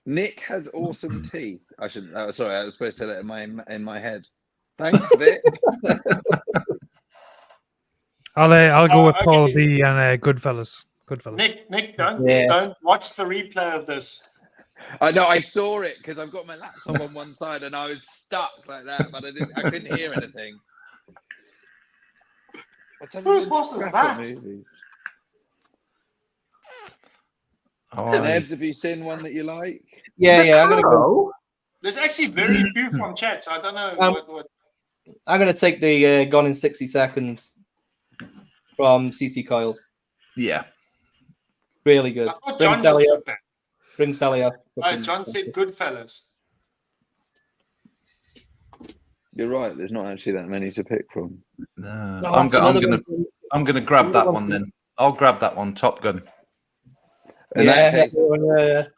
Nick has awesome teeth. I should. Sorry, I was supposed to say that in my head. Thanks, Vic. I'll go with okay. Paul B and Goodfellas. Nick, don't Yes. don't watch the replay of this. I know. I saw it because I've got my laptop on one side and I was stuck like that, but I couldn't hear anything. Whose horse is that? Nebs, have you seen one that you like? Yeah. I'm gonna go. There's actually very few from chat, so I don't know what. I'm gonna take the Gone in 60 Seconds from CC Coils. Yeah. Really good. I thought Bring John Sally just up. took that. Bring Sally up. John said Goodfellas. You're right. There's not actually that many to pick from. I'm gonna grab that one then. I'll grab that one. Top Gun. In that case,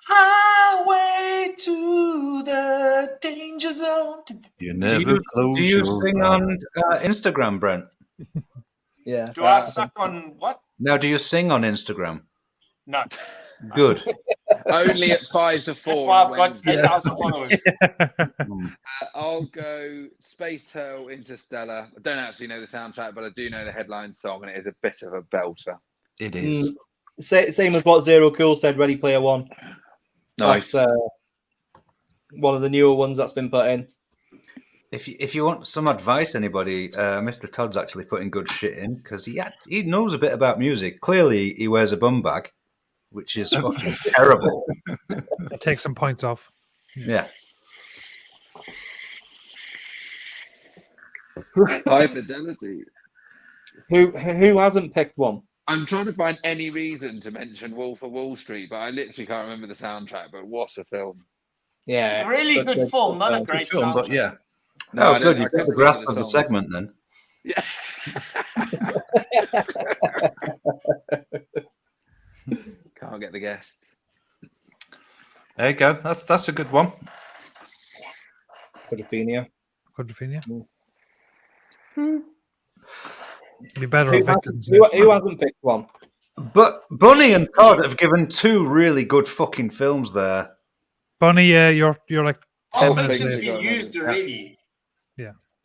Highway to the danger zone. You never close Do you your sing eyes. on Instagram, Brent? Yeah. Do I suck on what? Now, do you sing on Instagram? No. Good. only at 5 to 4. That's why on I've got Wednesday. 8,000 followers. I'll go Space Turtle Interstellar. I don't actually know the soundtrack, but I do know the headline song, and it is a bit of a belter. It is. Same as what Zero Cool said. Ready Player One. Nice. That's one of the newer ones that's been put in. If you want some advice, anybody, Mr. Todd's actually putting good shit in because he knows a bit about music. Clearly, he wears a bum bag, which is fucking terrible. Take some points off. Yeah. High fidelity. Who hasn't picked one? I'm trying to find any reason to mention Wolf of Wall Street, but I literally can't remember the soundtrack. But what a film! Yeah, Really good film, not a great Film, but soundtrack. yeah. Oh, I good. don't- You I got can't the grasp remember of the songs. segment then. Yeah. Can't get the guests. There you go. That's a good one. Quadrophenia. Be better Who on victims. who hasn't picked one? But Bunny and Todd have given two really good fucking films there. Bunny, you're like 10 Oh, minutes Fiction's late. been used already.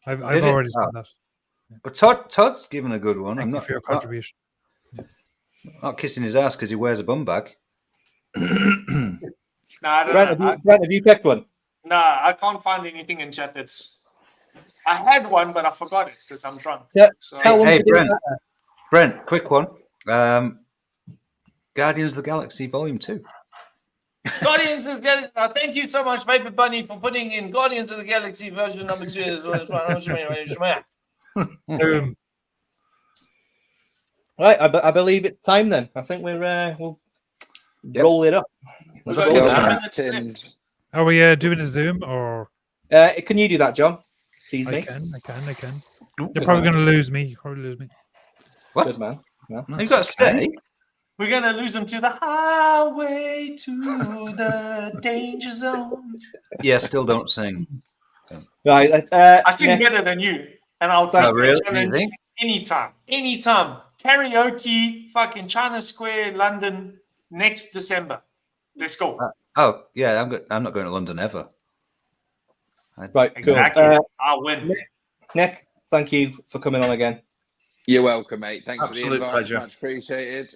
I've Did it? already Oh. said that. But Todd's given a good one. Thank I'm you not, for your contribution. not kissing his ass because he wears a bum bag. No, I don't Brent, know. have you picked one? I can't find anything in chat that's. I had one, but I forgot it because I'm drunk. So, Tell them Hey, to do Brent. that. Brent, quick one. Guardians of the Galaxy Volume 2. Guardians of the Galaxy. Thank you so much, Vapor Bunny, for putting in Guardians of the Galaxy version number 2 as well. Right, I believe it's time then. I think we'll roll it up. We've Let's got roll it 2 up. minutes left. Are we doing a Zoom or? Can you do that, John? Please, I mate. can. Ooh, You're probably going to lose me. What? Good man. Yeah. You got to stay. We're going to lose them to the highway to the danger zone. Yeah, still don't sing. Right. I sing next- better than you, and I'll take Oh, really? the challenge Do you think? anytime. Karaoke, fucking China Square, London, next December. Let's go. Oh yeah, I'm not going to London ever. Right, Exactly. cool. I'll win. Nick, thank you for coming on again. You're welcome, mate. Thanks Absolute for the invite. pleasure. Much appreciated.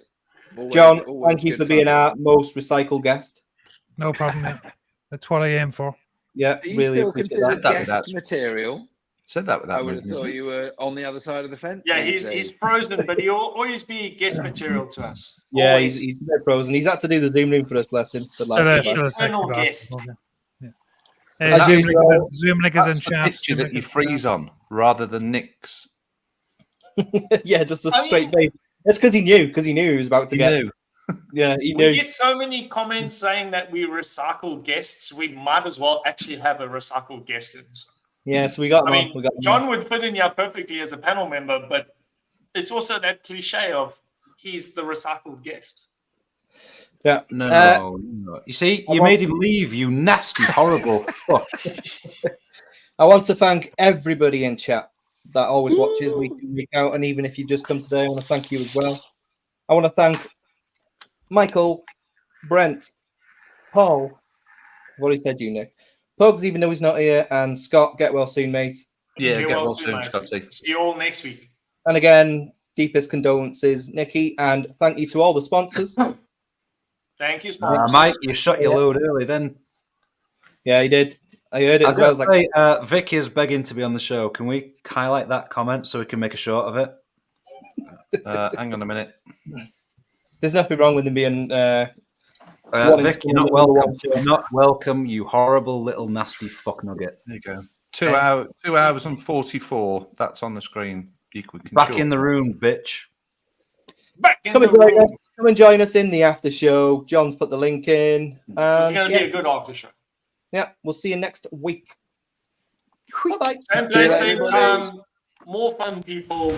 John, Always thank you good for being fun. our most recycled guest. No problem, mate. That's what I aim for. Yeah, Are you really still appreciate considered that. guest material? Said that without I would have moving his thought you lips. were on the other side of the fence. Yeah, these he's days. frozen, but he'll always be guest material to us. Yeah, Always. he's a bit frozen. He's had to do the Zoom room for us, bless him. But Still like, a sexy Eternal bastard. guest. Okay. Yeah. Hey, As Zoom usual, link is in That's the chat. picture Zoom that link you is in freeze on rather than Nick's. yeah, just a I straight mean- face. That's because he knew he was about to You get. knew. Yeah, he We knew. get so many comments saying that we recycle guests. We might as well actually have a recycled guest in. Yeah, so we got him I on. mean, We got him on. John would fit in here perfectly as a panel member, but it's also that cliche of he's the recycled guest. Yeah. No. You see, you made him leave. You nasty, horrible fuck. I want to thank everybody in chat that always watches week in, week out, and even if you just come today, I want to thank you as well. I want to thank Michael, Brent, Paul. What he said, you Nick, Pugs, even though he's not here, and Scott. Get well soon, mate. Yeah, Get get well well soon, soon, mate. Scotty. See you all next week. And again, deepest condolences, Nikki, and thank you to all the sponsors. Thank you, sponsors. Mike, you shot your load early then. Yeah, he did. I heard it as well. Say, Vic is begging to be on the show. Can we highlight that comment so we can make a short of it? Hang on a minute. There's nothing wrong with him being. Vic, you're not welcome. You're not welcome, you horrible little nasty fuck nugget. There you go. 2 hours and 44. That's on the screen. Back in the room, bitch. Back in Come the and join room. us. Come and join us in the after show. John's put the link in. This is going to be a good after show. Yeah, we'll see you next week. Bye bye. Same place, same time. More fun, people.